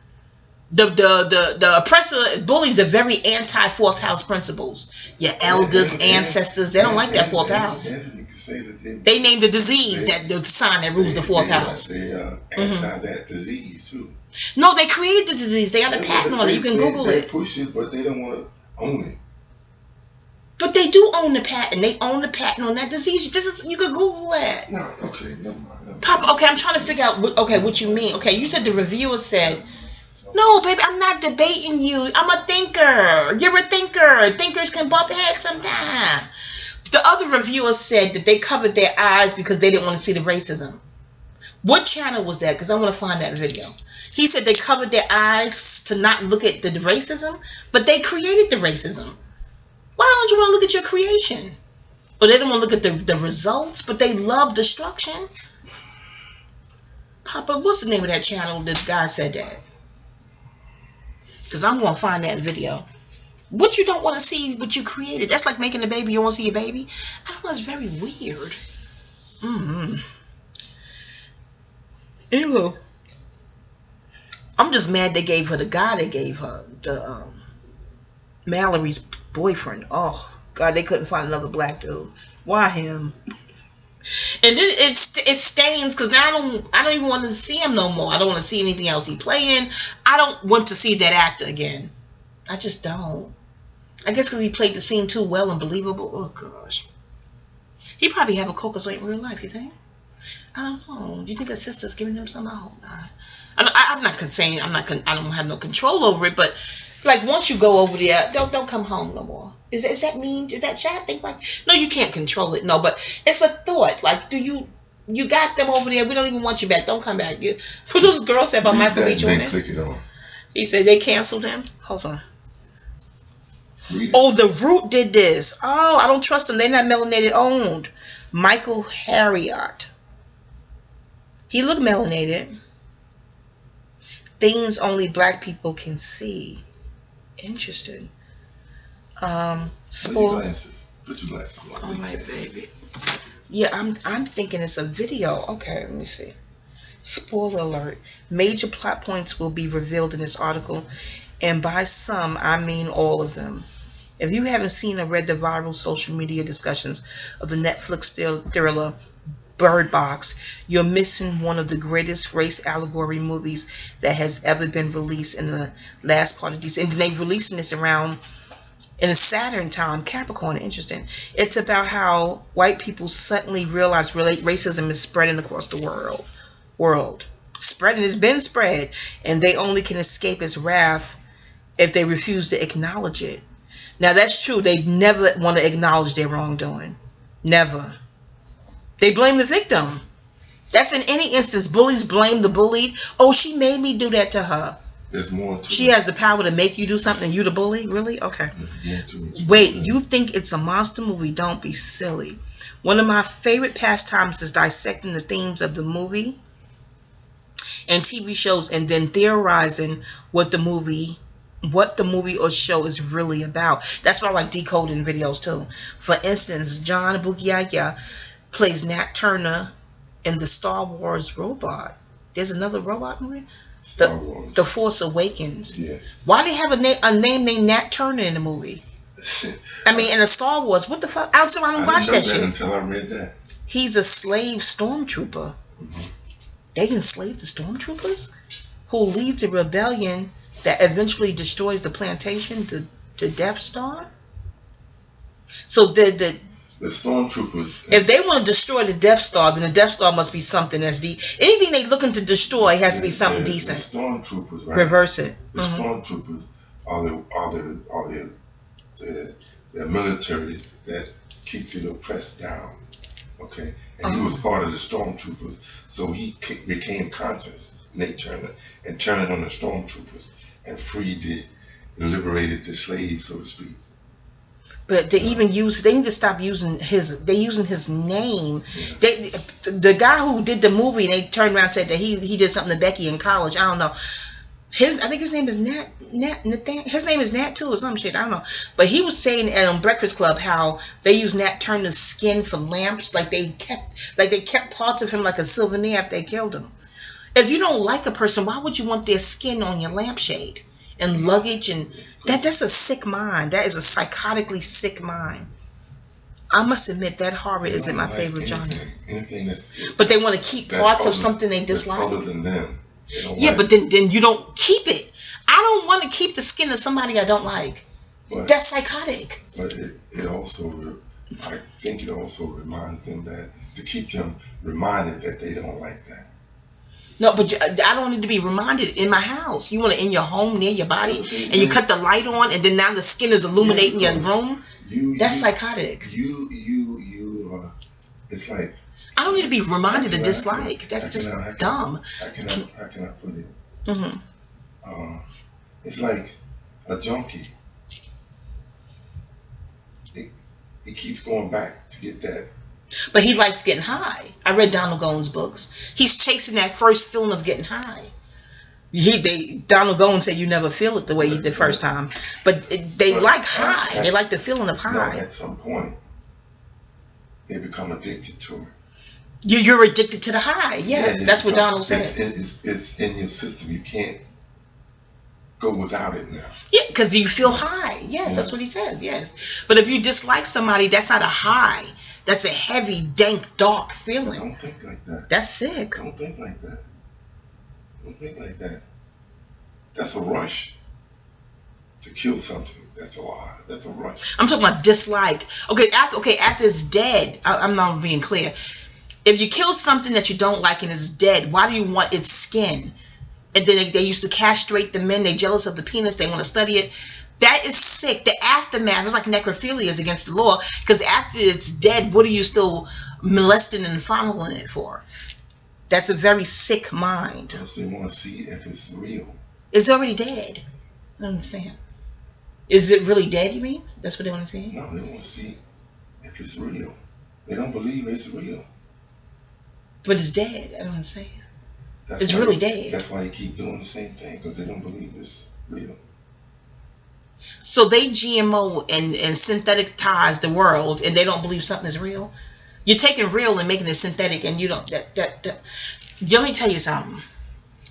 The oppressor bullies are very anti fourth house principles. Your elders, ancestors, they don't like that fourth house. They named the disease the sign that rules the fourth house. They anti that disease too. No, they created the disease. They got a patent on it. You can Google it. They push it, but they don't want to own it. But they do own the patent. They own the patent on that disease. You can Google that. No, okay, never mind. Papa, okay, I'm trying to figure out what you mean. Okay, you said the reviewer said, no, baby, I'm not debating you. I'm a thinker. You're a thinker. Thinkers can bump heads sometime. The other reviewer said that they covered their eyes because they didn't want to see the racism. What channel was that? Because I want to find that video. He said they covered their eyes to not look at the racism, but they created the racism. Why don't you want to look at your creation? Or they don't want to look at the results, but they love destruction. Papa, what's the name of that channel this guy said that? Because I'm going to find that video. What you don't want to see, what you created. That's like making a baby. You don't want to see a baby? I don't know. It's very weird. Anyway, I'm just mad they gave her the guy they gave her. The Mallory's boyfriend. Oh, God, they couldn't find another black dude. Why him? And then it stains because now I don't even want to see him no more. I don't want to see anything else he playing. I don't want to see that actor again. I just don't. I guess because he played the scene too well and believable. Oh gosh, he probably have a Caucasoid in real life. You think? I don't know. Do you think his sister's giving him some? I hope not. I'm not saying I don't have no control over it, but like once you go over there, don't come home no more. Is that mean? Is that shit? I think like no, you can't control it. No, but it's a thought. Like, do you got them over there? We don't even want you back. Don't come back. What those girls said about Michael B. Jordan? Click it on. He said they canceled him. Hold on. Oh, The Root did this. Oh, I don't trust them. They're not melanated owned. Michael Harriot. He looked melanated. Things only black people can see. Interesting. Put your glasses. Put your glasses on. All right, baby. Yeah, I'm thinking it's a video. Okay, let me see. Spoiler alert. Major plot points will be revealed in this article, and by some, I mean all of them. If you haven't seen or read the viral social media discussions of the Netflix thriller Bird Box, you're missing one of the greatest race allegory movies that has ever been released in the last part of these. And they're releasing this around in a Saturn time, Capricorn. Interesting. It's about how white people suddenly realize racism is spreading across the world. Spreading has been spread, and they only can escape its wrath if they refuse to acknowledge it. Now that's true. They never want to acknowledge their wrongdoing. Never. They blame the victim. That's in any instance. Bullies blame the bullied. Oh, she made me do that to her. There's more to She has the power to make you do something. You the bully? Really? Okay. Wait, you think it's a monster movie? Don't be silly. One of my favorite pastimes is dissecting the themes of the movie and TV shows and then theorizing what the movie or show is really about. That's why I like decoding videos too. For instance, John Bukiaya plays Nat Turner in the Star Wars Robot. There's another robot movie. Star Wars. The Force Awakens. Yeah. Why they have a name named Nat Turner in the movie? I mean, in a Star Wars, what the fuck? I don't watch that shit until I read that. He's a slave stormtrooper. They enslaved the stormtroopers, who leads a rebellion that eventually destroys the plantation, the Death Star. So the stormtroopers. If they want to destroy the Death Star, then the Death Star must be something that's deep. Anything they looking to destroy has to be something decent. The stormtroopers, right? Reverse it. The stormtroopers are the military that keeps the oppressed down. Okay, and he was part of the stormtroopers, so he became conscious, Nate Turner, and turned on the stormtroopers and freed and liberated the slaves, so to speak. But they even they need to stop using using his name. Yeah. The guy who did the movie, they turned around and said that he did something to Becky in college. I don't know. I think his name is Nathan. His name is Nat too, or some shit. I don't know. But he was saying at Breakfast Club how they use Nat Turner's skin for lamps. Like they kept parts of him like a souvenir after they killed him. If you don't like a person, why would you want their skin on your lampshade and luggage? And that's a sick mind. That is a psychotically sick mind. I must admit that horror isn't my favorite genre. But they want to keep parts of something they dislike. Other than them. Yeah, but then you don't keep it. I don't want to keep the skin of somebody I don't like. But that's psychotic. But it also, I think it also reminds them that, to keep them reminded that they don't like that. No, but I don't need to be reminded in my house. You want it in your home, near your body, and you cut the light on, and then now the skin is illuminating your room? That's psychotic. It's like, I don't need to be reminded of dislike. That's just dumb. How can I put it? It's like a junkie. It keeps going back to get that. But he likes getting high. I read Donald Goines' books. He's chasing that first feeling of getting high. Donald Goines said you never feel it the way you did the first time. But they like high. They like the feeling of high. At some point, they become addicted to it. You're addicted to the high. Yes, that's what Donald said. It's in your system. You can't go without it now. Yeah, because you feel high. Yes, that's what he says. Yes. But if you dislike somebody, that's not a high. That's a heavy, dank, dark feeling. Don't think like that. That's sick. Don't think like that. Don't think like that. That's a rush. To kill something, that's a lie. That's a rush. I'm talking about dislike. After it's dead, I'm not being clear. If you kill something that you don't like and it's dead, why do you want its skin? And then they used to castrate the men. They're jealous of the penis. They want to study it. That is sick. The aftermath is like necrophilia is against the law, because after it's dead, what are you still molesting and fondling it for? That's a very sick mind. Because they want to see if it's real. It's already dead. I don't understand. Is it really dead, you mean? That's what they want to see? No, they want to see if it's real. They don't believe it's real. But it's dead. I don't understand. It's really dead. That's why they keep doing the same thing, because they don't believe it's real. So they GMO and synthetize the world, and they don't believe something is real. You're taking real and making it synthetic, and you don't. Let me tell you something.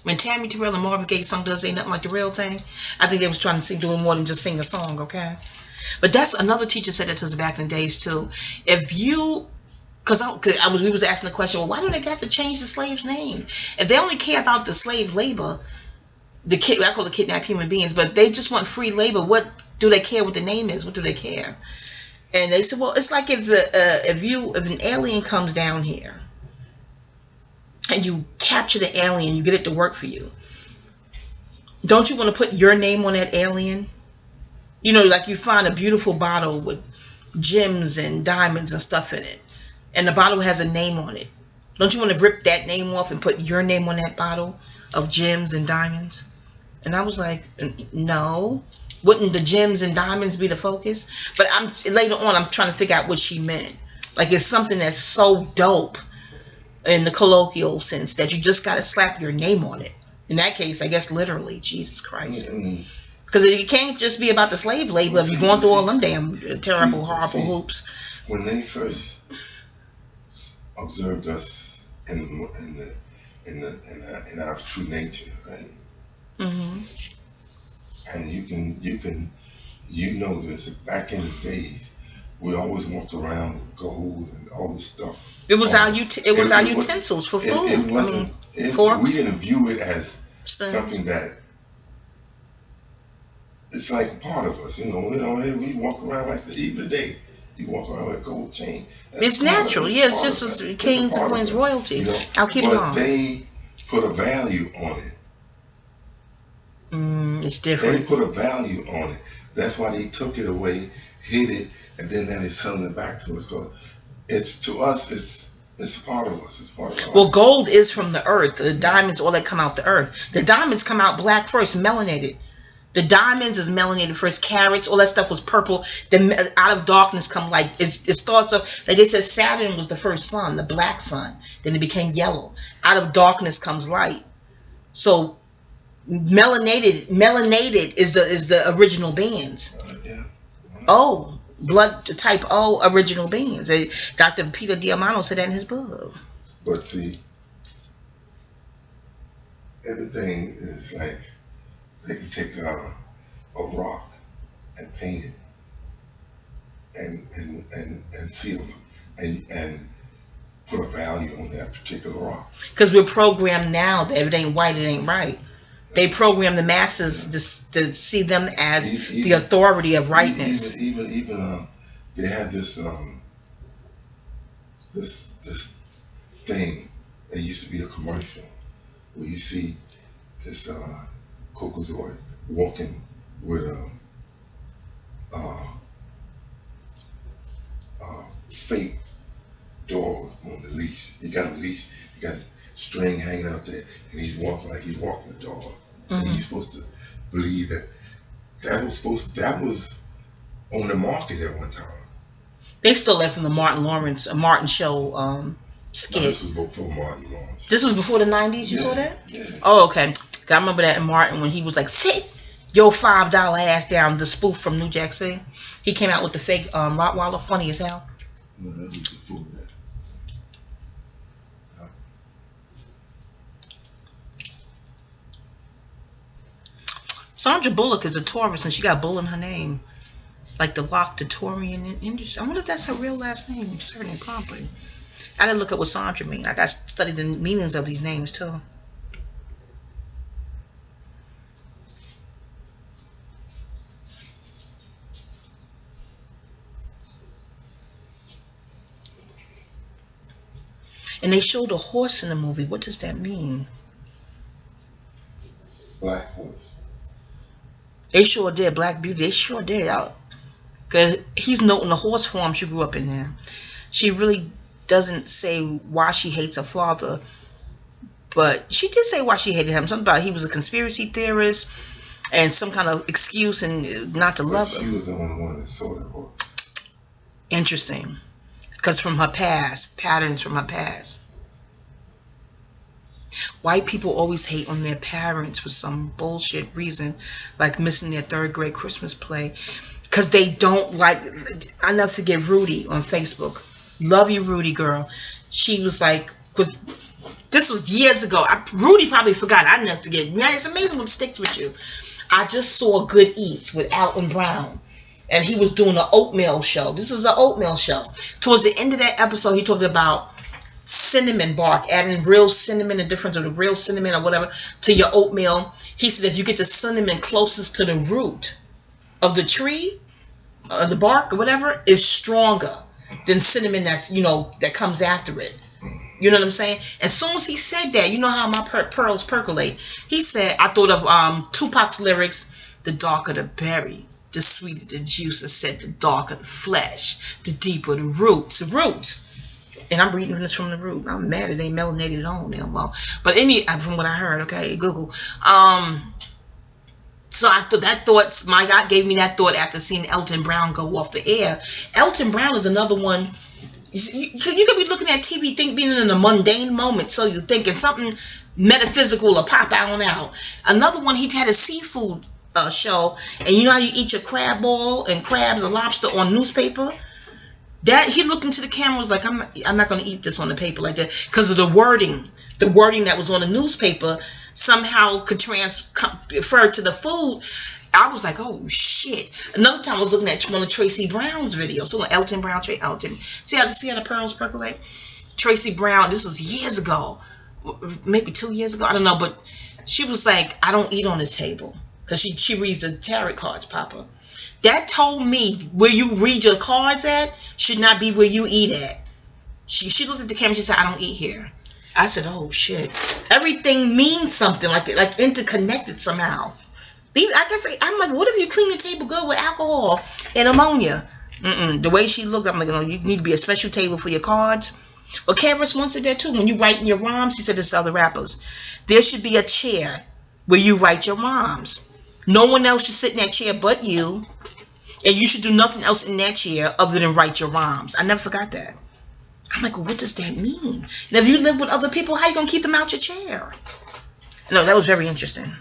When Tammy Terrell and Marvin Gaye's song "Does Ain't Nothing Like the Real Thing," I think they was trying to doing more than just sing a song. Okay, but that's another teacher said that to us back in the days too. If you we was asking the question, well, why do they got to change the slave's name? If they only care about the slave labor, I call it kidnapped human beings, but they just want free labor, what do they care what the name is? What do they care? And they said, well, it's like if an alien comes down here and you capture the alien, you get it to work for you. Don't you want to put your name on that alien? You know, like you find a beautiful bottle with gems and diamonds and stuff in it, and the bottle has a name on it. Don't you want to rip that name off and put your name on that bottle of gems and diamonds? And I was like, no. Wouldn't the gems and diamonds be the focus? But later on, I'm trying to figure out what she meant. Like, it's something that's so dope in the colloquial sense that you just got to slap your name on it. In that case, I guess literally, Jesus Christ. Because it can't just be about the slave labor if you're going through all them damn terrible, horrible hoops. When they first observed us in our true nature, right? And you know this. Back in the days, we always walked around with gold and all this stuff. It was our utensils for food. It wasn't. Forks. We didn't view it as something that it's like a part of us. You know, we walk around like even today. You walk around with a gold chain. It's natural. Yeah, it's just as kings and queens royalty. You know? I'll keep it on. But they put a value on it. It's different. They put a value on it. That's why they took it away, hid it, and then they're selling it back to us. So it's to us. It's part of us. It's part of our life. Gold is from the earth. The diamonds, all that come out the earth. The diamonds come out black first, melanated. The diamonds is melanated first. Carats, all that stuff was purple. Then out of darkness come like it starts off like they said. Saturn was the first sun, the black sun. Then it became yellow. Out of darkness comes light. So melanated is the original beings. O, blood type O, original beings. Dr. Peter Diamano said that in his book. But see, everything is like they can take a rock and paint it and seal it and put a value on that particular rock. Because we're programmed now that if it ain't white, it ain't right. They program the masses to see them as the authority of rightness. Even they had this thing. There used to be a commercial where you see this Cocozoid walking with a fake dog on the leash. He got a leash. He got a string hanging out there, and he's walking like he's walking a dog. And you're supposed to believe that was on the market at one time. They stole that from the Martin show skit. No, this was before Martin Lawrence. This was before the 90s. You saw that? Yeah. Oh, okay. I remember that in Martin when he was like, "Sit your $5 ass down." The spoof from New Jack City. He came out with the fake Rottweiler, funny as hell. No, that was before that. Sandra Bullock is a Taurus, and she got Bull in her name, like the Loch, the Taurian industry. I wonder if that's her real last name. Certainly, probably. I didn't look up what Sandra means. I got to study the meanings of these names too. And they showed a horse in the movie. What does that mean? Black horse. They sure did. Black Beauty. They sure did. Because he's noting the horse form she grew up in there. She really doesn't say why she hates her father. But she did say why she hated him. Something about he was a conspiracy theorist and some kind of excuse and not to love him. She was the only one that saw the horse. Interesting. Because from her past. Patterns from her past. White people always hate on their parents for some bullshit reason, like missing their 3rd grade Christmas play, because they don't like. I never forget Rudy on Facebook. Love you, Rudy girl. She was like, because this was years ago. Rudy probably forgot. I never forget. Man, it's amazing what sticks with you. I just saw Good Eats with Alton Brown, and he was doing an oatmeal show. This is an oatmeal show. Towards the end of that episode, he talked about cinnamon bark, adding real cinnamon, the difference of the real cinnamon or whatever to your oatmeal. He said if you get the cinnamon closest to the root of the tree, the bark or whatever, is stronger than cinnamon that's, you know, that comes after it. You know what I'm saying? As soon as he said that, you know how my pearls percolate. He said, I thought of Tupac's lyrics, the darker the berry, the sweeter the juice. I said the darker the flesh, the deeper the roots. The roots. And I'm reading this from the root. I'm mad it ain't melanated on them. Well, but from what I heard, okay, Google. So I thought that thought, my God gave me that thought after seeing Elton Brown go off the air. Elton Brown is another one. You could be looking at TV, being in a mundane moment, so you're thinking something metaphysical will pop out. Another one, he had a seafood show, and you know how you eat your crab ball and crabs or lobster on newspaper? That he looked into the camera, was like, I'm not going to eat this on the paper like that because of the wording that was on the newspaper. somehow could transfer to the food. I was like, oh shit. Another time I was looking at one of Tracy Brown's videos. So Elton Brown, Elton. See how the pearls percolate? Tracy Brown, this was years ago. Maybe 2 years ago. I don't know. But she was like, I don't eat on this table. Because she reads the tarot cards, Papa. That told me where you read your cards at should not be where you eat at. She looked at the camera and she said, I don't eat here. I said, oh shit. Everything means something, like interconnected somehow. I guess I'm like, what if you clean the table good with alcohol and ammonia? The way she looked, I'm like, no, you need to be a special table for your cards. Well, Karis once said that too. When you write in your rhymes, he said this to other rappers, there should be a chair where you write your rhymes. No one else should sit in that chair but you. And you should do nothing else in that chair other than write your rhymes. I never forgot that. I'm like, well, what does that mean? And if you live with other people, how you going to keep them out your chair? No, that was very interesting.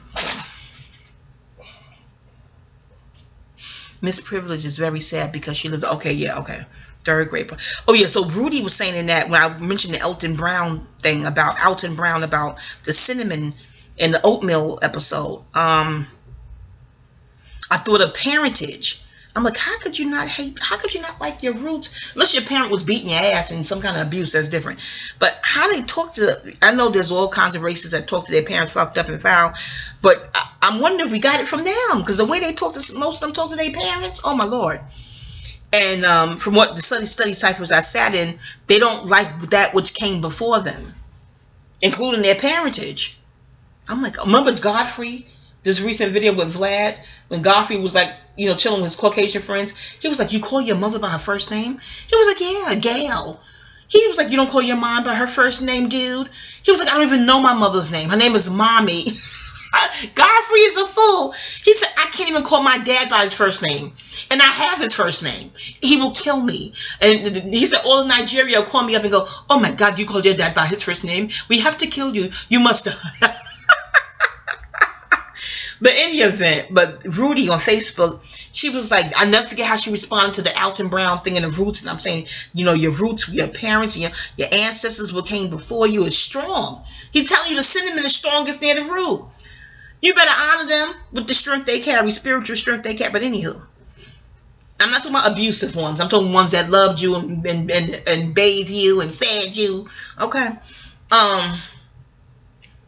Miss Privilege is very sad because she lived... Okay, yeah, okay. Third grade. Oh, yeah, so Rudy was saying in that, when I mentioned the Elton Brown thing about the cinnamon in the oatmeal episode, I thought of parentage. I'm like, how could you not like your roots? Unless your parent was beating your ass and some kind of abuse, that's different. But how they talk to... I know there's all kinds of races that talk to their parents fucked up and foul. But I'm wondering if we got it from them. Because the way they talk to... Most of them talk to their parents. Oh, my Lord. And from what the study ciphers I sat in, they don't like that which came before them. Including their parentage. I'm like, remember Godfrey? This recent video with Vlad, when Godfrey was like, chilling with his Caucasian friends. He was like, you call your mother by her first name? He was like, yeah, Gail. He was like, you don't call your mom by her first name, dude? He was like, I don't even know my mother's name. Her name is Mommy. Godfrey is a fool. He said, I can't even call my dad by his first name. And I have his first name. He will kill me. And he said, all of Nigeria will call me up and go, oh my God, you called your dad by his first name? We have to kill you. You must have. But in any event, but Rudy on Facebook, she was like, I never forget how she responded to the Elton Brown thing in the roots. And I'm saying, your roots, your parents, your ancestors, what came before you is strong. He telling you the cinnamon is strongest near the root. You better honor them with the strength they carry, spiritual strength they carry. But anywho, I'm not talking about abusive ones. I'm talking ones that loved you and bathed you and fed you. Okay.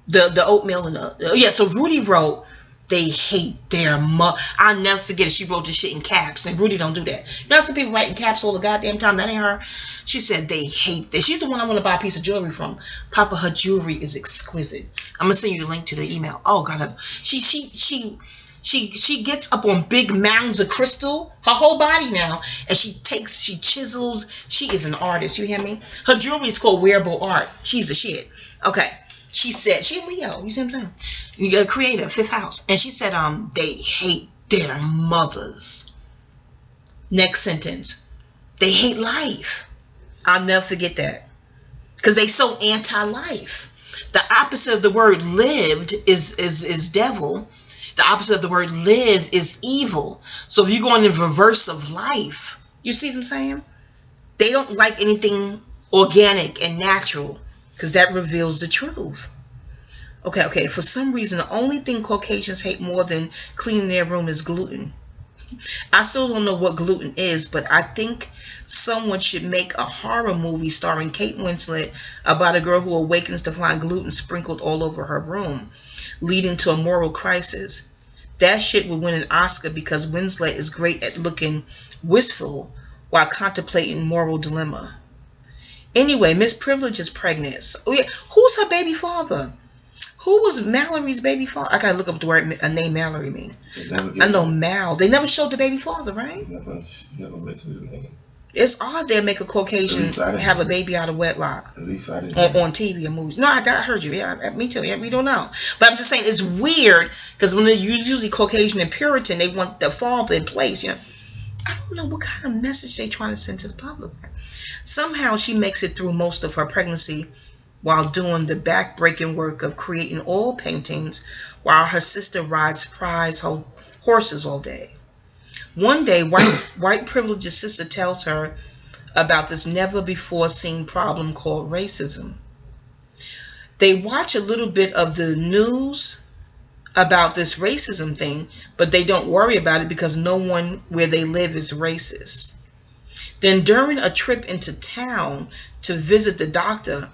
The oatmeal and so Rudy wrote, they hate their mother. I'll never forget it. She wrote this shit in caps. And Rudy don't do that. You know some people write in caps all the goddamn time? That ain't her. She said they hate that. She's the one I want to buy a piece of jewelry from. Papa, her jewelry is exquisite. I'm going to send you the link to the email. Oh, God. She gets up on big mounds of crystal. Her whole body now. And she chisels. She is an artist. You hear me? Her jewelry is called wearable art. She's a shit. Okay. She said, she's Leo, you see what I'm saying? You got a creator, 5th house. And she said, they hate their mothers. Next sentence. They hate life. I'll never forget that. Because they so anti-life. The opposite of the word lived is devil. The opposite of the word live is evil. So if you're going in reverse of life, you see what I'm saying? They don't like anything organic and natural. Because that reveals the truth. Okay. For some reason, the only thing Caucasians hate more than cleaning their room is gluten. I still don't know what gluten is, but I think someone should make a horror movie starring Kate Winslet about a girl who awakens to find gluten sprinkled all over her room, leading to a moral crisis. That shit would win an Oscar because Winslet is great at looking wistful while contemplating moral dilemma. Anyway, Miss Privilege is pregnant. So, yeah, who's her baby father? Who was Mallory's baby father? I gotta look up the word name Mallory mean. I know Mal. They never showed the baby father, right? Never mentioned his name. It's odd they make a Caucasian have a baby out of wedlock. At least I didn't on TV and movies. No, I heard you. Yeah, me too. Yeah, we don't know. But I'm just saying it's weird because when they're usually Caucasian and Puritan, they want the father in place. I don't know what kind of message they're trying to send to the public. Somehow she makes it through most of her pregnancy while doing the back-breaking work of creating oil paintings while her sister rides prize horses all day. One day, white privileged sister tells her about this never-before-seen problem called racism. They watch a little bit of the news about this racism thing, but they don't worry about it because no one where they live is racist. Then during a trip into town to visit the doctor,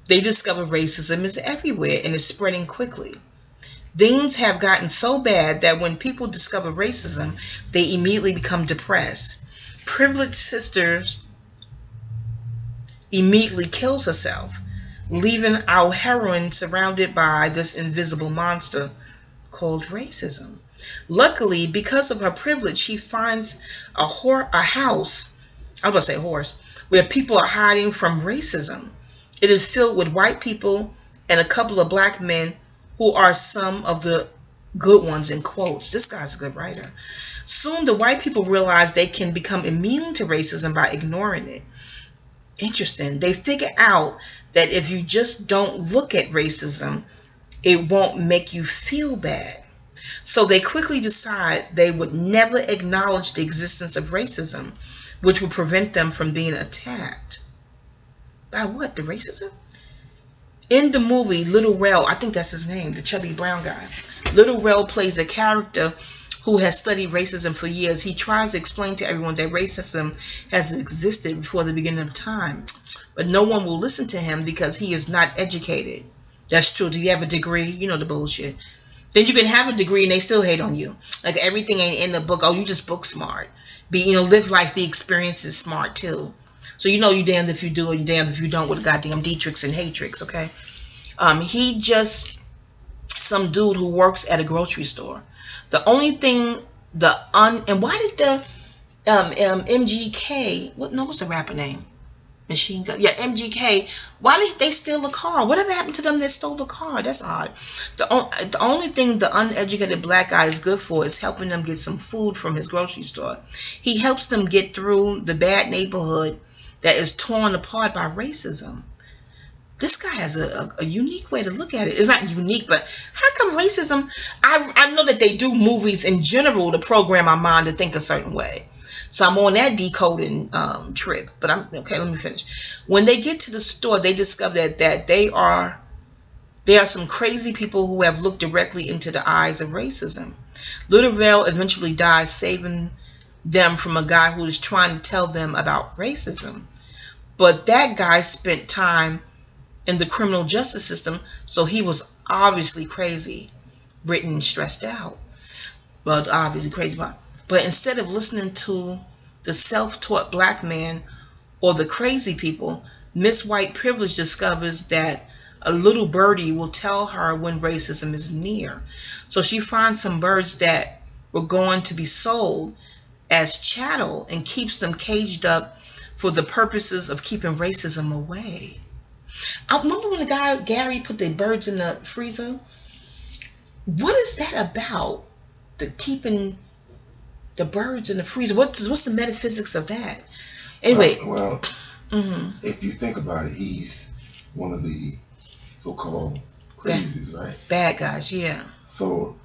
they discover racism is everywhere and is spreading quickly. Things have gotten so bad that when people discover racism, they immediately become depressed. Privileged sisters immediately kills herself, leaving our heroine surrounded by this invisible monster called racism. Luckily, because of her privilege, she finds a house, I was going to say horse, where people are hiding from racism. It is filled with white people and a couple of black men who are some of the good ones in quotes. This guy's a good writer. Soon the white people realize they can become immune to racism by ignoring it. Interesting. They figure out that if you just don't look at racism, it won't make you feel bad. So they quickly decide they would never acknowledge the existence of racism, which would prevent them from being attacked. By what? The racism? In the movie, Little Rel, I think that's his name, the chubby brown guy. Little Rel plays a character who has studied racism for years. He tries to explain to everyone that racism has existed before the beginning of time. But no one will listen to him because he is not educated. That's true. Do you have a degree? You know the bullshit. Then you can have a degree and they still hate on you. Like everything ain't in the book. Oh, you just book smart. Live life, be experiences smart too. So you damned if you do and damned if you don't with goddamn Dietrichs and Hatrix, okay? He just some dude who works at a grocery store. The only thing and why did the MGK what's the rapper name? Machine Gun. Yeah, MGK. Why did they steal the car? Whatever happened to them that stole the car? That's odd. The only thing the uneducated black guy is good for is helping them get some food from his grocery store. He helps them get through the bad neighborhood that is torn apart by racism. This guy has a unique way to look at it. It's not unique, but how come racism? I know that they do movies in general to program our mind to think a certain way. So I'm on that decoding trip. But okay. Let me finish. When they get to the store, they discover that there are some crazy people who have looked directly into the eyes of racism. Little Rel eventually dies, saving them from a guy who is trying to tell them about racism. But that guy spent time in the criminal justice system, so he was obviously crazy, written and stressed out. Well, obviously crazy. But instead of listening to the self-taught black man or the crazy people, Miss White Privilege discovers that a little birdie will tell her when racism is near. So she finds some birds that were going to be sold as chattel and keeps them caged up for the purposes of keeping racism away. I remember when the guy, Gary, put the birds in the freezer. What is that about? The keeping the birds in the freezer. What's the metaphysics of that? Anyway. Well, if you think about it, he's one of the so-called crazies, right? Bad guys, yeah. So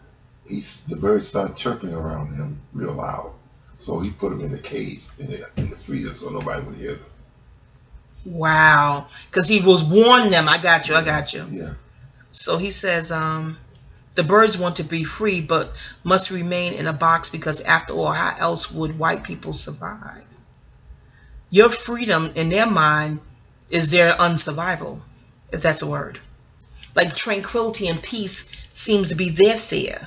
the birds start chirping around him real loud. So he put them in the cage in the freezer so nobody would hear them. Wow. Because he was warning them. I got you. Yeah. So he says, the birds want to be free, but must remain in a box because after all, how else would white people survive? Your freedom, in their mind, is their unsurvival, if that's a word. Like tranquility and peace seems to be their fear.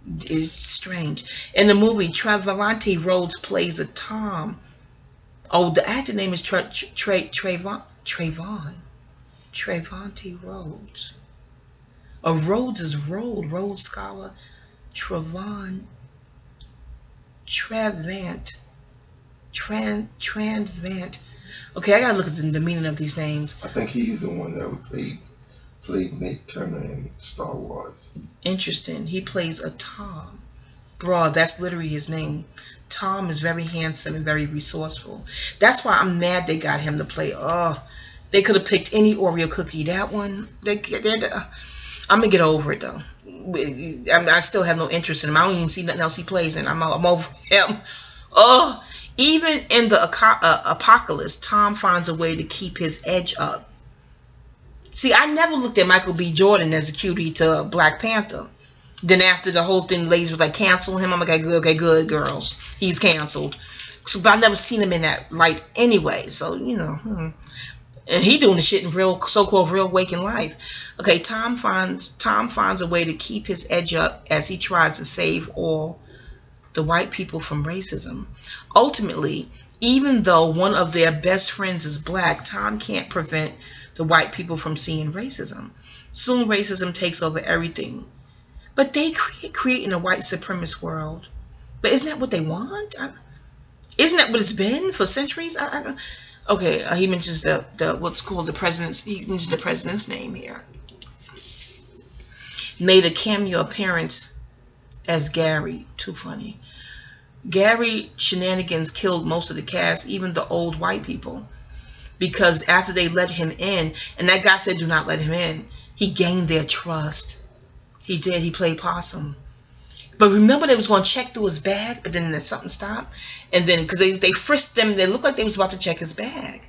It's strange. In the movie, Profanity Rhodes plays a Tom. Oh, the actor name is Trayvon Rhodes. A Rhodes is Rhodes Scholar. Travant. Okay, I gotta look at the meaning of these names. I think he's the one that played Nate Turner in Star Wars. Interesting. He plays a Tom. Bro, that's literally his name. Tom is very handsome and very resourceful. That's why I'm mad they got him to play. They could have picked any Oreo cookie. That one, I'm gonna get over it though. I still have no interest in him. I don't even see nothing else he plays in. I'm over him. Even in the apocalypse, Tom finds a way to keep his edge up. See, I never looked at Michael B. Jordan as a cutie to Black Panther. Then after the whole thing, ladies was like, cancel him. I'm like, okay, good, girls. He's canceled. So, but I never seen him in that light anyway. So, you know. And he doing the shit in real, so-called real waking life. Okay, Tom finds a way to keep his edge up as he tries to save all the white people from racism. Ultimately, even though one of their best friends is black, Tom can't prevent the white people from seeing racism. Soon racism takes over everything. But they creating a white supremacist world. But isn't that what they want? Isn't that what it's been for centuries? Okay, he mentions the what's called the president's. He mentions the president's name here. Made a cameo appearance as Gary. Too funny. Gary shenanigans killed most of the cast, even the old white people, because after they let him in, and that guy said, "Do not let him in." He gained their trust. He did. He played possum. But remember, they was going to check through his bag, but then something stopped. And then, because they frisked them, they looked like they was about to check his bag.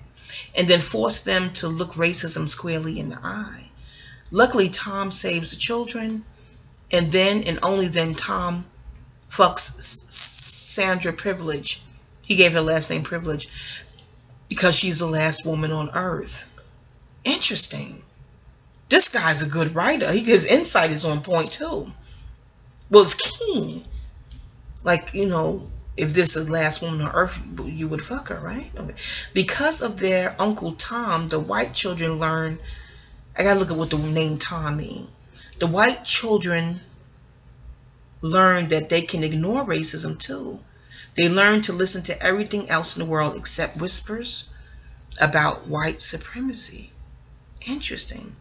And then forced them to look racism squarely in the eye. Luckily, Tom saves the children. And then, and only then, Tom fucks Sandra Privilege. He gave her last name Privilege. Because she's the last woman on Earth. Interesting. This guy's a good writer. His insight is on point, too. Well, it's keen. Like, you know, if this is the last woman on Earth, you would fuck her, right? Okay. Because of their Uncle Tom, the white children learn. I gotta look at what the name Tom means. The white children learn that they can ignore racism too. They learn to listen to everything else in the world except whispers about white supremacy. Interesting.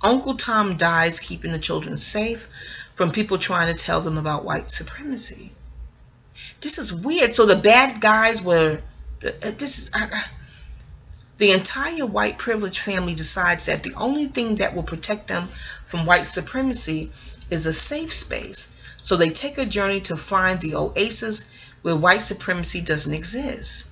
Uncle Tom dies keeping the children safe from people trying to tell them about white supremacy. This is weird. So the bad guys were... the entire white privileged family decides that the only thing that will protect them from white supremacy is a safe space. So they take a journey to find the oasis where white supremacy doesn't exist.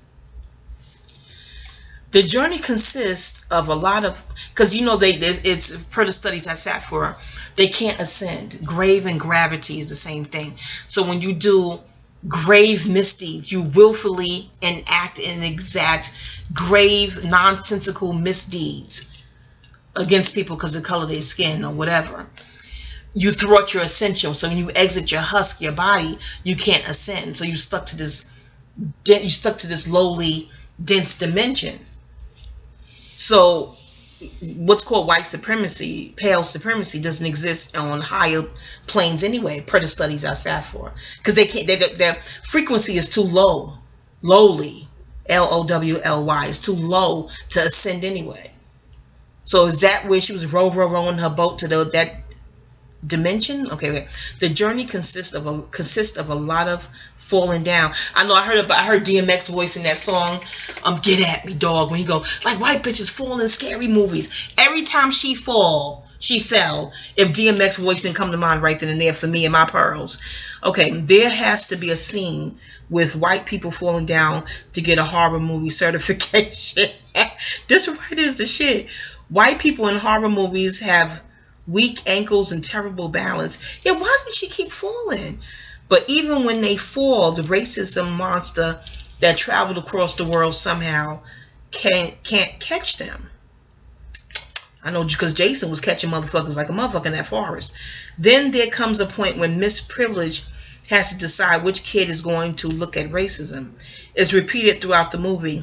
The journey consists of a lot of, because you know it's per the studies I sat for, they can't ascend. Grave and gravity is the same thing. So when you do grave misdeeds, you willfully enact and exact grave, nonsensical misdeeds against people because of the color of their skin or whatever. You thwart your ascension. So when you exit your husk, your body, you can't ascend. So you stuck to this lowly, dense dimension. So what's called white supremacy, pale supremacy, doesn't exist on higher planes anyway, per the studies I sat for. Because they can't, their frequency is too low, lowly, L-O-W-L-Y, is too low to ascend anyway. So is that where she was rowing her boat to that dimension? Okay. The journey consists of a lot of falling down. I know I heard DMX voice in that song, Get At Me Dog, when he go, like white bitches fall in scary movies. Every time she fell, if DMX voice didn't come to mind right then and there for me and my pearls. Okay, there has to be a scene with white people falling down to get a horror movie certification. This right is the shit. White people in horror movies have weak ankles and terrible balance. Yeah, why did she keep falling? But even when they fall, the racism monster that traveled across the world somehow can't catch them. I know, because Jason was catching motherfuckers like a motherfucker in that forest. Then there comes a point when Miss Privilege has to decide which kid is going to look at racism. It's repeated throughout the movie.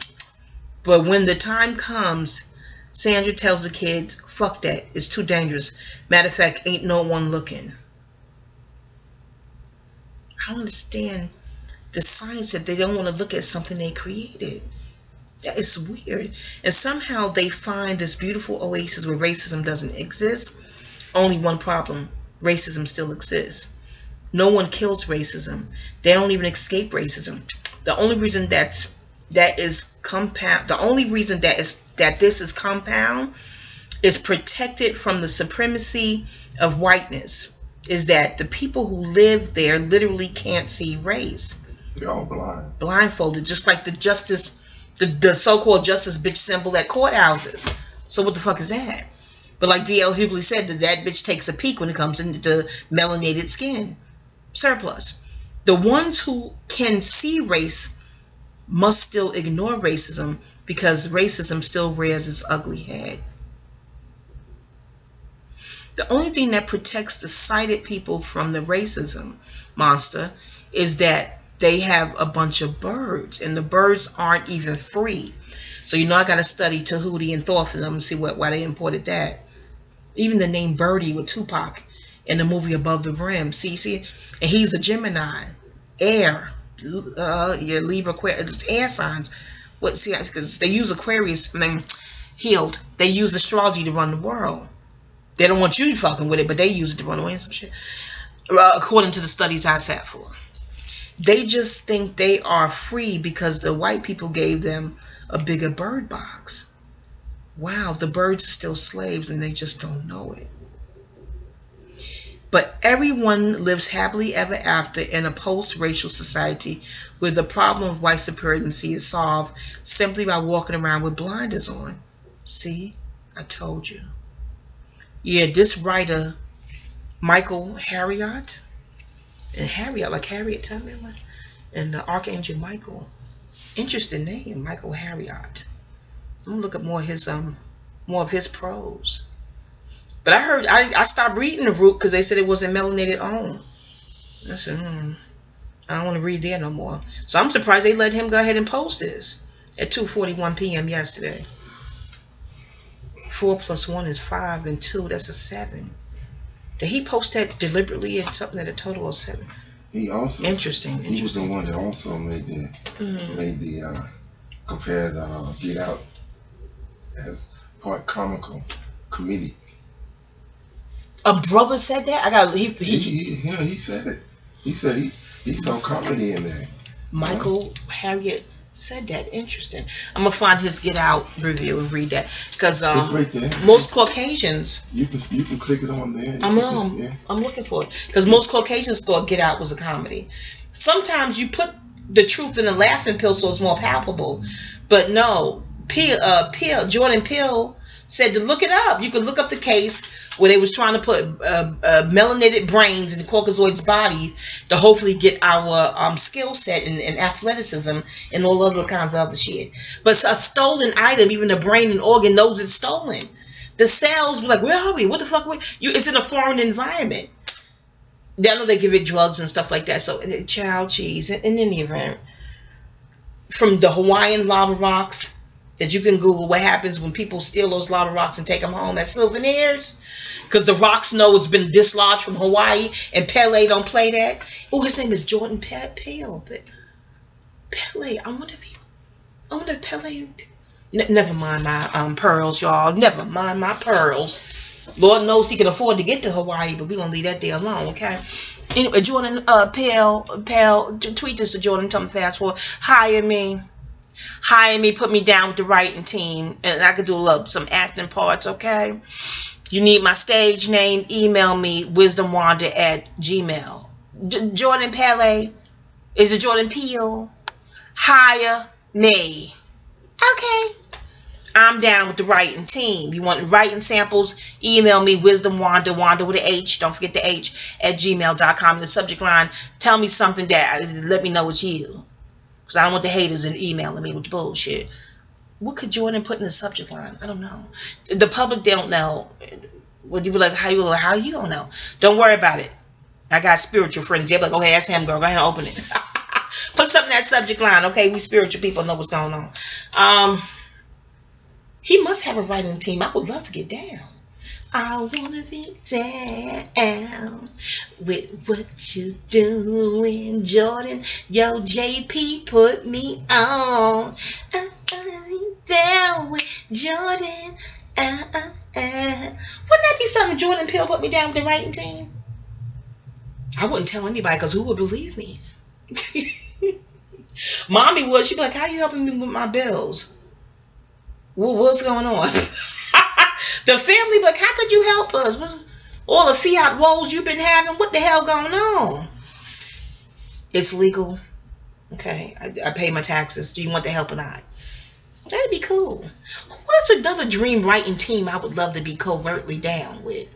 But when the time comes, Sandra tells the kids, fuck that, it's too dangerous. Matter of fact, ain't no one looking. I don't understand the science that they don't want to look at something they created. That is weird. And somehow they find this beautiful oasis where racism doesn't exist. Only one problem, racism still exists. No one kills racism. They don't even escape racism. The only reason that this is compound is protected from the supremacy of whiteness, is that the people who live there literally can't see race. They're all blind. Blindfolded, just like the so-called justice bitch symbol at courthouses. So what the fuck is that? But like D.L. Hughley said, that bitch takes a peek when it comes into melanated skin surplus. The ones who can see race must still ignore racism because racism still rears its ugly head. The only thing that protects the sighted people from the racism monster is that they have a bunch of birds, and the birds aren't even free. So you know I got to study Tahuti and Thoth and them and see why they imported that. Even the name Birdie with Tupac in the movie Above the Rim. See, and he's a Gemini, air, Libra, Aquarius, air signs. What? See, because they use Aquarius, healed. They use astrology to run the world. They don't want you fucking with it, but they use it to run away and some shit. According to the studies I sat for. They just think they are free because the white people gave them a bigger bird box. Wow, the birds are still slaves and they just don't know it. But everyone lives happily ever after in a post-racial society where the problem of white supremacy is solved simply by walking around with blinders on. See, I told you. Yeah, this writer, Michael Harriot, and Harriet, like Harriet Tubman, and the Archangel Michael. Interesting name, Michael Harriot. I'm gonna look up more of his prose. But I heard I stopped reading the Root because they said it wasn't melanated on. I said, I don't want to read there no more. So I'm surprised they let him go ahead and post this at 2:41 p.m. yesterday. 4 + 1 is 5, and 2, that's a 7. Did he post that deliberately at something at a total of 7? He also interesting. He was the one that also made the compared Get Out as part comical, comedic. A brother said that? He said it. He said he saw comedy in there. Michael Harriet said that. Interesting. I'm gonna find his Get Out review and read that because it's right there. Most Caucasians. You can click it on there. I'm looking for it because most Caucasians thought Get Out was a comedy. Sometimes you put the truth in a laughing pill so it's more palpable, but no. Jordan Peele said to look it up. You could look up the case where they was trying to put melanated brains in the Caucasoid's body to hopefully get our skill set and athleticism and all other kinds of other shit. But a stolen item, even the brain and organ knows it's stolen. The cells be like, where are we? What the fuck? It's in a foreign environment. I know they give it drugs and stuff like that. So, child cheese. In any event, from the Hawaiian lava rocks that you can Google what happens when people steal those lava rocks and take them home as souvenirs. Because the rocks know it's been dislodged from Hawaii, and Pele don't play that. Oh, his name is Jordan Peele. But Pele, I wonder if Pele. Never mind my pearls, y'all. Never mind my pearls. Lord knows he can afford to get to Hawaii, but we're gonna leave that there alone, okay? Anyway, Jordan Peele, tweet this to Jordan. Tell him fast forward. Hire me, put me down with the writing team, and I could do some acting parts, okay? You need my stage name, email me, wisdomwanda@gmail. Jordan Pele, is it Jordan Peele? Hire me. Okay. I'm down with the writing team. You want writing samples, email me, wisdomwanda, Wanda with an H, don't forget the H, @gmail.com. In the subject line, tell me something let me know it's you. Because I don't want the haters emailing me with the bullshit. What could Jordan put in the subject line? I don't know. The public don't know. Would you be like, how you gonna know? Don't worry about it. I got spiritual friends. They'll be like, okay, that's him, girl. Go ahead and open it. Put something in that subject line, okay? We spiritual people know what's going on. He must have a writing team. I would love to get down. I wanna be down with what you doing, Jordan. Yo, JP, put me on. I wanna be down with Jordan. Wouldn't that be something Jordan Peele put me down with the writing team? I wouldn't tell anybody because who would believe me? Mommy would. She'd be like, how you helping me with my bills? What's going on? The family, like, how could you help us? What's all the fiat woes you've been having? What the hell going on? It's legal. Okay, I pay my taxes. Do you want the help or not? That'd be cool. What's another dream writing team I would love to be covertly down with?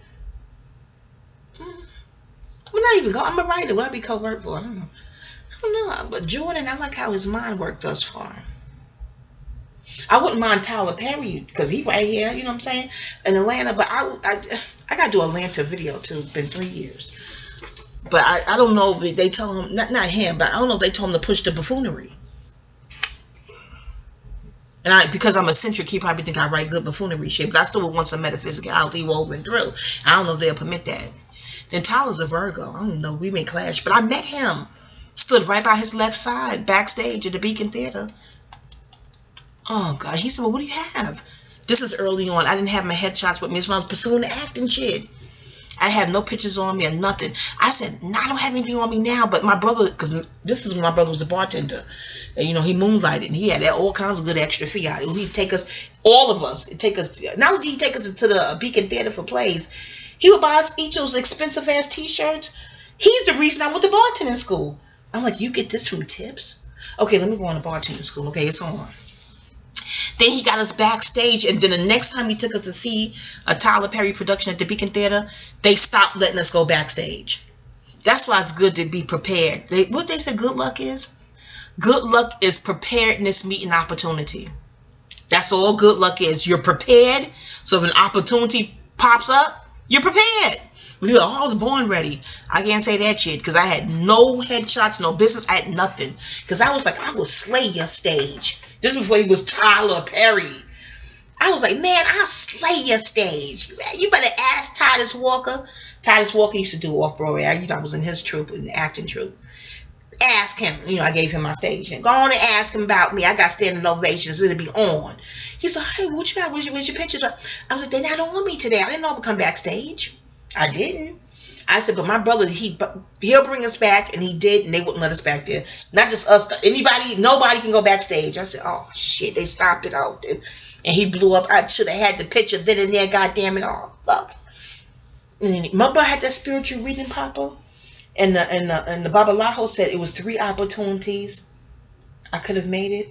I'm not even. I'm a writer. Would I be covert for? I don't know. I don't know. But Jordan, I like how his mind worked thus far. I wouldn't mind Tyler Perry because he's right here. You know what I'm saying? In Atlanta, but I got to do Atlanta video too. It's been 3 years. But I don't know if they told him, not him, but I don't know if they told him to push the buffoonery. And because I'm eccentric, he probably think I write good buffoonery shit. But I still would want some metaphysicality woven through. I don't know if they'll permit that. Then Tyler's a Virgo. I don't know. We may clash. But I met him. Stood right by his left side, backstage at the Beacon Theater. Oh, God. He said, well, what do you have? This is early on. I didn't have my headshots with me. It's when I was pursuing the acting shit. I have no pictures on me or nothing. I said, no, I don't have anything on me now. But my brother, because this is when my brother was a bartender. And, you know, he moonlighted. And he had all kinds of good extra fiat. He'd take us, all of us, not only did he take us to the Beacon Theater for plays, he would buy us each those expensive-ass T-shirts. He's the reason I went to bartending school. I'm like, you get this from tips? Okay, let me go on to bartending school. Okay, it's on. Then he got us backstage, and then the next time he took us to see a Tyler Perry production at the Beacon Theater, they stopped letting us go backstage. That's why it's good to be prepared. What they say good luck is? Good luck is preparedness meeting opportunity. That's all good luck is. You're prepared, so if an opportunity pops up, you're prepared. People, I was born ready. I can't say that shit because I had no headshots, no business. I had nothing because I was like, I will slay your stage. This was before he was Tyler Perry. I was like, man, I'll slay your stage. You better ask Titus Walker. Titus Walker used to do off-Broadway. I was in his troupe, in the acting troupe. Ask him. You know, I gave him my stage. And go on and ask him about me. I got standing ovations. It'll be on. He said, hey, what you got? Where's your pictures? I was like, they're not on me today. I didn't know I would come backstage. I didn't. I said, but my brother, he'll bring us back, and he did, and they wouldn't let us back there. Not just us. Nobody can go backstage. I said, oh, shit, they stopped it out. And he blew up. I should have had the picture then and there, goddamn it. Oh, fuck. And remember I had that spiritual reading, Papa? And the Babalaho said it was 3 opportunities I could have made it.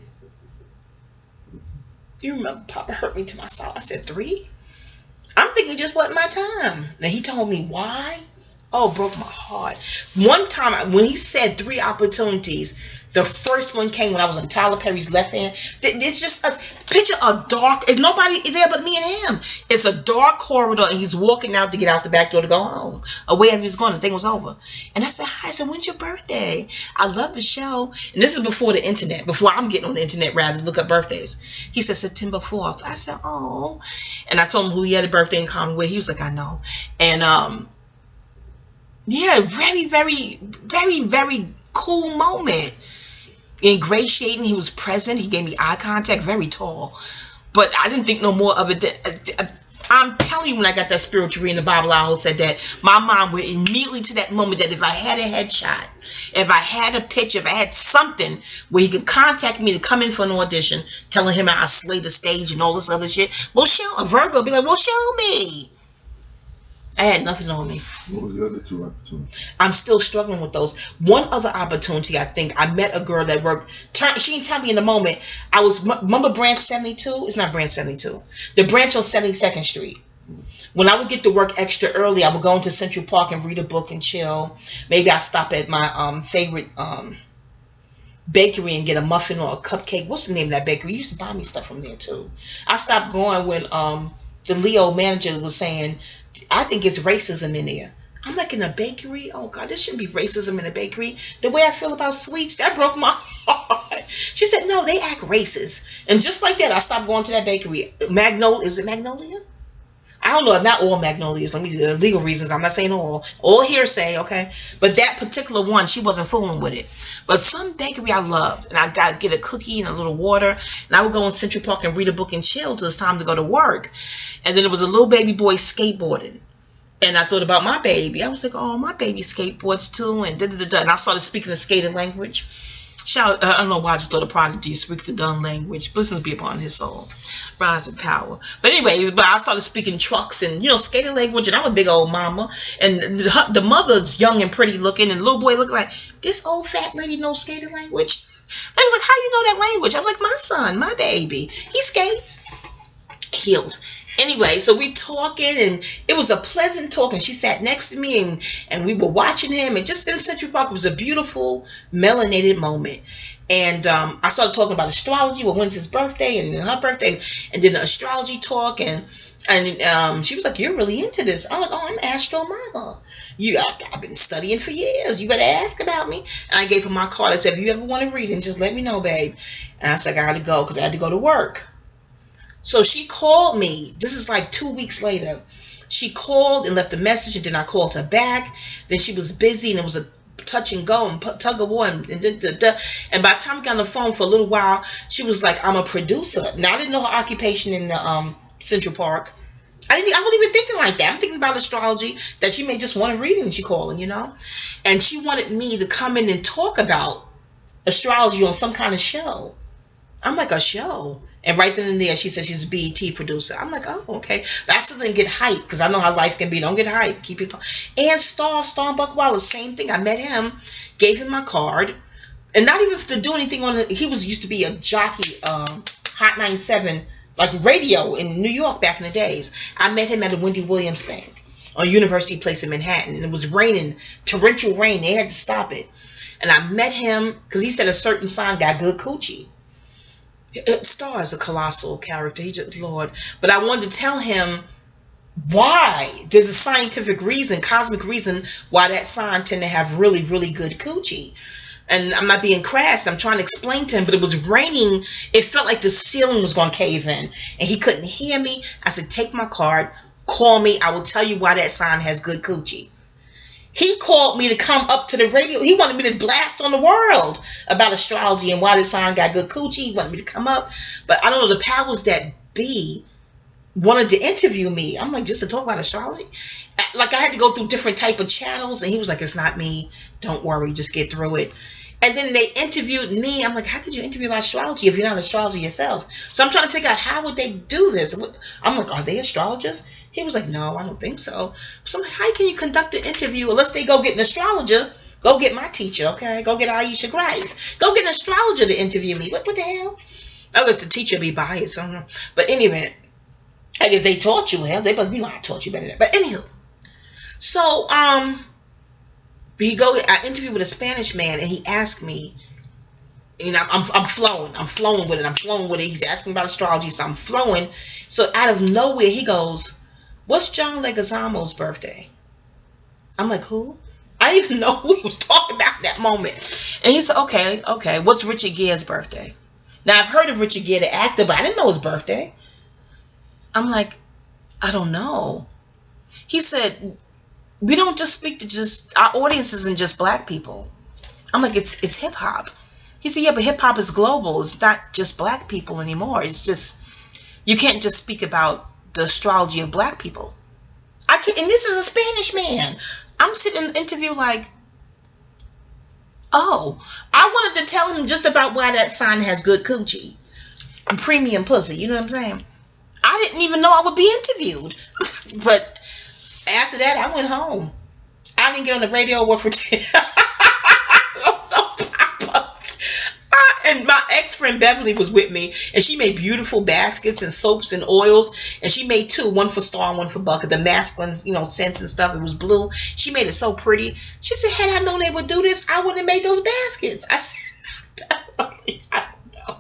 You remember Papa hurt me to my soul. I said 3? I'm thinking it just wasn't my time. And he told me why. Oh, broke my heart. One time when he said 3 opportunities, the first one came when I was on Tyler Perry's left hand. It's just us. Picture a dark. There's nobody there but me and him. It's a dark corridor, and he's walking out to get out the back door to go home. Away as he was going, the thing was over. And I said, hi. I said, when's your birthday? I love the show. And this is before the internet. Before I'm getting on the internet, rather, to look up birthdays. He said, September 4th. I said, oh. And I told him who he had a birthday in common with. He was like, I know. And, yeah, very, very, very, very cool moment. Ingratiating. He was present. He gave me eye contact. Very tall. But I didn't think no more of it. I'm telling you, when I got that spiritual reading, the Bible said that my mind went immediately to that moment that if I had a headshot, if I had a picture, if I had something where he could contact me to come in for an audition, telling him I slay the stage and all this other shit, well, a Virgo would be like, well, show me. I had nothing on me. What was the other 2 opportunities? I'm still struggling with those. One other opportunity, I think, I met a girl that worked. She didn't tell me in the moment. Remember Branch 72? It's not Branch 72. The branch on 72nd Street. When I would get to work extra early, I would go into Central Park and read a book and chill. Maybe I'd stop at my favorite bakery and get a muffin or a cupcake. What's the name of that bakery? You used to buy me stuff from there, too. I stopped going when the Leo manager was saying, I think it's racism in there. I'm like, in a bakery? Oh, God, there shouldn't be racism in a bakery. The way I feel about sweets, that broke my heart. She said, no, they act racist. And just like that, I stopped going to that bakery. Is it Magnolia? I don't know, not all Magnolias. Let me do legal reasons. I'm not saying all hearsay, okay? But that particular one, she wasn't fooling with it. But some bakery I loved, and I got to get a cookie and a little water, and I would go in Central Park and read a book and chill till it's time to go to work. And then there was a little baby boy skateboarding. And I thought about my baby. I was like, oh, my baby skateboards too, and da-da-da-da. And I started speaking the skater language. I don't know why I just thought of Prodigy, speak the dumb language. Blessings be upon his soul. Rise in power. But anyways, I started speaking trucks and, skater language. And I'm a big old mama. And the mother's young and pretty looking. And the little boy looked like, this old fat lady knows skater language. They was like, how you know that language? I was like, my son, my baby. He skates. Heels. Anyway, so we talking, and it was a pleasant talk, and she sat next to me, and we were watching him, and just in Central Park, it was a beautiful, melanated moment. And I started talking about astrology. Well, when's his birthday, and her birthday, and then the astrology talk, and she was like, you're really into this. I'm like, oh, I'm Astro Mama. I've been studying for years. You better ask about me. And I gave her my card. I said, if you ever want to read it, just let me know, babe. And I said, I got to go because I had to go to work. So she called me. This is like 2 weeks later. She called and left a message, and then I called her back. Then she was busy, and it was a touch and go and tug of war. And by the time we got on the phone for a little while, she was like, I'm a producer. Now, I didn't know her occupation in the Central Park. I wasn't even thinking like that. I'm thinking about astrology, that she may just want a reading, and she calling, you know. And she wanted me to come in and talk about astrology on some kind of show. I'm like, a show? And right then and there, she said she's a BET producer. I'm like, oh, okay. But I still didn't get hyped, because I know how life can be. Don't get hyped. Keep it going. And Star Buckweiler, same thing. I met him, gave him my card, and not even to do anything on it. He used to be a jockey, Hot 97, like radio in New York back in the days. I met him at a Wendy Williams thing on University Place in Manhattan. And it was raining, torrential rain. They had to stop it. And I met him because he said a certain sign got good coochie. Star is a colossal character. He just, Lord. But I wanted to tell him why. There's a scientific reason, cosmic reason, why that sign tend to have really, really good coochie. And I'm not being crass. I'm trying to explain to him, but it was raining. It felt like the ceiling was going to cave in, and he couldn't hear me. I said, take my card, call me. I will tell you why that sign has good coochie. He called me to come up to the radio. He wanted me to blast on the world about astrology and why this sign got good coochie. He wanted me to come up. But I don't know, the powers that be wanted to interview me. I'm like, just to talk about astrology? Like, I had to go through different type of channels, and he was like, it's not me. Don't worry, just get through it. And then they interviewed me. I'm like, how could you interview about astrology if you're not an astrologer yourself? So I'm trying to figure out, how would they do this? I'm like, are they astrologers? He was like, no, I don't think so. So I'm like, how can you conduct an interview unless they go get an astrologer? Go get my teacher, okay? Go get Aisha Grice. Go get an astrologer to interview me. What the hell? I guess the teacher be biased. I don't know. But anyway, like if they taught you, hell, they but you know I taught you better than that. But anywho, so I interviewed with a Spanish man, and he asked me, you know, I'm flowing with it. He's asking about astrology, so I'm flowing. So out of nowhere, he goes, what's John Leguizamo's birthday? I'm like, who? I didn't even know who he was talking about at that moment. And he said, okay, what's Richard Gere's birthday? Now, I've heard of Richard Gere, the actor, but I didn't know his birthday. I'm like, I don't know. He said, we don't just speak to our audience isn't just black people. I'm like, it's hip hop. He said, yeah, but hip hop is global. It's not just black people anymore. It's just, you can't just speak about the astrology of black people. I can't, and this is a Spanish man. I'm sitting in an interview like, oh, I wanted to tell him just about why that sign has good coochie and premium pussy. You know what I'm saying? I didn't even know I would be interviewed. But after that, I went home. I didn't get on the radio or for and my ex-friend Beverly was with me, and she made beautiful baskets and soaps and oils, and she made two, one for Star and one for Bucket, the masculine, you know, scents and stuff. It was blue. She made it so pretty. She said, had I known they would do this, I wouldn't have made those baskets. I said, Beverly, I don't know.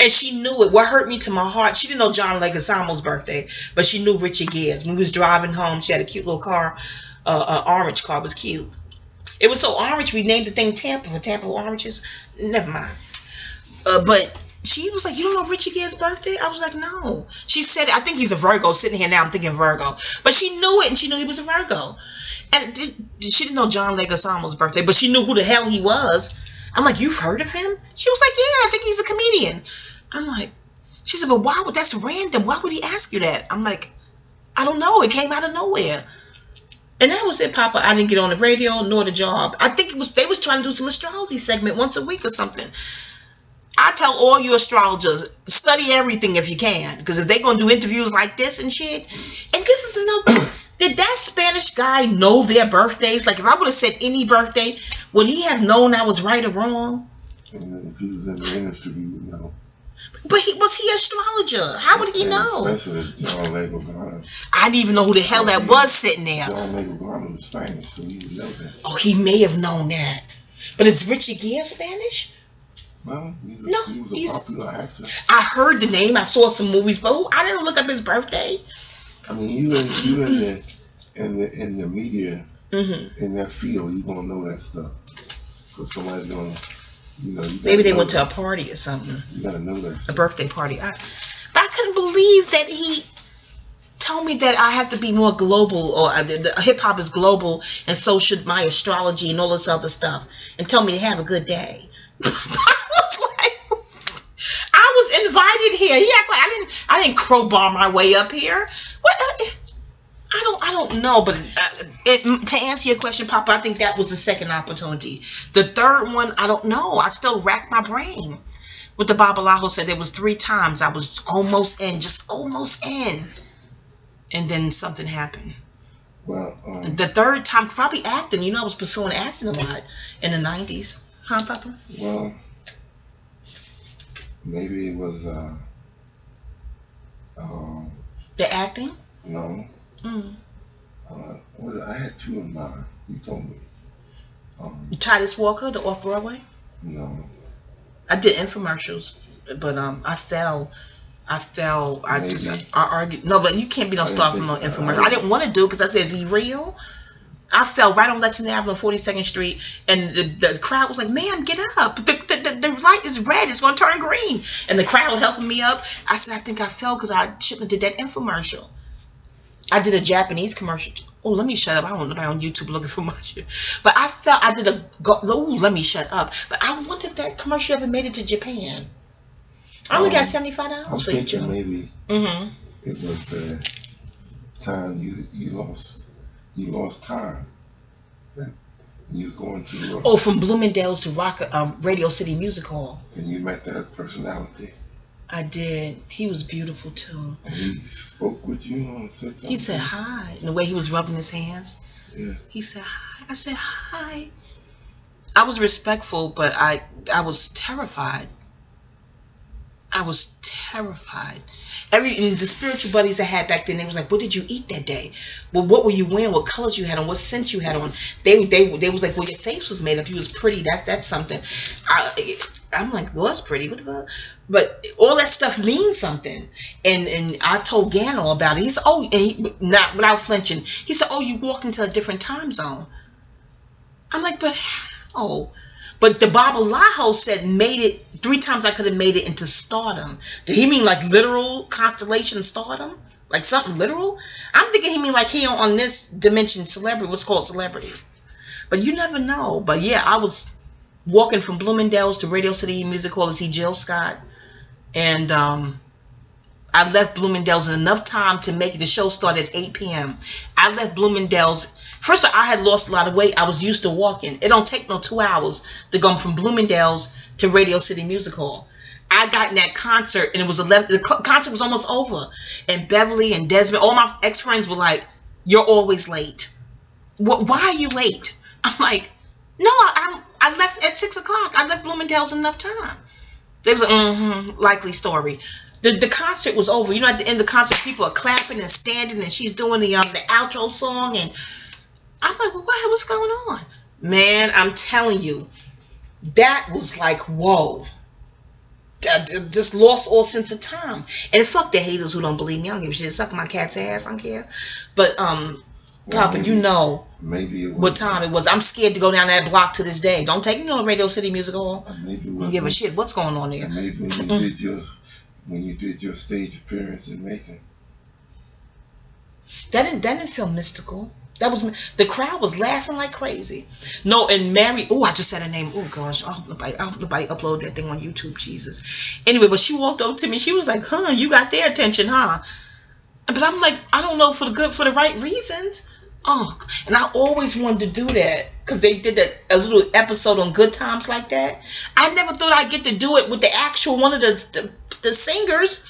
And she knew it. What hurt me to my heart, she didn't know John Leguizamo's birthday, but she knew Richard Gere's. When we was driving home, she had a cute little car, an orange car. It was cute. It was so orange, we named the thing Tampa for Tampa oranges. Never mind. But she was like, you don't know Richard Gere's birthday? I was like, no. She said, I think he's a Virgo. Sitting here now, I'm thinking Virgo. But she knew it, and she knew he was a Virgo. And she didn't know John Leguizamo's birthday, but she knew who the hell he was. I'm like, you've heard of him? She was like, yeah, I think he's a comedian. I'm like, she said, but why would, that's random. Why would he ask you that? I'm like, I don't know. It came out of nowhere. And that was it, Papa. I didn't get on the radio nor the job. I think they was trying to do some astrology segment once a week or something. I tell all you astrologers, study everything if you can. Because if they're going to do interviews like this and shit. And this is another, did that Spanish guy know their birthdays? Like if I would have said any birthday, would he have known I was right or wrong? And if he was in the industry, he would know. But was he an astrologer? How would he know? Especially John Lego Garner. I didn't even know who the hell that was sitting there. John Lego Garner was Spanish, so he would know that. Oh, he may have known that. But is Richard Gere Spanish? No, he was a popular actor. I heard the name. I saw some movies, but I didn't look up his birthday. I mean, you in the media, in that field, you gonna know that stuff. Because somebody's gonna, maybe they went to a party or something. You gotta know that stuff. A birthday party. But I couldn't believe that he told me that I have to be more global, or the hip hop is global, and so should my astrology and all this other stuff, and tell me to have a good day. I was invited here. He acted like I didn't crowbar my way up here. What? I don't know, but to answer your question, Papa, I think that was the second opportunity. The third one, I don't know. I still rack my brain. What the Babalaho said, there was 3 times I was almost in, just almost in, and then something happened. Well, the third time, probably acting. I was pursuing acting a lot in the 90s. Huh, Papa? Well, maybe it was the acting? No. I had 2 in mind. You told me. Titus Walker, the Off-Broadway? No. I did infomercials, but I fell. I argued. No, but you can't be no star from no infomercial. I didn't want to do it because I said, is he real? I fell right on Lexington Avenue, 42nd Street, and the crowd was like, "Ma'am, get up! The light is red. It's going to turn green." And the crowd helping me up. I said, "I think I fell because I shouldn't have did that infomercial." I did a Japanese commercial. Oh, let me shut up. I don't know nobody on YouTube looking for my shit. But I felt I did let me shut up. But I wonder if that commercial ever made it to Japan. I only got $75 for each. I'm thinking maybe it was the time you lost time. And you was going to from Bloomingdale's to Radio City Music Hall. And you met that personality. I did. He was beautiful too. And he spoke with you and said something. He said hi. And the way he was rubbing his hands. Yeah. He said hi. I said hi. I was respectful, but I was terrified. I was terrified. The spiritual buddies I had back then, they was like, "What did you eat that day? Well, what were you wearing? What colors you had on? What scent you had on?" They was like, "Well, your face was made up. You was pretty. That's something." I'm like, "Well, it's pretty." But all that stuff means something. And I told Gano about it. He said, "Oh," not without flinching. He said, "Oh, you walked into a different time zone." I'm like, "But how?" But the Babalaho said made it 3 times I could have made it into stardom. Did he mean like literal constellation stardom? Like something literal? I'm thinking he mean like he on this dimension celebrity, what's called celebrity. But you never know. But yeah, I was walking from Bloomingdale's to Radio City Music Hall to see Jill Scott. And I left Bloomingdale's in enough time to make it. The show started at 8 p.m. I left Bloomingdale's. First of all, I had lost a lot of weight. I was used to walking. It don't take no 2 hours to go from Bloomingdale's to Radio City Music Hall. I got in that concert, and it was 11. The concert was almost over. And Beverly and Desmond, all my ex-friends were like, "You're always late. Why are you late?" I'm like, "No, I left at 6 o'clock. I left Bloomingdale's enough time." They was like, likely story. The concert was over. At the end of the concert, people are clapping and standing, and she's doing the outro song, and I'm like, "Well, what's going on?" Man, I'm telling you, that was like, whoa. I just lost all sense of time. And fuck the haters who don't believe me. I don't give a shit. Suck my cat's ass. I don't care. But, Papa, maybe it was what time it was. I'm scared to go down that block to this day. Don't take me to Radio City Music Hall. Maybe it was. Don't give a shit. What's going on there? And maybe when you did your stage appearance in Macon. That didn't feel mystical. The crowd was laughing like crazy. No, and Mary, I just said her name. Oh gosh, I hope nobody upload that thing on YouTube, Jesus. Anyway, but she walked up to me. She was like, "Huh, you got their attention, huh?" But I'm like, I don't know for the right reasons. Oh, and I always wanted to do that because they did a little episode on Good Times like that. I never thought I'd get to do it with the actual one of the singers.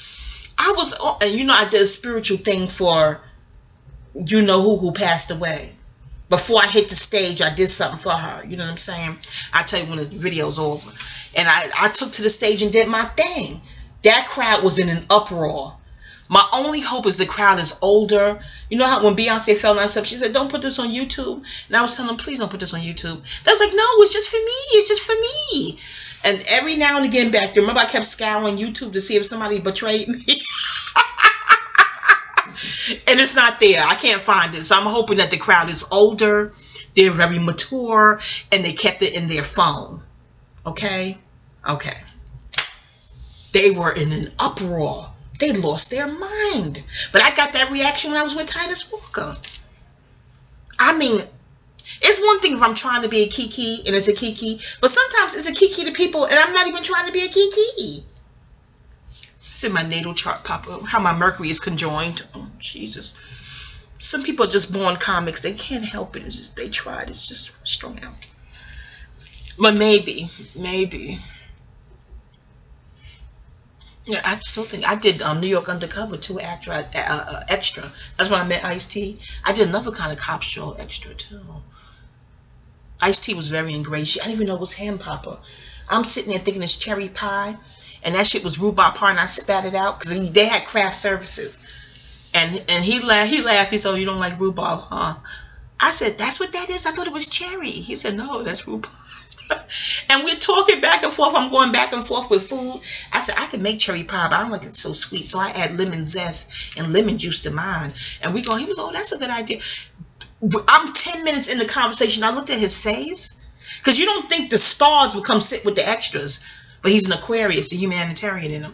I did a spiritual thing for who passed away. Before I hit the stage, I did something for her. You know what I'm saying? I'll tell you when the video's over. And I took to the stage and did my thing. That crowd was in an uproar. My only hope is the crowd is older. You know how when Beyonce fell down stuff, she said, don't put this on YouTube. And I was telling them, please don't put this on YouTube. They was like, no, it's just for me. It's just for me. And every now and again back there, remember I kept scouring YouTube to see if somebody betrayed me. And it's not there. I can't find it. So I'm hoping that the crowd is older. They're very mature. And they kept it in their phone. Okay? Okay. They were in an uproar. They lost their mind. But I got that reaction when I was with Titus Walker. I mean, it's one thing if I'm trying to be a kiki and it's a kiki, but sometimes it's a kiki to people and I'm not even trying to be a kiki. It's in my natal chart, Papa, how my Mercury is conjoined. Oh, Jesus. Some people are just born comics. They can't help it. It's just, they tried. It's just strung out. But maybe. Yeah, I still think I did New York Undercover too. Extra. That's when I met Ice-T. I did another kind of cop show extra too. Ice-T was very ingratiating. I didn't even know it was him, Papa. I'm sitting there thinking it's cherry pie, and that shit was rhubarb pie, and I spat it out because they had craft services. And he laughed. He said, "Oh, you don't like rhubarb, huh?" I said, "That's what that is. I thought it was cherry." He said, "No, that's rhubarb." And we're talking back and forth. I'm going back and forth with food. I said, I can make cherry pie, but I don't like it so sweet. So I add lemon zest and lemon juice to mine. And he was, oh, that's a good idea. I'm 10 minutes in the conversation. I looked at his face. Because you don't think the stars would come sit with the extras. But he's an Aquarius, a humanitarian in him.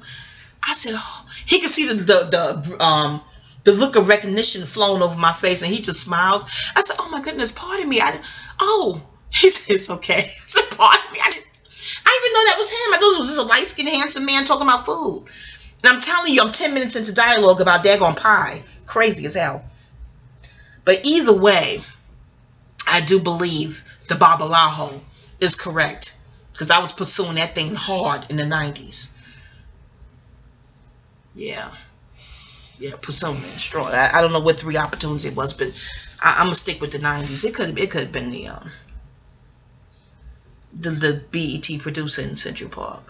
I said, oh, he could see the look of recognition flowing over my face. And he just smiled. I said, oh, my goodness, pardon me. He said, it's okay. I said, pardon me. I didn't even know that was him. I thought it was just a light-skinned, handsome man talking about food. And I'm telling you, I'm 10 minutes into dialogue about daggone pie. Crazy as hell. But either way, I do believe the Babalaho is correct. Because I was pursuing that thing hard in the 90s. Yeah. Yeah, pursuing it strong. I don't know what 3 opportunities it was, but I'm going to stick with the 90s. It could have been the BET producer in Central Park.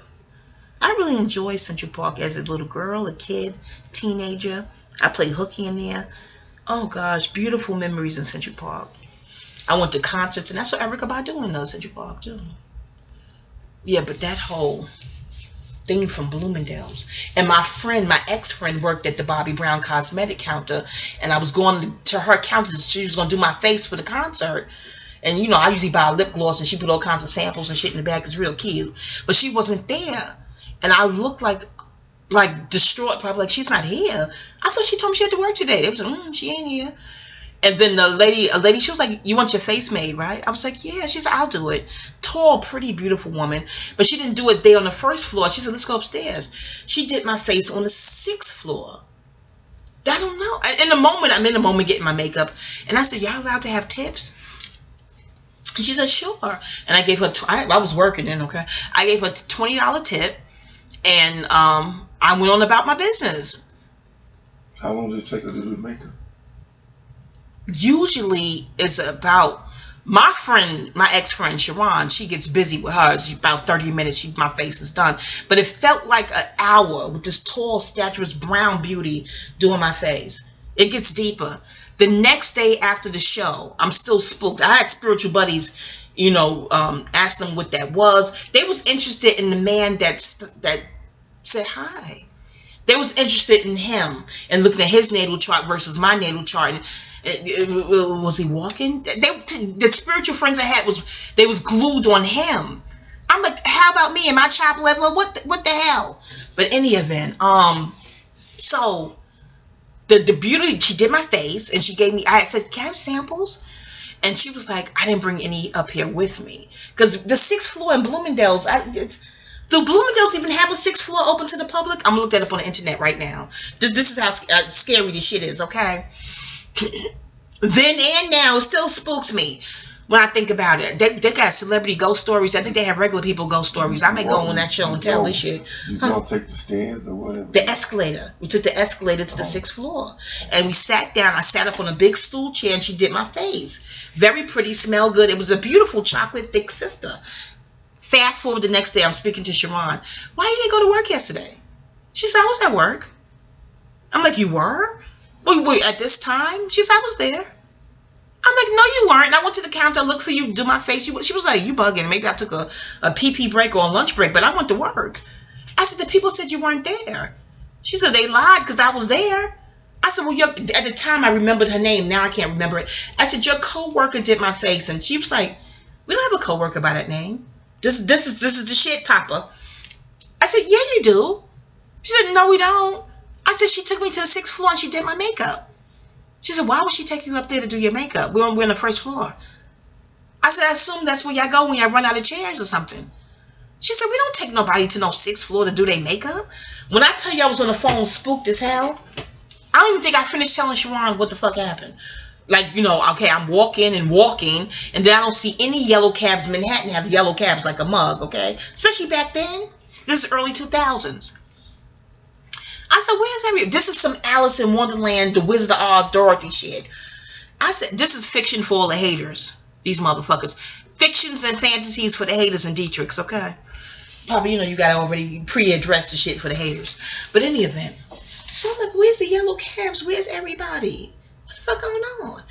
I really enjoyed Central Park as a little girl, a kid, teenager. I played hooky in there. Oh gosh, beautiful memories in Central Park. I went to concerts, and that's what Erykah Badu in Central Park too. Yeah, but that whole thing from Bloomingdale's. And my ex-friend worked at the Bobby Brown cosmetic counter, and I was going to her counter. She was going to do my face for the concert. And, you know, I usually buy a lip gloss, and she put all kinds of samples and shit in the bag. It's real cute. But she wasn't there. And I looked like distraught, probably like, she's not here. I thought she told me she had to work today. They was like, she ain't here. And then a lady, she was like, you want your face made, right? I was like, yeah. She said, I'll do it. Tall, pretty, beautiful woman. But she didn't do it there on the 1st floor. She said, let's go upstairs. She did my face on the 6th floor. I don't know. I'm in the moment getting my makeup. And I said, y'all allowed to have tips? And she said, sure. And I gave her, I was working then, okay? I gave her a $20 tip. And I went on about my business. How long did it take her to do the makeup? Usually it's about, my ex-friend Sharon, she gets busy with hers. About 30 minutes, my face is done. But it felt like an hour with this tall, statuesque brown beauty doing my face. It gets deeper. The next day after the show, I'm still spooked. I had spiritual buddies, you know, ask them what that was. They was interested in the man that said hi. They was interested in him and looking at his natal chart versus my natal chart. And was he walking? The spiritual friends I had they was glued on him. I'm like, how about me and my chop level? What the hell? But any event, so. The beauty, she did my face, and she gave me, I said, can I have samples? And she was like, I didn't bring any up here with me. Because the 6th floor in Bloomingdale's, do Bloomingdale's even have a 6th floor open to the public? I'm going to look that up on the internet right now. This is how scary this shit is, okay? Then and now, it still spooks me when I think about it. They got celebrity ghost stories. I think they have regular people ghost stories. I may go on that show and tell this shit. You don't take the stairs or whatever? The escalator. We took the escalator to the 6th floor. And we sat down. I sat up on a big stool chair and she did my face. Very pretty, smelled good. It was a beautiful chocolate thick sister. Fast forward the next day, I'm speaking to Sharon. Why you didn't go to work yesterday? She said, I was at work. I'm like, you were? Wait, at this time? She said, I was there. I'm like, no, you weren't. And I went to the counter, looked for you, do my face. She was like, you bugging. Maybe I took a pee break or a lunch break, but I went to work. I said, the people said you weren't there. She said, they lied because I was there. I said, well, at the time I remembered her name. Now I can't remember it. I said, your coworker did my face. And she was like, we don't have a coworker by that name. This is the shit, Papa. I said, yeah, you do. She said, no, we don't. I said, she took me to the 6th floor and she did my makeup. She said, why would she take you up there to do your makeup? We're on the 1st floor. I said, I assume that's where y'all go when y'all run out of chairs or something. She said, we don't take nobody to no 6th floor to do their makeup. When I tell you I was on the phone spooked as hell, I don't even think I finished telling Sharon what the fuck happened. Like, you know, okay, I'm walking, and then I don't see any yellow cabs. Manhattan have yellow cabs like a mug, okay? Especially back then. This is early 2000s. I said, where's everybody? This is some Alice in Wonderland, the Wizard of Oz, Dorothy shit. I said, this is fiction for all the haters. These motherfuckers. Fictions and fantasies for the haters and Dietrichs, okay? Probably, you know, you got to already pre-address the shit for the haters. But in any event, so I'm like, where's the yellow cabs? Where's everybody? What the fuck going on?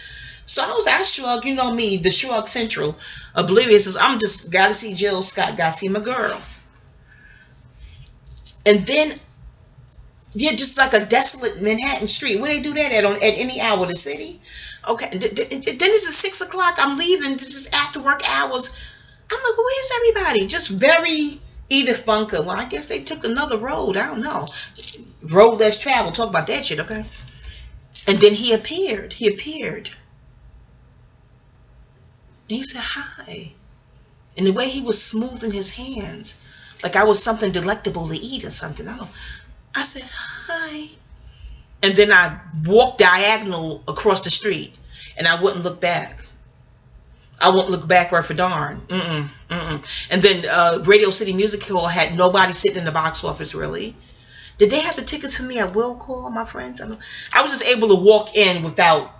So I shrugged, you know me, the shrug central, oblivious. I'm just, got to see Jill Scott, got to see my girl. And then, yeah, just like a desolate Manhattan street. Where they do that at any hour of the city? Okay, then this is 6 o'clock. I'm leaving. This is after work hours. I'm like, where's everybody? Just very Edith Bunker. Well, I guess they took another road. I don't know. Road less traveled. Talk about that shit, okay? And then he appeared. And he said, hi. And the way he was smoothing his hands, like I was something delectable to eat or something. I said, hi. And then I walked diagonal across the street, and I wouldn't look back. I won't look backward for darn. And then Radio City Music Hall had nobody sitting in the box office, really. Did they have the tickets for me? I will call my friends. I was just able to walk in without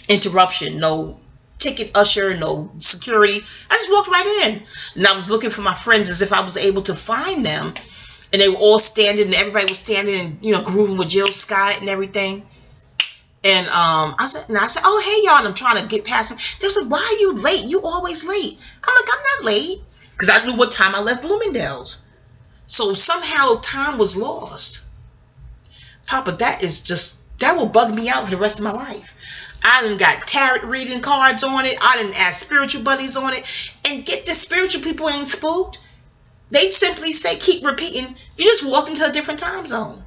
interruption. No ticket usher, no security. I just walked right in. And I was looking for my friends as if I was able to find them. And they were all standing, and everybody was standing and, you know, grooving with Jill Scott and everything. And I said, oh, hey, y'all. And I'm trying to get past them. They was like, why are you late? You always late. I'm like, I'm not late. Because I knew what time I left Bloomingdale's. So somehow time was lost. Papa, that will bug me out for the rest of my life. I done got tarot reading cards on it. I done asked spiritual buddies on it. And get this, spiritual people ain't spooked. They simply say, keep repeating, you just walked into a different time zone.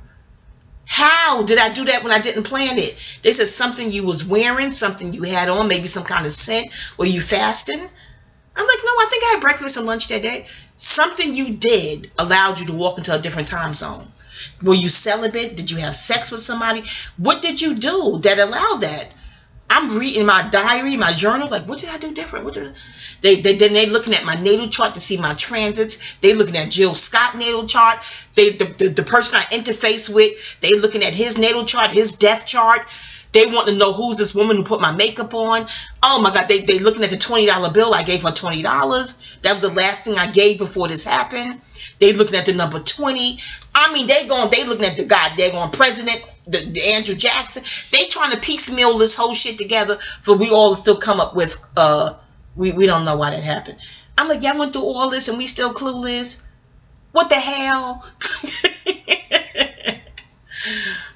How did I do that when I didn't plan it? They said something you was wearing, something you had on, maybe some kind of scent, or you fasting. I'm like, no, I think I had breakfast and lunch that day. Something you did allowed you to walk into a different time zone. Were you celibate? Did you have sex with somebody? What did you do that allowed that? I'm reading my diary, my journal, like, what did I do different? They looking at my natal chart to see my transits. They looking at Jill Scott natal chart. The person I interface with, they looking at his natal chart, his death chart. They want to know who's this woman who put my makeup on. Oh my God, they looking at the $20 bill. I gave her $20. That was the last thing I gave before this happened. They looking at the number 20. I mean, they looking at the guy, they're going president, the Andrew Jackson. They trying to piecemeal this whole shit together for we all to still come up with, we don't know why that happened. I'm like, y'all went through all this and we still clueless? What the hell?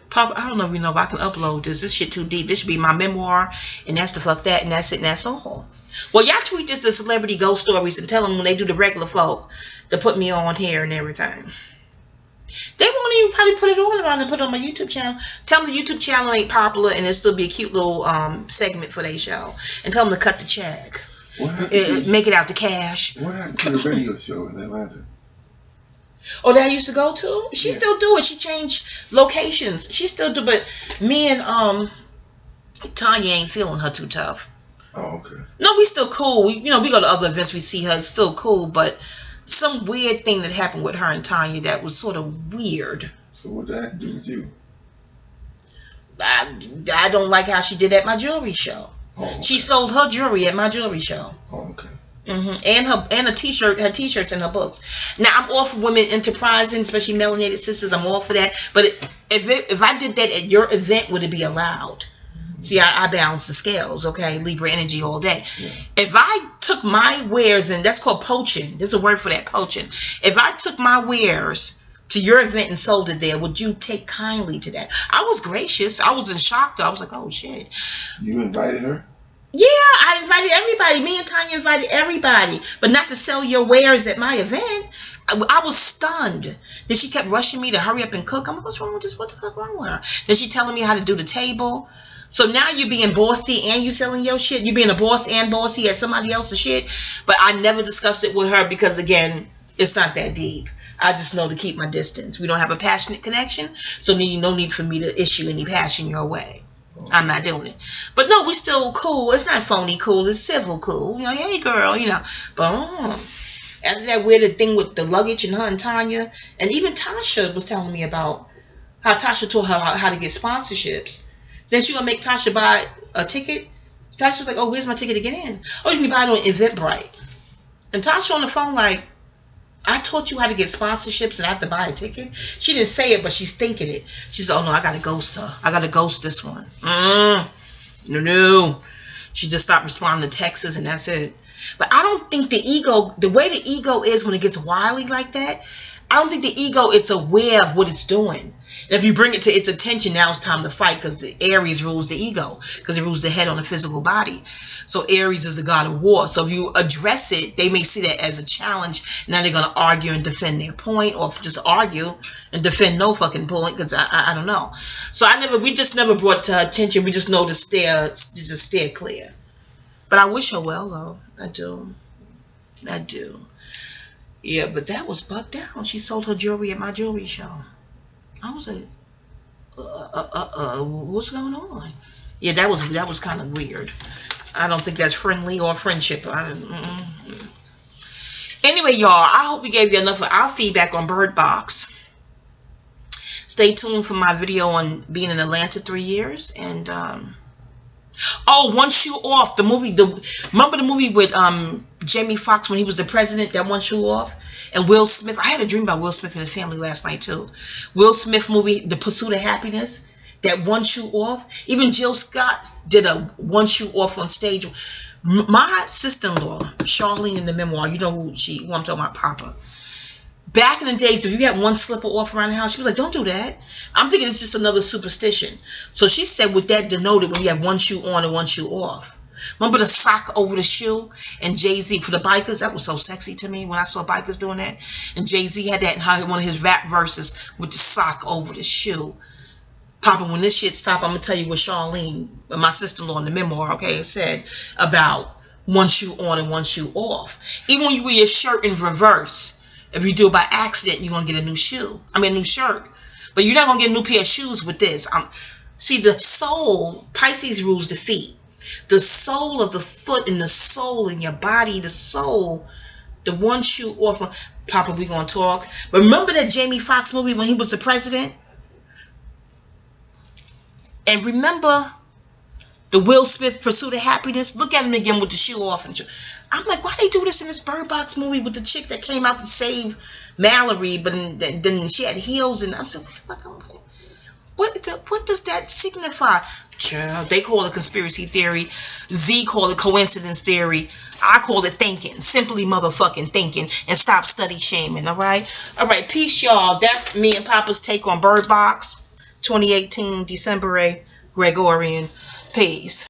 Papa, I don't even know if I can upload this. This shit too deep. This should be my memoir, and that's the fuck that, and that's it, and that's all. Well, y'all tweet this to Celebrity Ghost Stories and tell them when they do the regular folk to put me on here and everything. They won't even probably put it on around and put it on my YouTube channel. Tell them the YouTube channel ain't popular and it'll still be a cute little segment for their show. And tell them to cut the check. Make it out the cash. What happened to the radio show in Atlanta? Oh, that I used to go to? She still do it. She changed locations. She still do, but me and Tanya ain't feeling her too tough. Oh, okay. No, we still cool. We go to other events. We see her. It's still cool, but some weird thing that happened with her and Tanya that was sort of weird. So what did that do with you? I don't like how she did at my jewelry show. Oh, okay. She sold her jewelry at my jewelry show. Oh, okay. And a t-shirt, her t-shirts and her books. Now I'm all for women enterprising, especially melanated sisters. I'm all for that. But if I did that at your event, would it be allowed? See, I balance the scales, okay? Libra energy all day. Yeah. If I took my wares, and that's called poaching. There's a word for that, poaching. If I took my wares to your event and sold it there, would you take kindly to that? I was gracious. I was in shock, though. I was like, oh, shit. You invited her? Yeah, I invited everybody. Me and Tanya invited everybody. But not to sell your wares at my event. I was stunned. Then she kept rushing me to hurry up and cook. I'm like, what's wrong with this? What the fuck wrong with her? Then she telling me how to do the table. So now you're being bossy and you selling your shit. You're being a boss and bossy at somebody else's shit. But I never discussed it with her because, again, it's not that deep. I just know to keep my distance. We don't have a passionate connection, so no need for me to issue any passion your way. I'm not doing it. But no, we're still cool. It's not phony cool. It's civil cool. You know, hey, girl, you know. But after that weird thing with the luggage and her and Tanya, and even Tasha was telling me about how Tasha taught her how to get sponsorships. Then she gonna make Tasha buy a ticket. Tasha's like, oh, where's my ticket to get in? Oh, you can buy it on Eventbrite. And Tasha on the phone like, I taught you how to get sponsorships and I have to buy a ticket. She didn't say it, but she's thinking it. She's like, oh no, I gotta ghost her. I gotta ghost this one. No. She just stopped responding to texts and that's it. But I don't think the way the ego is when it gets wily like that, I don't think the ego, it's aware of what it's doing. And if you bring it to its attention, now it's time to fight because the Aries rules the ego because it rules the head on the physical body. So Aries is the god of war. So if you address it, they may see that as a challenge. Now they're going to argue and defend their point, or just argue and defend no fucking point because I don't know. So we just never brought to her attention. We just know to steer clear. But I wish her well though. I do. Yeah, but that was bugged out. She sold her jewelry at my jewelry show. I was like, what's going on? Yeah, that was kind of weird. I don't think that's friendly or friendship. Anyway, y'all, I hope we gave you enough of our feedback on Bird Box. Stay tuned for my video on being in Atlanta 3 years. And, One Shoe Off, the movie. Remember the movie with Jamie Foxx when he was the president, that One Shoe Off? And Will Smith. I had a dream about Will Smith and his family last night, too. Will Smith movie, The Pursuit of Happiness. That One Shoe Off. Even Jill Scott did a One Shoe Off on stage. My sister-in-law, Charlene in the memoir, you know who I'm talking about, Papa. Back in the days, if you had one slipper off around the house, she was like, don't do that. I'm thinking it's just another superstition. So she said with that denoted when you have one shoe on and one shoe off. Remember the sock over the shoe? And Jay-Z, for the bikers, that was so sexy to me when I saw bikers doing that. And Jay-Z had that in one of his rap verses with the sock over the shoe. Papa, when this shit stop, I'm going to tell you what Charlene, my sister-in-law in the memoir, okay, said about one shoe on and one shoe off. Even when you wear your shirt in reverse, if you do it by accident, you're going to get a new shoe. I mean, a new shirt. But you're not going to get a new pair of shoes with this. See, the soul, Pisces rules the feet. The soul of the foot and the soul in your body, the soul, the one shoe off. Papa, we going to talk. Remember that Jamie Foxx movie when he was the president? And remember the Will Smith Pursuit of Happiness? Look at him again with the shoe off. I'm like, why they do this in this Bird Box movie with the chick that came out to save Mallory, but then she had heels, and I'm so, what does that signify? Child, they call it conspiracy theory. Z call it coincidence theory. I call it thinking. Simply motherfucking thinking. And stop study shaming, alright? Alright, peace, y'all. That's me and Papa's take on Bird Box 2018, December Gregorian. Peace.